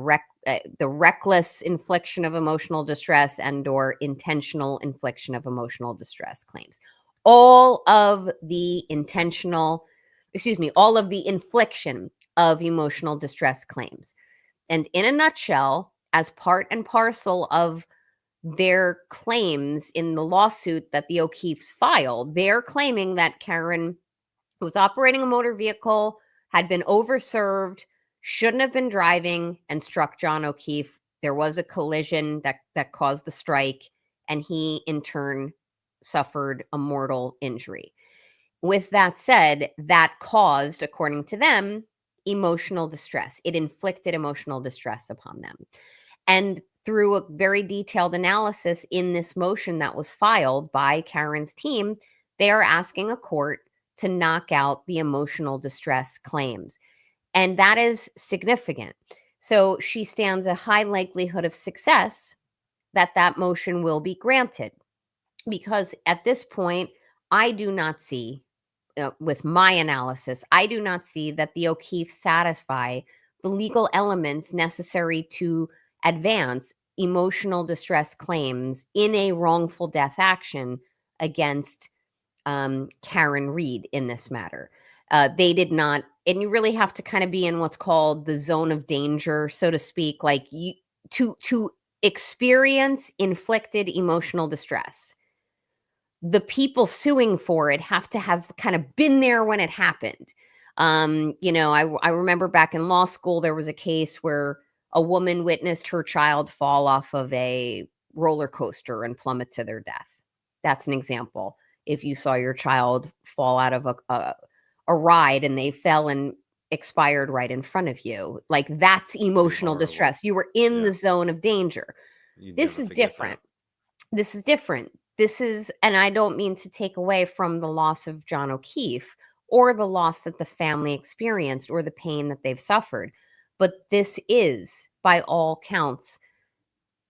reckless infliction of emotional distress and or intentional infliction of emotional distress claims. All of the infliction of emotional distress claims. And in a nutshell, as part and parcel of their claims in the lawsuit that the O'Keefes filed. They're claiming that Karen was operating a motor vehicle, had been overserved, shouldn't have been driving, and struck John O'Keefe. There was a collision that caused the strike, and he in turn suffered a mortal injury. With that said, that caused, according to them, emotional distress. It inflicted emotional distress upon them. And through a very detailed analysis in this motion that was filed by Karen's team, they are asking a court to knock out the emotional distress claims. And that is significant. So she stands a high likelihood of success that that motion will be granted. Because at this point, I do not see, with my analysis, I do not see that the O'Keefes satisfy the legal elements necessary to advance emotional distress claims in a wrongful death action against Karen Read in this matter. They did not, and you really have to kind of be in what's called the zone of danger, so to speak, like you to experience inflicted emotional distress. The people suing for it have to have kind of been there when it happened. I remember back in law school, there was a case where a woman witnessed her child fall off of a roller coaster and plummet to their death. That's an example. If you saw your child fall out of a ride and they fell and expired right in front of you, like that's emotional distress. You were in the zone of danger. This is different. This is different. This is, and I don't mean to take away from the loss of John O'Keefe or the loss that the family experienced or the pain that they've suffered, but this is, by all counts,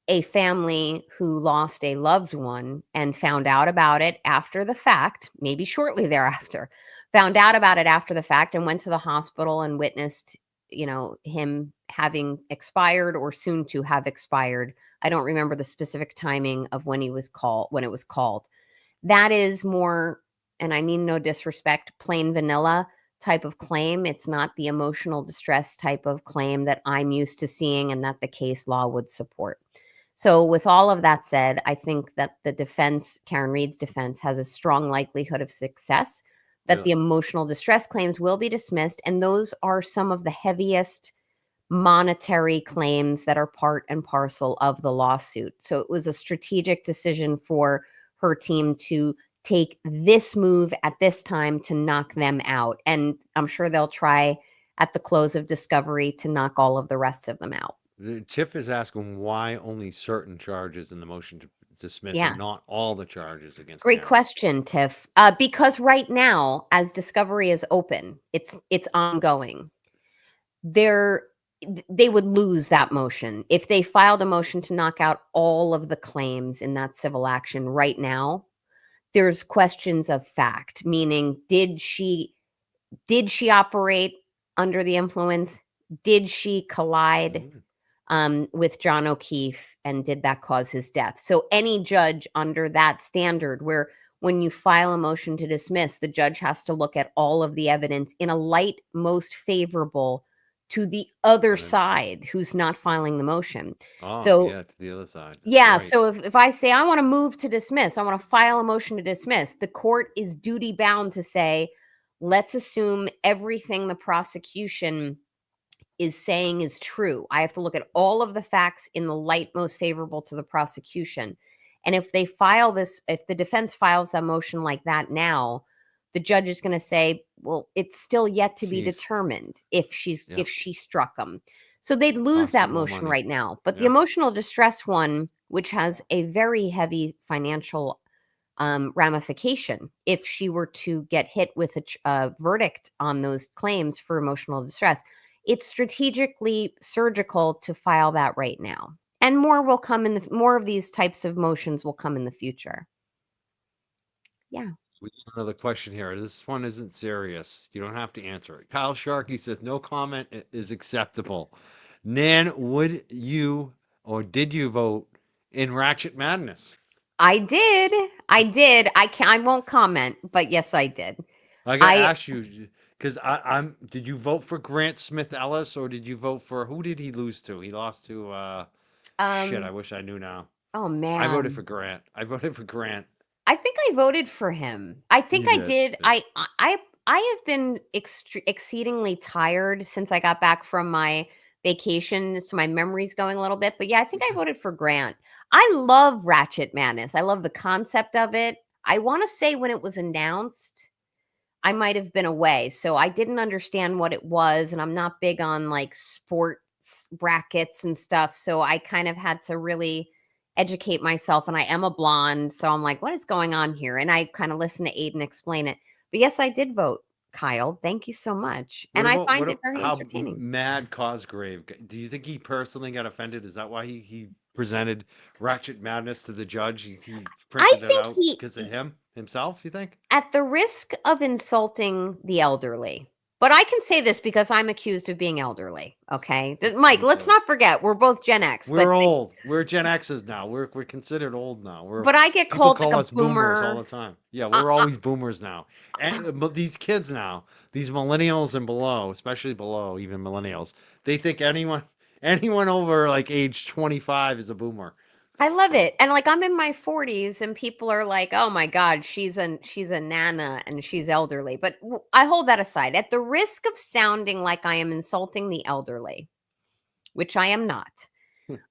a family who lost a loved one and found out about it after the fact, maybe shortly thereafter, found out about it after the fact and went to the hospital and witnessed, him having expired or soon to have expired. I don't remember the specific timing of when it was called. That is more, and I mean no disrespect, plain vanilla type of claim. It's not the emotional distress type of claim that I'm used to seeing and that the case law would support. So with all of that said, I think that the defense, Karen Read's defense, has a strong likelihood of success, that the emotional distress claims will be dismissed. And those are some of the heaviest monetary claims that are part and parcel of the lawsuit. So it was a strategic decision for her team to take this move at this time to knock them out. And I'm sure they'll try at the close of discovery to knock all of the rest of them out. Tiff is asking why only certain charges in the motion to dismiss and not all the charges against Great Karen. question, Tiff. Because right now, as discovery is open, it's ongoing. They would lose that motion. If they filed a motion to knock out all of the claims in that civil action right now, there's questions of fact, meaning did she operate under the influence? Did she collide with John O'Keefe, and did that cause his death? So any judge under that standard, where when you file a motion to dismiss, the judge has to look at all of the evidence in a light most favorable to the other side who's not filing the motion. It's the other side. So if I say I want to move to dismiss, I want to file a motion to dismiss, the court is duty bound to say, let's assume everything the prosecution is saying is true. I have to look at all of the facts in the light most favorable to the prosecution. And if they file this, if the defense files that motion like that now, the judge is going to say, well, it's still yet to be determined if she struck him. So they'd lose that motion right now. But the emotional distress one, which has a very heavy financial ramification, if she were to get hit with a verdict on those claims for emotional distress, it's strategically surgical to file that right now. And more will come more of these types of motions will come in the future. Yeah. We have another question here. This one isn't serious. You don't have to answer it. Kyle Sharkey says no comment is acceptable. Nan, would you or did you vote in Ratchet Madness? I did. I won't comment, but yes, I did. I gotta ask you, because did you vote for Grant Smith Ellis or did you vote for, who did he lose to? He lost to shit, I wish I knew now. Oh I voted for man. Grant. I voted for Grant. I think I voted for him. I think You I did. did. I have been exceedingly tired since I got back from my vacation, so my memory's going a little bit. But yeah, I think I voted for Grant. I love Ratchet Madness. I love the concept of it. I want to say when it was announced, I might have been away, so I didn't understand what it was, and I'm not big on like sports brackets and stuff, so I kind of had to really educate myself. And I am a blonde, so I'm like, what is going on here? And I kind of listened to Aiden explain it. But yes, I did vote Kyle. Thank you so much, and I find it very How entertaining. mad Cosgrave? Do you think he personally got offended? Is that why he presented Ratchet Madness to the judge? He I printed it think out he because of him himself. You think? at the risk of insulting the elderly, but I can say this because I'm accused of being elderly. Okay. Mike, Me let's too. not forget we're both Gen X, We're old. We're Gen X's now. We're considered old now. We're but I get People called call like a us boomers all boomer. the time. Yeah, Uh, we're uh, always boomers now. And but these kids now, these millennials and below, especially below, even millennials, they think anyone over like age 25 is a boomer. I love it. And like I'm in my 40s and people are like, "Oh my god, she's a nana and she's elderly." But I hold that aside. At the risk of sounding like I am insulting the elderly, which I am not.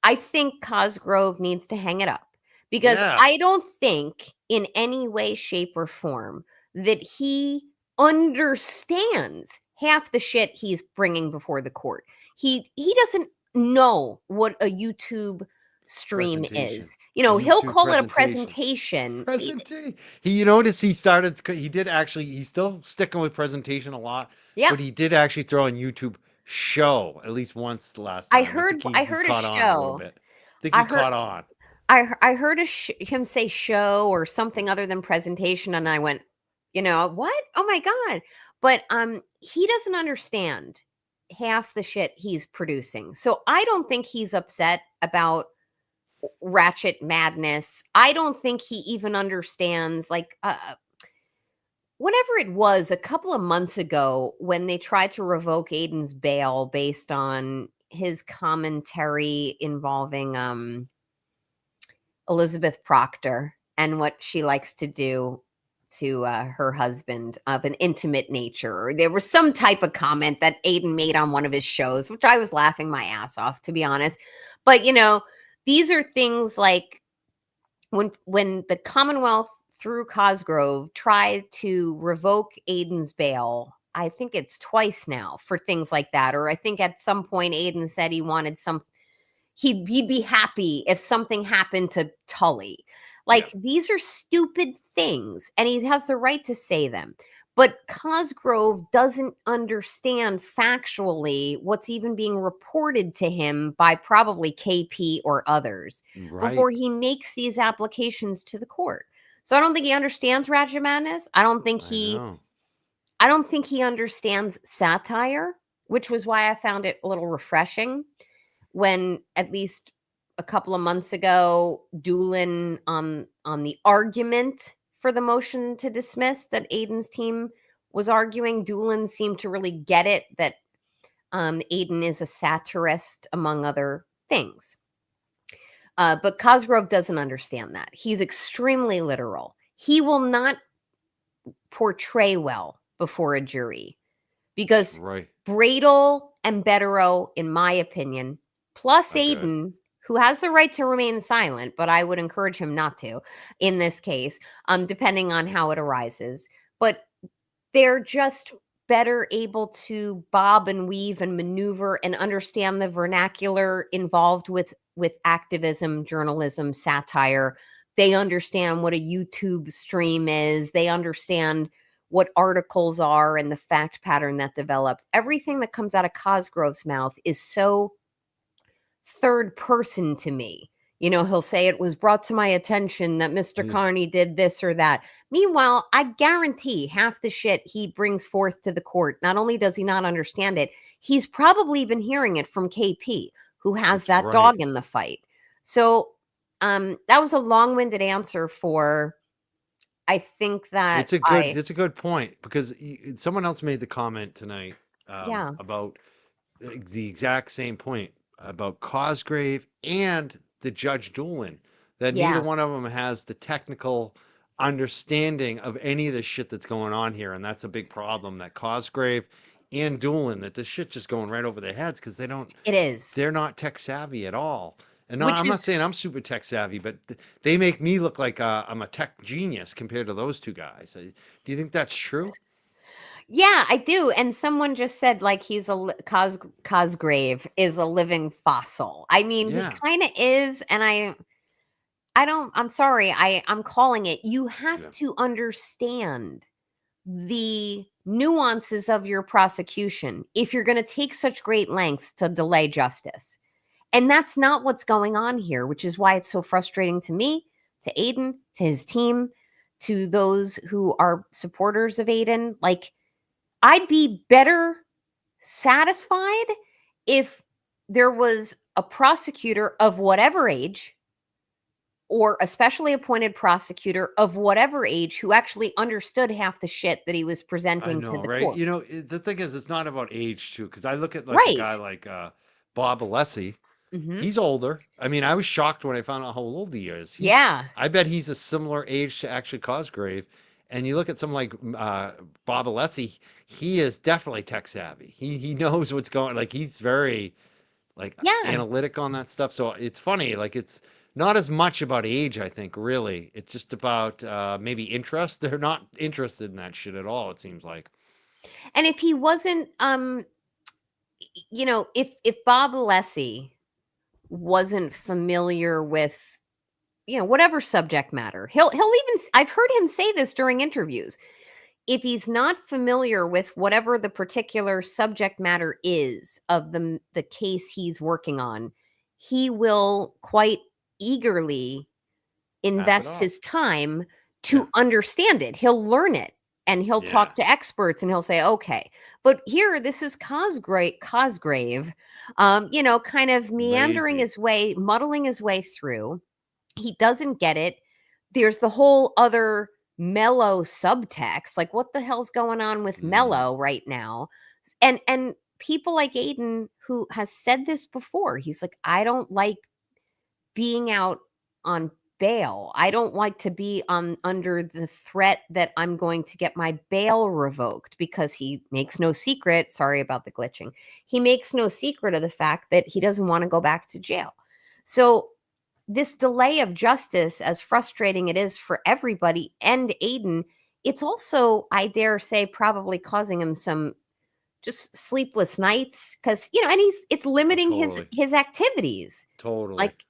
I think Cosgrove needs to hang it up because Yeah, I don't think in any way, shape, or form that he understands half the shit he's bringing before the court. He doesn't know what a YouTube stream presentation. is. A He'll YouTube call it a presentation. presentation. Presentation. You notice he started. He did actually. He's still sticking with presentation a lot, Yeah, but he did actually throw in YouTube show at least once the last I time. I heard think I he heard a caught on a little show. bit. I think I he heard caught on. I heard him say show or something other than presentation, and I went, what? Oh my god! But he doesn't understand half the shit he's producing, so I don't think he's upset about Ratchet Madness. I don't think he even understands like whatever it was a couple of months ago when they tried to revoke Aiden's bail based on his commentary involving Elizabeth Proctor and what she likes to do to her husband of an intimate nature. Or there was some type of comment that Aiden made on one of his shows, which I was laughing my ass off, to be honest. But these are things like when the Commonwealth through Cosgrove tried to revoke Aiden's bail. I think it's twice now for things like that. Or I think at some point Aiden said he wanted some he'd be happy if something happened to Tully. Yeah, Like these are stupid things, and he has the right to say them. But Cosgrove doesn't understand factually what's even being reported to him by probably KP or others right. before he makes these applications to the court. So I don't think he understands Ratchet Madness. I know. I don't think he understands satire, which was why I found it a little refreshing when at least a couple of months ago, Doolin on the argument for the motion to dismiss that Aiden's team was arguing, Doolin seemed to really get it that Aiden is a satirist, among other things. But Cosgrove doesn't understand that. He's extremely literal. He will not portray well before a jury because Right. Bradle and Betterow, in my opinion, plus Are good. Aiden, who has the right to remain silent, but I would encourage him not to in this case, depending on how it arises. But they're just better able to bob and weave and maneuver and understand the vernacular involved with activism, journalism, satire. They understand what a YouTube stream is. They understand what articles are and the fact pattern that developed. Everything that comes out of Cosgrove's mouth is so third person to me. He'll say it was brought to my attention that Mr. Yeah. Carney did this or that. Meanwhile, I guarantee half the shit he brings forth to the court, not only does he not understand it, he's probably been hearing it from KP, who has That's that right. dog in the fight. So that was a long-winded answer for I think that I It's a good point because someone else made the comment tonight yeah. about the exact same point about Cosgrave and the Judge Doolin. that neither Yeah, one of them has the technical understanding of any of the shit that's going on here, and that's a big problem. That Cosgrave and Doolin, that this shit just going right over their heads because it is. they're not tech savvy at all. And Which I'm is not saying I'm super tech savvy, but they make me look like I'm a tech genius compared to those two guys. Do you think that's true? Yeah, I do. And someone just said like he's a Cosgrave is a living fossil. I mean, he Yeah, kind of is, and I don't. I'm sorry. I'm calling it. You have yeah, to understand the nuances of your prosecution if you're going to take such great lengths to delay justice. And that's not what's going on here, which is why it's so frustrating to me, to Aiden, to his team, to those who are supporters of Aiden. Like, I'd be better satisfied if there was a prosecutor of whatever age or a specially appointed prosecutor of whatever age who actually understood half the shit that he was I presenting to know, the right? court. You know, the thing is, it's not about age too, because I look at like a Right. guy like Bob Alessi. Hmm. He's older. I mean, I was shocked when I found out how old he is. Yeah. I bet he's a similar age to actually Cosgrave. And you look at someone like Bob Alessi, he is definitely tech savvy. He knows what's going. Like he's very like Yeah. analytic on that stuff. So it's funny. Like it's not as much about age, I think. Really, it's just about maybe interest. They're not interested in that shit at all. It seems like. And if he wasn't if Bob Alessi wasn't familiar with whatever subject matter, he'll even I've heard him say this during interviews. If he's not familiar with whatever the particular subject matter is of the case he's working on, he will quite eagerly Pass it invest off. his time Yeah. to understand it. He'll learn it and he'll Yeah. talk to experts and he'll say, okay, but here, this is Cosgrave, kind of meandering Lazy. his way, muddling his way through. He doesn't get it. There's the whole other mellow subtext. Like, what the hell's going on with Mm, mellow right now? And people like Aiden, who has said this before, he's like, I don't like being out on bail. I don't like to be on under the threat that I'm going to get my bail revoked, because he makes no secret, sorry about the glitching. He makes no secret of the fact that he doesn't want to go back to jail. So this delay of justice, as frustrating it is for everybody and Aiden, it's also, I dare say, probably causing him some just sleepless nights, because and it's oh, limiting totally. his activities. Totally. Like,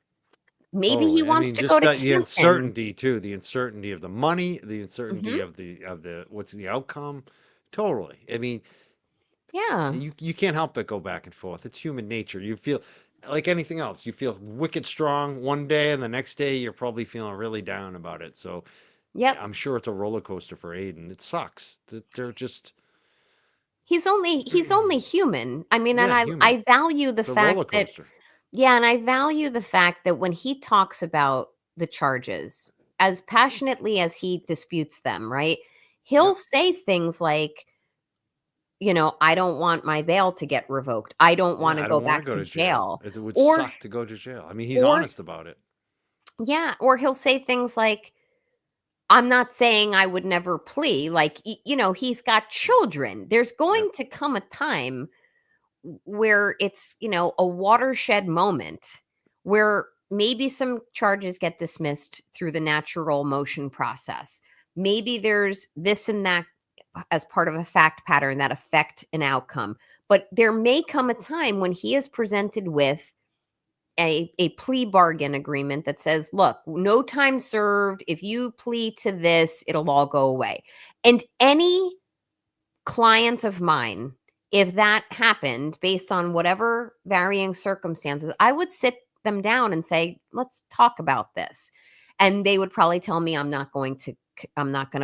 maybe he Totally. I wants mean, to go just to the Campton. uncertainty too, the uncertainty of the money, the Hmm. uncertainty of the what's the outcome. Totally. I mean, Yeah. you can't help but go back and forth. It's human nature. You feel like anything else. You feel wicked strong one day, and the next day you're probably feeling really down about it. So Yep. I'm sure it's a roller coaster for Aiden. It sucks that they're just He's only human. I mean, and yeah, human. I value the It's a roller fact that, coaster. yeah, and I value the fact that when he talks about the charges, as passionately as he disputes them, right? He'll Yep. say things like, I don't want my bail to get revoked. I don't want Yeah, to I go don't want to back go to to jail. jail. It would Or suck to go to jail. I mean, he's or honest about it. yeah, or he'll say things like, I'm not saying I would never plea. Like, he's got children. There's Yep. going to come a time where it's, a watershed moment where maybe some charges get dismissed through the natural motion process. Maybe there's this and that as part of a fact pattern that affect an outcome. But there may come a time when he is presented with a plea bargain agreement that says, look, no time served. If you plead to this, it'll all go away. And any client of mine, if that happened based on whatever varying circumstances, I would sit them down and say, let's talk about this. And they would probably tell me, I'm not going to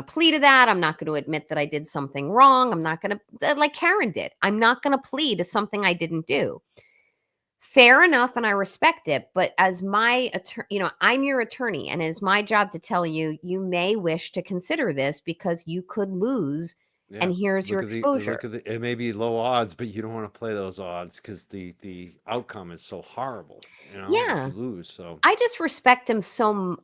plead to that. I'm not going to admit that I did something wrong. I'm not going to, like Karen did, I'm not going to plead to something I didn't do. Fair enough, and I respect it. But as my attorney, I'm your attorney, and it is my job to tell you, you may wish to consider this because you could lose Yeah. and here's your exposure. It may be low odds, but you don't want to play those odds because the outcome is so horrible, if Yeah. you lose. So I just respect him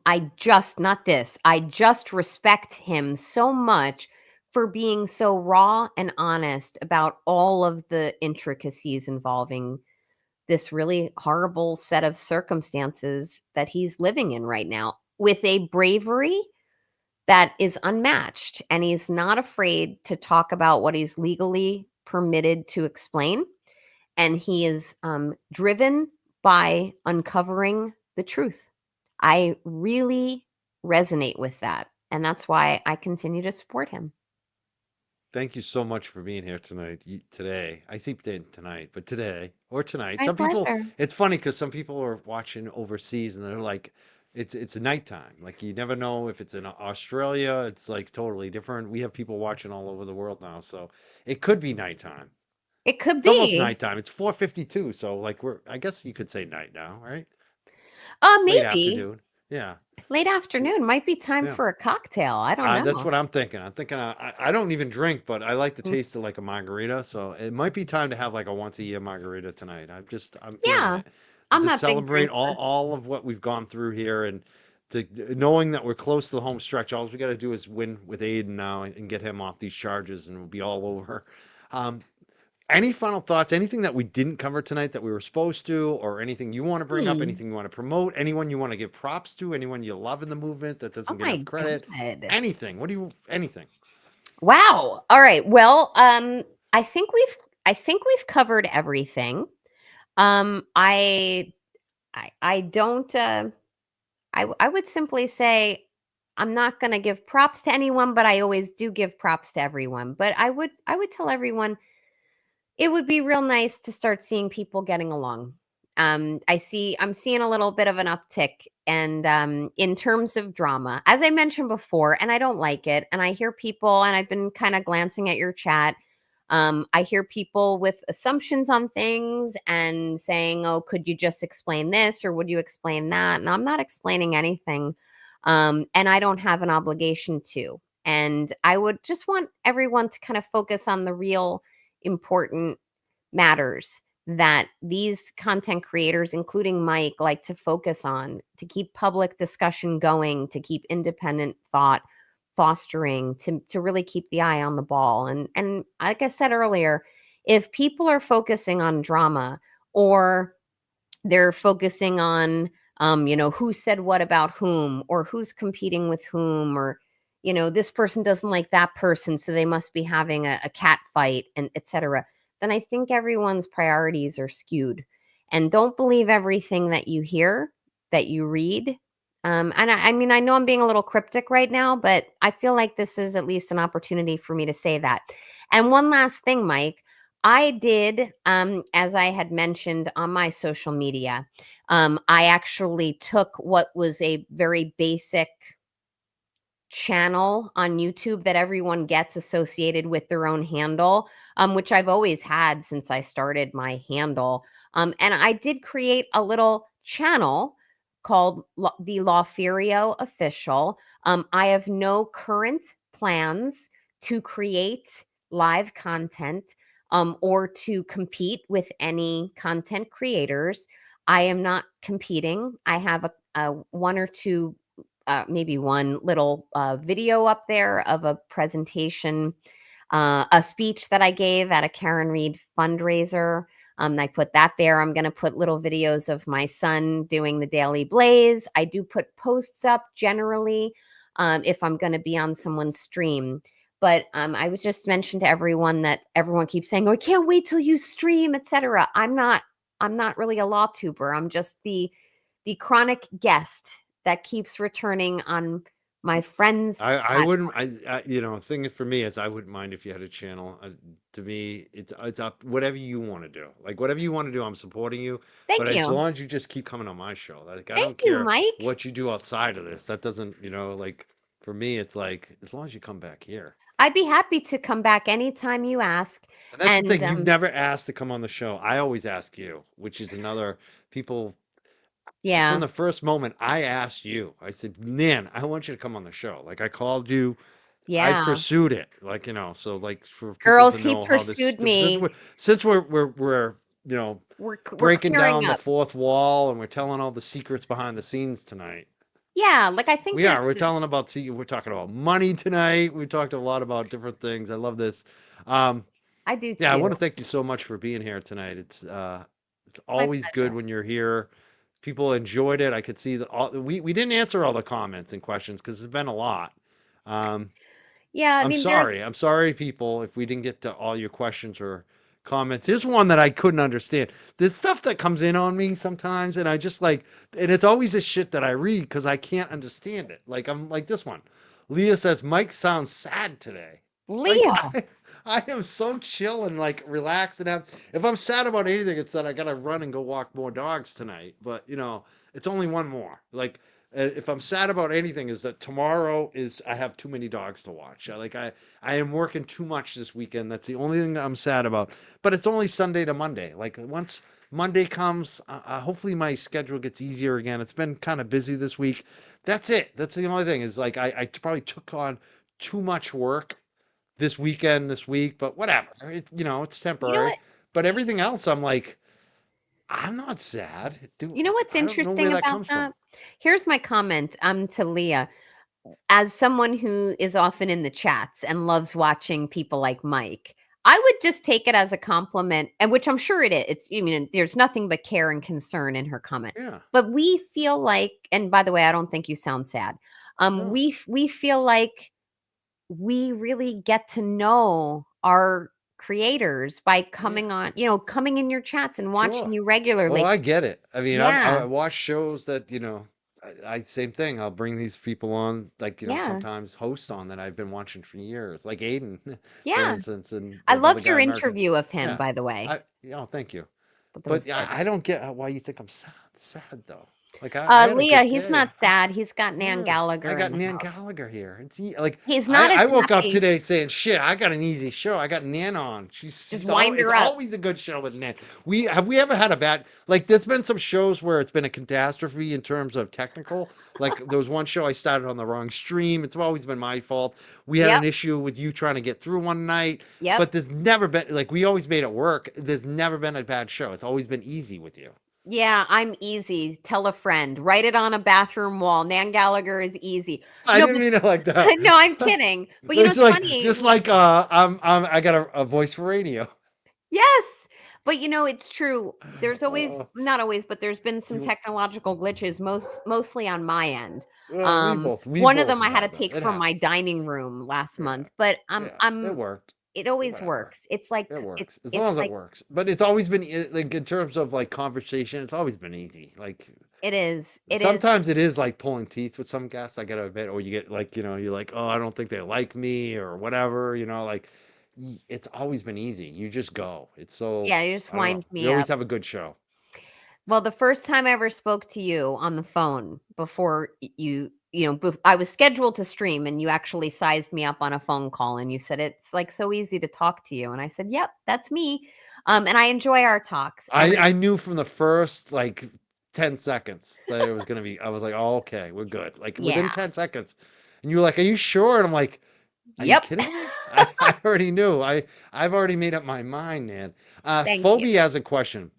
I just, not this, I just respect him so much for being so raw and honest about all of the intricacies involving this really horrible set of circumstances that he's living in right now, with a bravery that is unmatched. And he's not afraid to talk about what he's legally permitted to explain. And he is driven by uncovering the truth. I really resonate with that. And that's why I continue to support him. thank you so much for being here tonight. Today, I see tonight, but today or tonight. My Some people, pleasure. it's funny because some people are watching overseas and they're like, it's nighttime. Like you never know if it's in Australia. It's like totally different. We have people watching all over the world now, so it could be nighttime. It could It's almost be. nighttime. It's 4:52, so like I guess you could say night now, right? Late Maybe afternoon. Yeah. late afternoon might be time Yeah. for a cocktail. I don't That's know. what I'm thinking. I'm thinking I don't even drink, but I like the Mm, taste of like a margarita. So it might be time to have like a once a year margarita tonight. I'm feeling yeah, it I'm to not a big celebrate drinker. all of what we've gone through here and to knowing that we're close to the home stretch. All we got to do is win with Aiden now and get him off these charges, and we'll be all over. Um, any final thoughts? Anything that we didn't cover tonight that we were supposed to, or anything you want to bring up? Hmm. Anything you want to promote? Anyone you want to give props to? Anyone you love in the movement that Oh doesn't get enough my credit? God. Anything? What do you? Anything? Wow. All right. Well, I think we've covered everything. Um, I I don't I would simply say I'm not going to give props to anyone, but I always do give props to everyone. But I would tell everyone it would be real nice to start seeing people getting along. I'm seeing a little bit of an uptick, and in terms of drama, as I mentioned before, and I don't like it. And I hear people, and I've been kind of glancing at your chat. I hear people with assumptions on things and saying, "Oh, could you just explain this, or would you explain that?" And I'm not explaining anything, and I don't have an obligation to. And I would just want everyone to kind of focus on the real important matters that these content creators, including Mike, like to focus on to keep public discussion going, to keep independent thought fostering, to really keep the eye on the ball. And like I said earlier, if people are focusing on drama, or they're focusing on who said what about whom, or who's competing with whom, or this person doesn't like that person, so they must be having a cat fight, and etc., then I think everyone's priorities are skewed. And don't believe everything that you hear, that you read. And I mean, I know I'm being a little cryptic right now, but I feel like this is at least an opportunity for me to say that. And one last thing, Mike, I did, as I had mentioned on my social media, I actually took what was a very basic channel on YouTube that everyone gets associated with their own handle, which I've always had since I started my handle. And I did create a little channel called the Lawferio Official. I have no current plans to create live content, or to compete with any content creators. I am not competing. I have a one or two, maybe one little video up there of a presentation, a speech that I gave at a Karen Read fundraiser. I put that there. I'm going to put little videos of my son doing the Daily Blaze. I do put posts up generally, if I'm going to be on someone's stream. But I would just mention to everyone that everyone keeps saying, "Oh, I can't wait till you stream," etc. I'm not. I'm not really a law tuber. I'm just the chronic guest that keeps returning on my friends' I wouldn't platforms. thing for me is I wouldn't mind if you had a channel. To me, it's up whatever you want to do. Like whatever you want to do, I'm supporting you. But Thank as you. long as you just keep coming on my show, like I Thank don't you, care Mike. what you do outside of this. That doesn't, like for me, it's like as long as you come back here. I'd be happy to come back anytime you ask. And that's the And thing. You've never asked to come on the show. I always ask you, which is another people from yeah, the first moment I asked you. I said, Nan, I want you to come on the show. Like I called you. I Yeah. pursued it, like, so like for people Girls, to he know how this, pursued since me. we're We're breaking clearing down the up. fourth wall and we're telling all the secrets behind the scenes tonight. Yeah, like I think We there's are. We're talking about money tonight. We talked a lot about different things. I love this. Um, I do yeah, I want too. to thank you so much for being here tonight. It's It's my always good pleasure. when you're here. People enjoyed it. I could see we didn't answer all the comments and questions because there's been a lot. Um, Yeah, I I'm mean there's sorry. I'm sorry, people, if we didn't get to all your questions or comments. Here's one that I couldn't understand. There's stuff that comes in on me sometimes, and I just like, and it's always a shit that I read because I can't understand it. Like I'm like this one. Leah says Mike sounds sad today. Like Leah. I am so chill and like relaxed and if I'm sad about anything, it's that I gotta run and go walk more dogs tonight. But it's only one more. Like if I'm sad about anything, is that tomorrow is I have too many dogs to watch. I am working too much this weekend. That's the only thing I'm sad about. But it's only Sunday to Monday. Like once Monday comes, hopefully my schedule gets easier again. It's been kind of busy this week. That's it. That's the only thing is like I probably took on too much work this weekend, this week, but whatever. It's You know temporary. what? But everything else, I'm like, I'm not sad. You know what's I don't know where interesting that about comes from. that? Here's my comment to Leah. As someone who is often in the chats and loves watching people like Mike, I would just take it as a compliment, and which I'm sure it is. I mean, there's nothing but care and concern in her comment. Yeah. But we feel like, and by the way, I don't think you sound sad. No. We feel like we really get to know our creators by Yeah. coming on, coming in your chats and watching Sure. you Oh, regularly. I get it. I mean, Yeah. I watch shows that, I same thing. I'll bring these people on, like, Yeah. sometimes host on that I've been watching for years, like Aiden, for Yeah. instance, and I the other loved guy, your American. interview of him, Yeah. by the way. Thank you. But that But was yeah, good. I don't get why you think I'm sad though. Like I had a Leah, good he's day. not sad. He's got Nan Yeah, I Gallagher in got the Nan house. Gallagher here. Like He's I, not as I woke up happy. today saying, "Shit, I got an easy show. I got Nan on. Just wind It's her up. always a good show with Nan. We ever had a bad like? There's been some shows where it's been a catastrophe in terms of technical. Like there was one show I started on the wrong stream. It's always been my fault. We had Yep. an issue with you trying to get through one night, Yep. but there's never been like we always made it work. There's never been a bad show. It's always been easy with you. Yeah, I'm easy. Tell a friend. Write it on a bathroom wall. Nan Gallagher is easy. I No, didn't but mean it like that. no, I'm kidding. But It's it's like funny. just like I got a voice for radio. Yes. But it's true. There's always Uh, not always, but there's been some you, technological glitches, mostly on my end. well, we One of both them I have had to had that. take It from my happens. dining room last Yeah, month, but yeah, it worked. it always Whatever. works. It's like It works as long it's as it like works. But it's always been like in terms of like conversation. It's always been easy. Like it is. It is. sometimes it is like pulling teeth with some guests. I gotta admit, or you get like you're like, oh, I don't think they like me or whatever. Like it's always been easy. You just go. It's so Yeah, it just I don't know. winds You me always up. have a good show. Well, the first time I ever spoke to you on the phone before I was scheduled to stream and you actually sized me up on a phone call and you said it's like so easy to talk to you and I said, "Yep, that's me." And I enjoy our talks and I knew from the first like 10 seconds that it was gonna be. I was like, oh, okay, we're good. Like yeah. within 10 seconds, and you were like, "Are you sure?" And I'm like, "Are you Yep. kidding me?" I already knew. I've already made up my mind, man. Thank you. Phoebe has a question,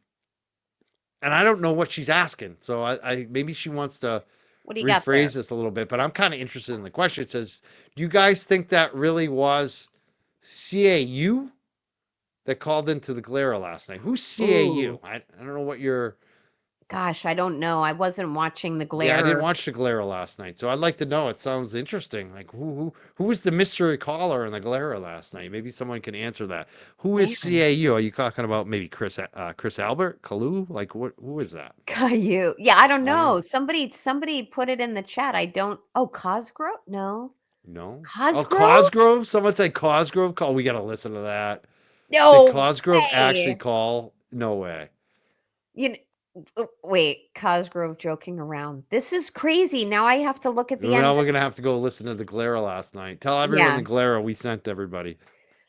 and I don't know what she's asking. So I maybe she wants to What do you got there? rephrase this a little bit, but I'm kind of interested in the question. It says, "Do you guys think that really was CAU that called into the Galera last night? Who's CAU? Ooh. I don't know what you're." Gosh, I don't know. I wasn't watching the Yeah, I didn't glare. watch the Galera last night, so I'd like to know. It sounds interesting. Like who was the mystery caller in the Galera last night? Maybe someone can answer that. Who is Man. CAU? Are you talking about maybe Chris Albert, Kalu? Like what? Who is that? Caillou. Yeah, I don't I don't know. know. Somebody put it in the chat. I don't. Oh, Cosgrove? No. No. Oh, Cosgrove? Cosgrove. Someone said Cosgrove call. We got to listen to that. Did No Cosgrove actually way. call? No way. You know, wait, Cosgrove joking around. This is crazy. Now I have to look at the Now end. we're gonna have to go listen to the Galera last night. Tell everyone Yeah, the Galera we sent everybody.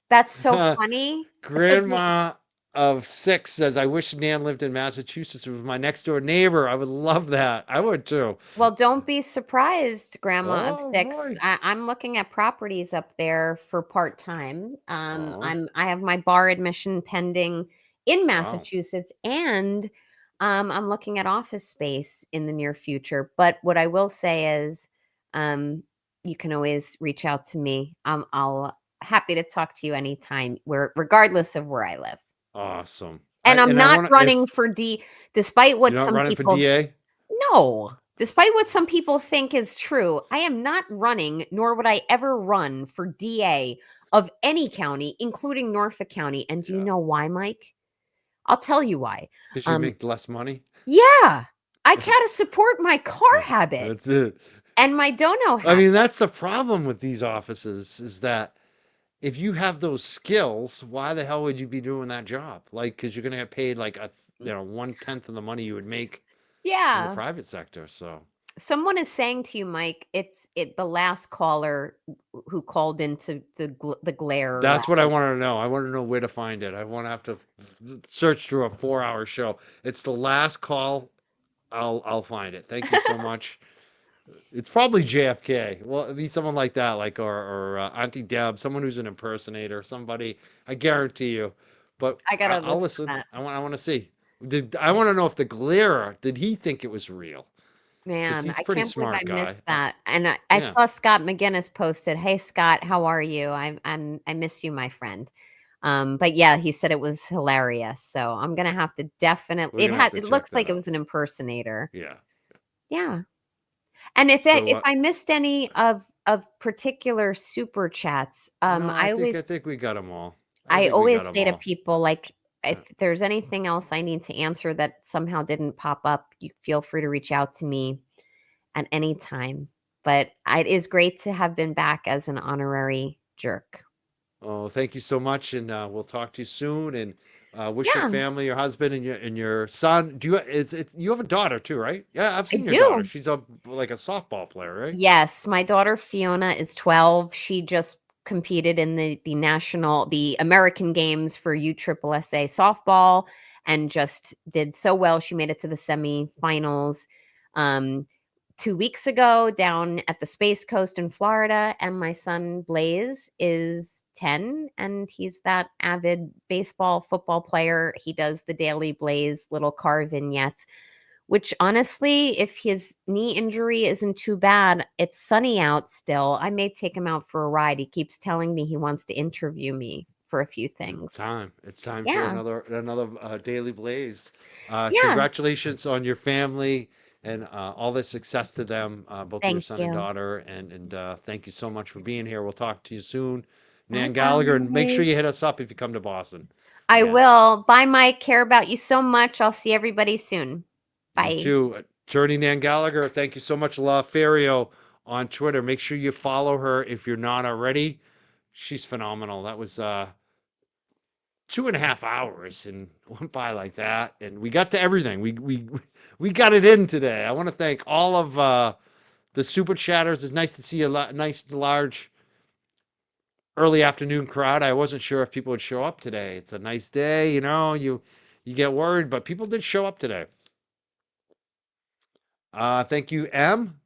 that's so funny. So Grandma. of 6 says, I wish Nan lived in Massachusetts. It was my next door neighbor. I would love that. I would too. Well, don't be surprised, Grandma of Oh 6. boy. I'm looking at properties up there for part-time. Oh, I have my bar admission pending in wow. Massachusetts, and I'm looking at office space in the near future. But what I will say is, um, you can always reach out to me. I'll happy to talk to you anytime, where regardless of where I live. Awesome. And I'm And I not want to, if running for D, despite you're what not some running for people. DA, No. Despite what some people think is true, I am not running, nor would I ever run for DA of any county, including Norfolk County. And do you yeah, know why, Mike? I'll tell you why. because you Um, make less money. yeah, I gotta support my car habit That's it. and my dono I habit. mean, that's the problem with these offices is that if you have those skills, why the hell would you be doing that job? Like, because you're gonna get paid like 1/10 of the money you would make in the Yeah. private sector. So Someone is saying to you, Mike, it's the last caller who called into the glare that's what last I week. want to know. I want to know where to find it. I want to have to search through a 4-hour show. It's the last call. I'll find it. Thank you so much. It's probably JFK. Well, it'd be someone like that, like or Auntie Deb, someone who's an impersonator, somebody. I guarantee you. But I gotta I'll listen to listen. that. I want to see. I want to know if the glare did he think it was real? Because Man, he's a I pretty can't believe I smart missed guy. that. And I Yeah, saw Scott McGinnis posted, "Hey Scott, how are you? I miss you, my friend." But yeah, he said it was hilarious. So I'm gonna have to we're definitely. gonna have to It check looks that like it out. was an impersonator. Yeah. Yeah. And So if I missed any of particular super chats, no, I think we got them all. I I think we got always them say to all. people, like, if Yeah. there's anything else I need to answer that somehow didn't pop up, you feel free to reach out to me at any time. But it is great to have been back as an honorary jerk. Oh, thank you so much, and we'll talk to you soon. And wish your Yeah, family, your husband, and your son. Do you is it? You have a daughter too, right? Yeah, I've I seen your daughter. do. She's a like a softball player, right? Yes, my daughter Fiona is 12. She just competed in the American Games for USSSA softball and just did so well. She made it to the semifinals. Um, 2 weeks ago down at the Space Coast in Florida, and my son Blaze is 10, and he's that avid baseball football player. He does the daily Blaze little car vignettes, which honestly, if his knee injury isn't too bad, it's sunny out still. I may take him out for a ride. He keeps telling me he wants to interview me for a few things. Time. It's time for Yeah. another Daily Blaze. Yeah. Congratulations on your family and all the success to them, both of your Thank son and you. daughter. And thank you so much for being here. We'll talk to you soon, Bye, Nan Gallagher, and make sure guys. you hit us up if you come to Boston I again. will. Bye, Mike. Care about you so much. I'll see everybody soon. You Bye. too. Attorney Nan Gallagher, thank you so much. La Ferio on Twitter. Make sure you follow her if you're not already. She's phenomenal. That was 2.5 hours and went by like that. And we got to everything. We got it in today. I want to thank all of the super chatters. It's nice to see a nice large early afternoon crowd. I wasn't sure if people would show up today. It's a nice day, you get worried, but people did show up today. Thank you, M.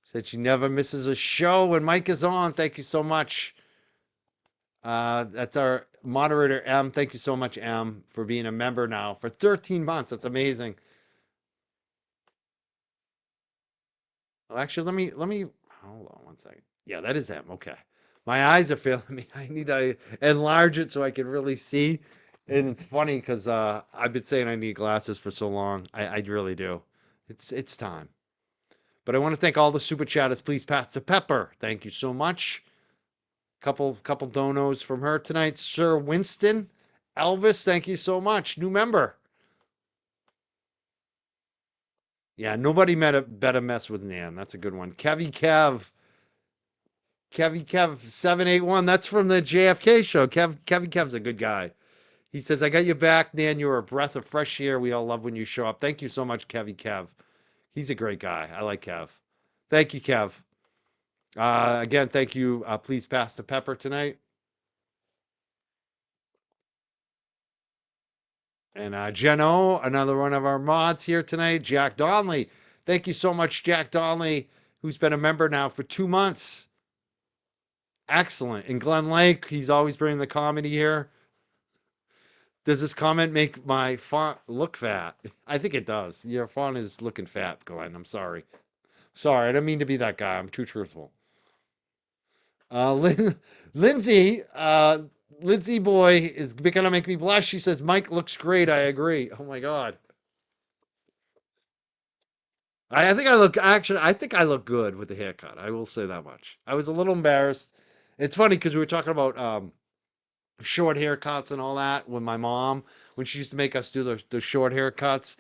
Said she never misses a show when Mike is on. Thank you so much. That's our moderator, M. Thank you so much, M, for being a member now for 13 months. That's amazing. Oh, actually, let me hold on one second. Yeah, that is M. Okay. My eyes are failing me. I need to enlarge it so I can really see. And it's funny because I've been saying I need glasses for so long. I really do. It's time. But I want to thank all the super chatters. Please pass the pepper. Thank you so much. Couple donos from her tonight. Sir Winston, Elvis, thank you so much. New member. Yeah, nobody met a better mess with Nan. That's a good one. Kevy Kev 781. That's from the JFK show. Kevy Kev's a good guy. He says, I got you back, Nan. You're a breath of fresh air. We all love when you show up. Thank you so much, Kevy Kev. He's a great guy. I like Kev. Thank you, Kev. Again, thank you. Please pass the pepper tonight. And Jen O, another one of our mods here tonight, Jack Donnelly. Thank you so much, Jack Donnelly, who's been a member now for 2 months. Excellent. And Glenn Lake, he's always bringing the comedy here. Does this comment make my font look fat? I think it does. Your font is looking fat, Glenn. I'm sorry. Sorry, I don't mean to be that guy. I'm too truthful. Lindsay, Lindsay boy is gonna make me blush. She says Mike looks great. I agree. Oh my god. I think I look actually. I think I look good with the haircut. I will say that much. I was a little embarrassed. It's funny because we were talking about short haircuts and all that with my mom when she used to make us do the short haircuts.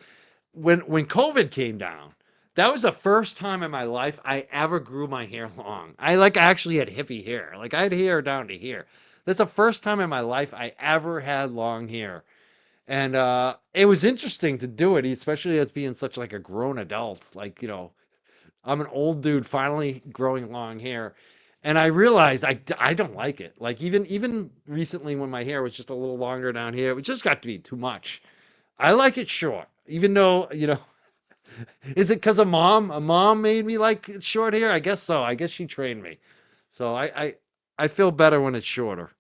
When COVID came down, that was the first time in my life I ever grew my hair long. I like actually had hippie hair. Like I had hair down to here. That's the first time in my life I ever had long hair. And it was interesting to do it, especially as being such like a grown adult. Like, I'm an old dude finally growing long hair. And I realized I don't like it. Like even recently when my hair was just a little longer down here, it just got to be too much. I like it short, even though, is it because of mom? A mom made me like short hair? I guess so. I guess she trained me. So I feel better when it's shorter.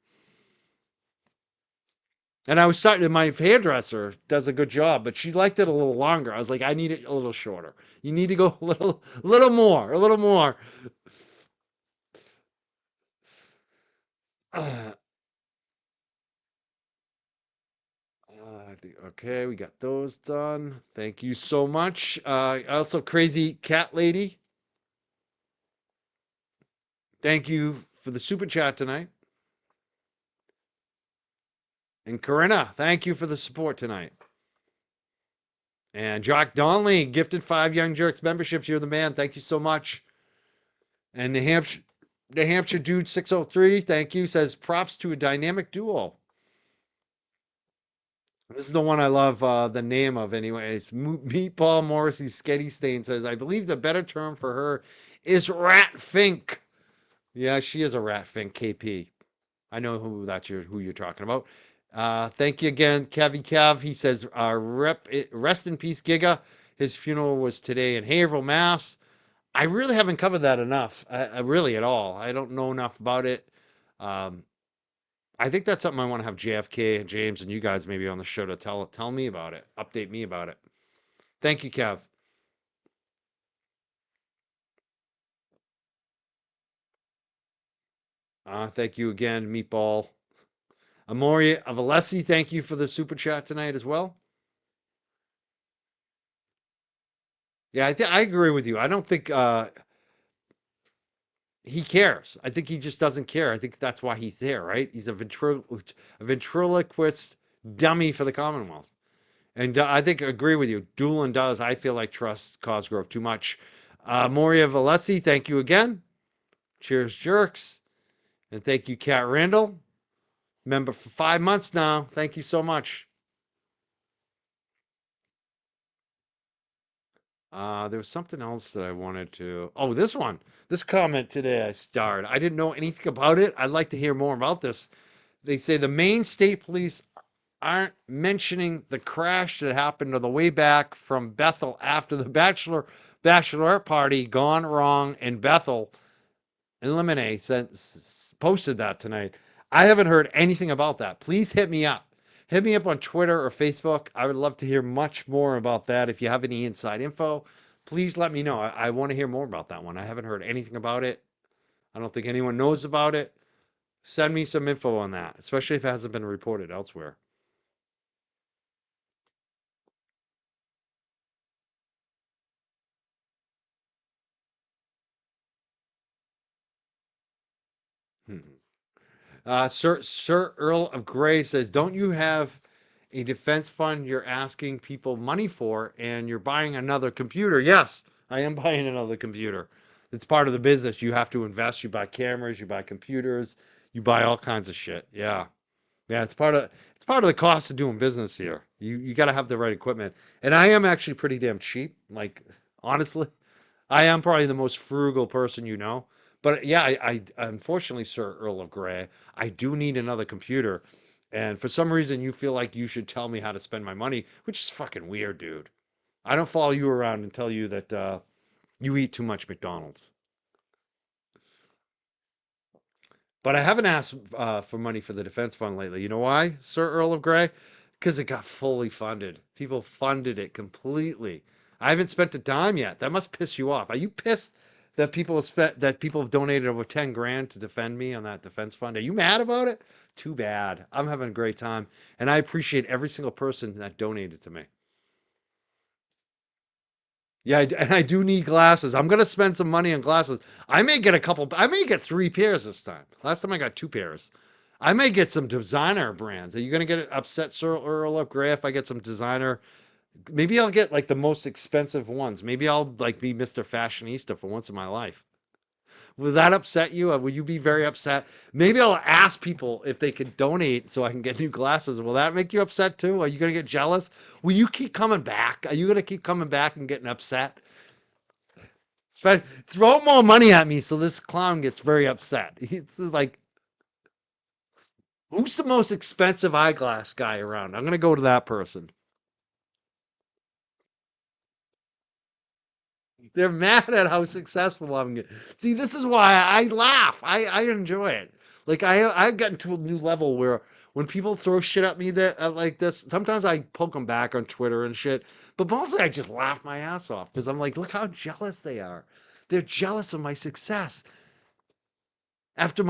And I was starting, my hairdresser does a good job, but she liked it a little longer. I was like, I need it a little shorter. You need to go little more, a little more. Uh, okay, we got those done. Thank you so much. Also, Crazy Cat Lady, thank you for the super chat tonight. And Corinna, thank you for the support tonight. And Jock Donnelly gifted 5 Young Jerks memberships. You're the man. Thank you so much. And New Hampshire Dude 603, thank you. Says props to a dynamic duo. This is the one I love the name of, anyways. Meatball Morrissey Sketty Stain says, I believe the better term for her is rat fink. Yeah, she is a rat fink, KP. I know who you're talking about. Thank you again, Kevy Kev. He says, rest in peace, Giga. His funeral was today in Haverhill, Mass. I really haven't covered that enough, really at all. I don't know enough about it. Um, I think that's something I want to have JFK and James and you guys maybe on the show to tell me about it, update me about it. Thank you, Kev. Thank you again, Meatball. Amoria Avalessi, thank you for the super chat tonight as well. Yeah, I agree with you. I don't think he cares. I think he just doesn't care. I think that's why he's there, right? He's a ventriloquist dummy for the Commonwealth. And I think I agree with you. Doolin does, I feel like, trust Cosgrove too much. Moria Valesi, thank you again. Cheers, jerks. And thank you, Kat Randall. Member for 5 months now. Thank you so much. There was something else that I wanted to. Oh, this one. This comment today I starred. I didn't know anything about it. I'd like to hear more about this. They say the Maine State Police aren't mentioning the crash that happened on the way back from Bethel after the bachelorette party gone wrong in Bethel. Eliminate posted that tonight. I haven't heard anything about that. Please hit me up. Hit me up on Twitter or Facebook. I would love to hear much more about that. If you have any inside info, please let me know. I want to hear more about that one. I haven't heard anything about it. I don't think anyone knows about it. Send me some info on that, especially if it hasn't been reported elsewhere. Sir Earl of Grey says, don't you have a defense fund you're asking people money for and you're buying another computer? Yes, I am buying another computer. It's part of the business. You have to invest. You buy cameras, you buy computers, you buy all kinds of shit. Yeah. Yeah, it's part of the cost of doing business here. You got to have the right equipment. And I am actually pretty damn cheap. Like honestly, I am probably the most frugal person you know. But yeah, I unfortunately, Sir Earl of Grey, I do need another computer. And for some reason, you feel like you should tell me how to spend my money, which is fucking weird, dude. I don't follow you around and tell you that you eat too much McDonald's. But I haven't asked for money for the defense fund lately. You know why, Sir Earl of Grey? Because it got fully funded. People funded it completely. I haven't spent a dime yet. That must piss you off. Are you pissed that people have donated over 10 grand to defend me on that defense fund? Are you mad about it? Too bad. I'm having a great time, and I appreciate every single person that donated to me. Yeah, and I do need glasses. I'm gonna spend some money on glasses. I may get a couple. I may get 3 pairs this time. Last time I got 2 pairs. I may get some designer brands. Are you gonna get upset, Sir Earl of Grey, if I get some designer? Maybe I'll get like the most expensive ones. Maybe I'll like be Mr. Fashionista for once in my life. Will that upset you? Will you be very upset? Maybe I'll ask people if they could donate so I can get new glasses. Will that make you upset too? Are you gonna get jealous? Will you keep coming back? Are you gonna keep coming back and getting upset? Throw more money at me so this clown gets very upset. It's like, who's the most expensive eyeglass guy around? I'm gonna go to that person. They're mad at how successful I'm getting. See, this is why I laugh. I enjoy it. Like I've gotten to a new level where when people throw shit at me that like this, sometimes I poke them back on Twitter and shit. But mostly I just laugh my ass off because I'm like, look how jealous they are. They're jealous of my success. After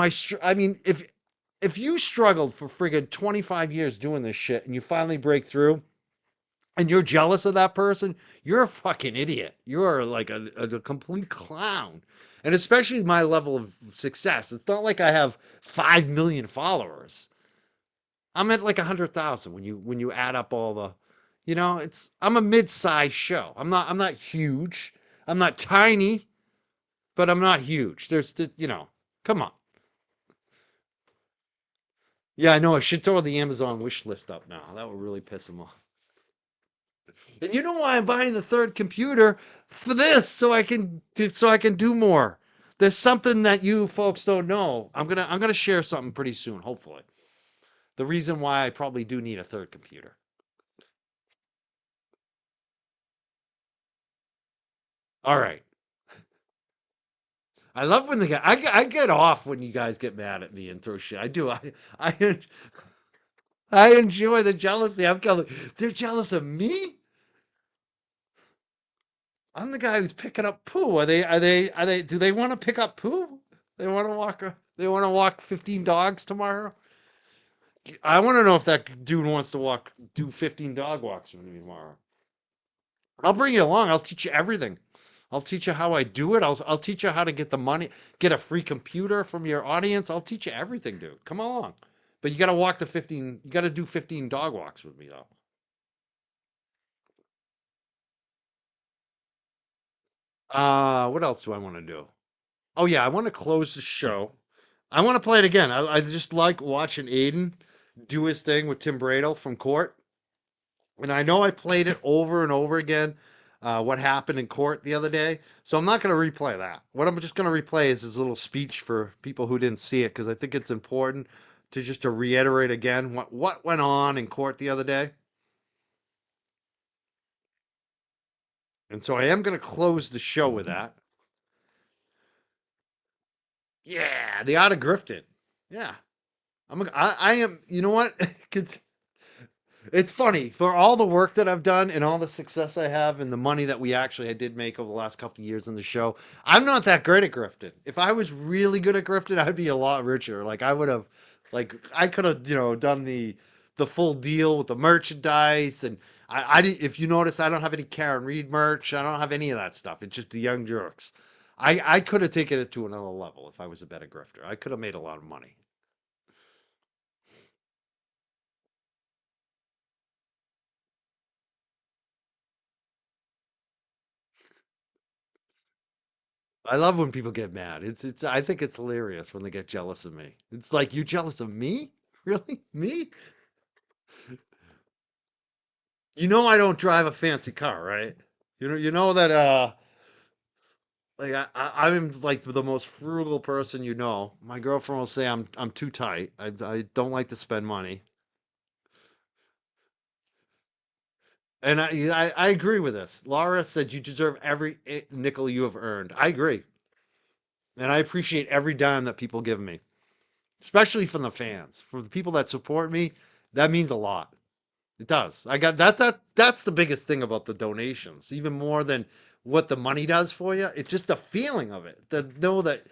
I mean, if you struggled for friggin' 25 years doing this shit and you finally break through and you're jealous of that person, you're a fucking idiot. You're like a complete clown. And especially my level of success. It's not like I have 5 million followers. I'm at like 100,000 when you add up all the, I'm a mid-sized show. I'm not huge. I'm not tiny, but I'm not huge. Come on. Yeah, I know. I should throw the Amazon wish list up now. That would really piss them off. And you know why I'm buying the third computer for this, so I can do more. There's something that you folks don't know. I'm gonna share something pretty soon, hopefully. The reason why I probably do need a third computer. All right. I love when I get off when you guys get mad at me and throw shit. I do. I enjoy the jealousy. They're jealous of me. I'm the guy who's picking up poo. Do they want to pick up poo? They want to walk 15 dogs tomorrow? I want to know if that dude wants to do 15 dog walks with me tomorrow. I'll bring you along. I'll teach you everything. I'll teach you how I do it. I'll teach you how to get the money, get a free computer from your audience. I'll teach you everything, dude. Come along. But you got to walk the 15, you got to do 15 dog walks with me though. What else do I want to do? Oh yeah, I want to close the show. I want to play it again. I just like watching Aiden do his thing with Tim Bradle from court. And I know I played it over and over again, what happened in court the other day. So I'm not going to replay that. What I'm just going to replay is his little speech for people who didn't see it, because I think it's important to reiterate again what went on in court the other day. And so I am going to close the show with that. Yeah, the art of grifting. Yeah, I am. You know what? It's funny for all the work that I've done and all the success I have and the money that we actually did make over the last couple of years in the show. I'm not that great at grifting. If I was really good at grifting, I'd be a lot richer. Like I would have, like I could have, done the full deal with the merchandise. And if you notice, I don't have any Karen Read merch. I don't have any of that stuff. It's just the Young Jerks. I could have taken it to another level if I was a better grifter. I could have made a lot of money. I love when people get mad. I think it's hilarious when they get jealous of me. It's like, you jealous of me? Really? Me? You know I don't drive a fancy car, right? You know that like I'm like the most frugal person you know. My girlfriend will say I'm too tight. I don't like to spend money. And I agree with this. Laura said you deserve every nickel you have earned. I agree. And I appreciate every dime that people give me, especially from the fans. For the people that support me, that means a lot. It does. I got that's the biggest thing about the donations, even more than what the money does for you. It's just the feeling of it. To know that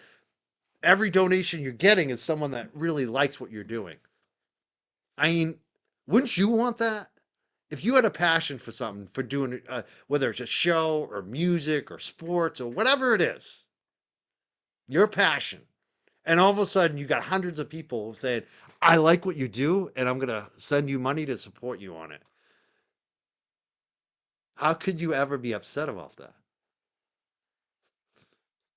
every donation you're getting is someone that really likes what you're doing. I mean, wouldn't you want that? If you had a passion for something, for doing, whether it's a show or music or sports or whatever it is, your passion, and all of a sudden you got hundreds of people saying, I like what you do, and I'm going to send you money to support you on it. How could you ever be upset about that?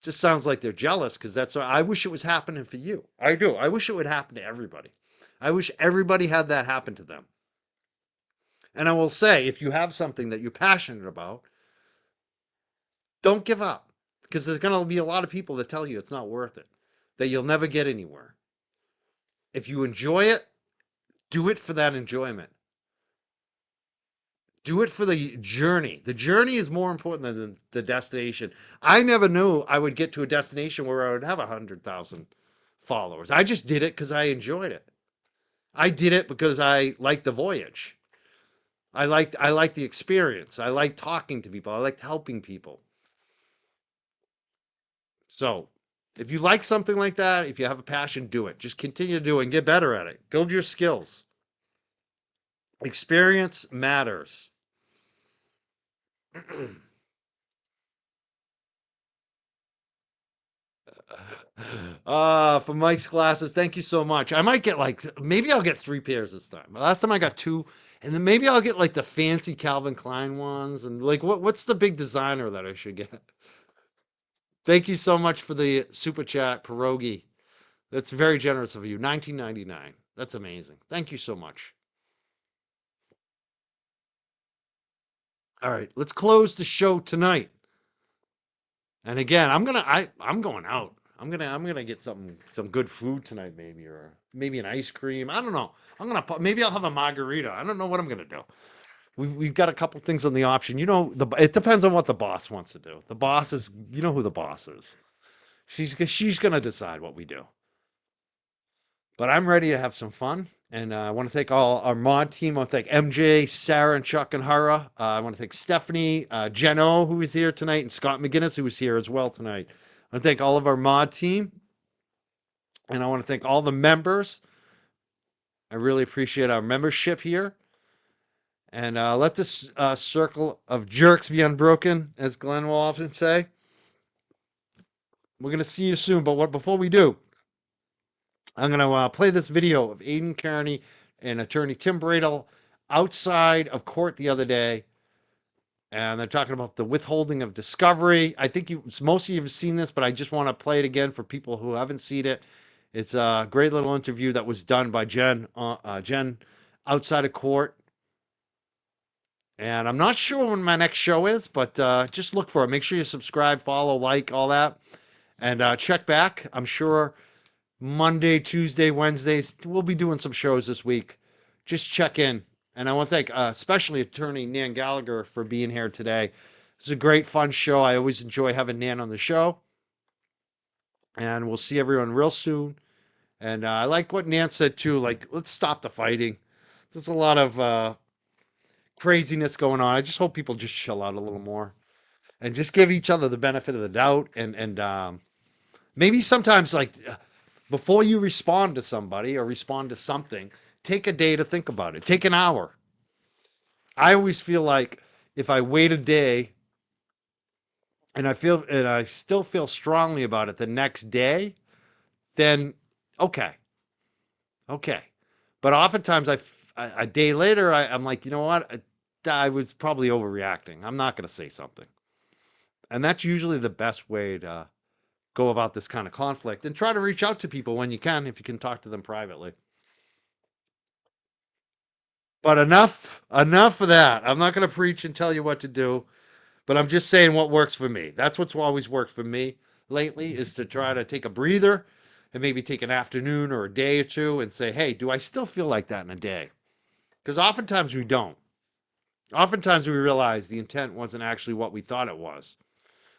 Just sounds like they're jealous because that's what I wish it was happening for you. I do. I wish it would happen to everybody. I wish everybody had that happen to them. And I will say, if you have something that you're passionate about, don't give up because there's going to be a lot of people that tell you it's not worth it, that you'll never get anywhere. If you enjoy it, do it for that enjoyment. Do it for the journey. The journey is more important than the destination. I never knew I would get to a destination where I would have 100,000 followers. I just did it because I enjoyed it. I did it because I liked the voyage. I liked the experience. I liked talking to people. I liked helping people. So, if you like something like that, if you have a passion, do it. Just continue to do it and get better at it. Build your skills. Experience matters. For Mike's glasses, thank you so much. I might get maybe I'll get 3 pairs this time. Last time I got 2, and then maybe I'll get like the fancy Calvin Klein ones. And like, what's the big designer that I should get? Thank you so much for the super chat, Pierogi. That's very generous of you. 19.99. That's amazing. Thank you so much. All right, let's close the show tonight. And again, I'm going out. I'm gonna get some good food tonight, maybe, or maybe an ice cream. I don't know. Maybe I'll have a margarita. I don't know what I'm gonna do. We've got a couple things on the option. It depends on what the boss wants to do. The boss is, you know who the boss is. She's gonna decide what we do. But I'm ready to have some fun. And I want to thank all our mod team. I want to thank MJ, Sarah, and Chuck and Hara. I want to thank Stephanie, Jen O, who is here tonight, and Scott McGinnis, who is here as well tonight. I want to thank all of our mod team. And I want to thank all the members. I really appreciate our membership here. And let this circle of jerks be unbroken, as Glenn will often say. We're going to see you soon. But before we do, I'm going to play this video of Aiden Carney and attorney Tim Bradle outside of court the other day. And they're talking about the withholding of discovery. I think most of you have seen this, but I just want to play it again for people who haven't seen it. It's a great little interview that was done by Jen outside of court. And I'm not sure when my next show is, but just look for it. Make sure you subscribe, follow, like, all that. And check back. I'm sure Monday, Tuesday, Wednesdays, we'll be doing some shows this week. Just check in. And I want to thank especially Attorney Nan Gallagher for being here today. This is a great, fun show. I always enjoy having Nan on the show. And we'll see everyone real soon. And I like what Nan said, too. Like, let's stop the fighting. There's a lot of craziness going on. I just hope people just chill out a little more. And just give each other the benefit of the doubt. And maybe sometimes, like, before you respond to somebody or respond to something, take a day to think about it. Take an hour. I always feel like if I wait a day and I still feel strongly about it the next day, then okay. But oftentimes a day later, I'm like, you know what? I was probably overreacting. I'm not going to say something. And that's usually the best way to go about this kind of conflict, and try to reach out to people when you can, if you can talk to them privately. But enough of that. I'm not going to preach and tell you what to do, but I'm just saying what works for me. That's what's always worked for me lately, is to try to take a breather and maybe take an afternoon or a day or two and say, hey, do I still feel like that in a day? Because oftentimes we don't. Oftentimes we realize the intent wasn't actually what we thought it was.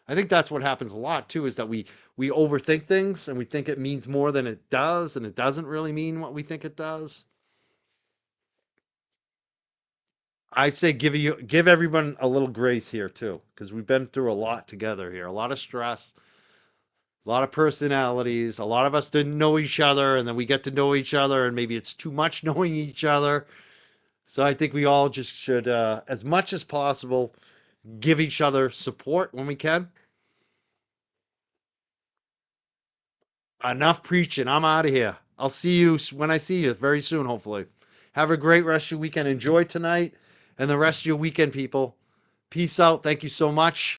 I think that's what happens a lot too, is that we overthink things and we think it means more than it does, and it doesn't really mean what we think it does. I say give everyone a little grace here too, because we've been through a lot together here, a lot of stress, a lot of personalities. A lot of us didn't know each other, and then we get to know each other, and maybe it's too much knowing each other. So I think we all just should, as much as possible, give each other support when we can. Enough preaching. I'm out of here. I'll see you when I see you very soon, hopefully. Have a great rest of your weekend. Enjoy tonight and the rest of your weekend, people. Peace out. Thank you so much.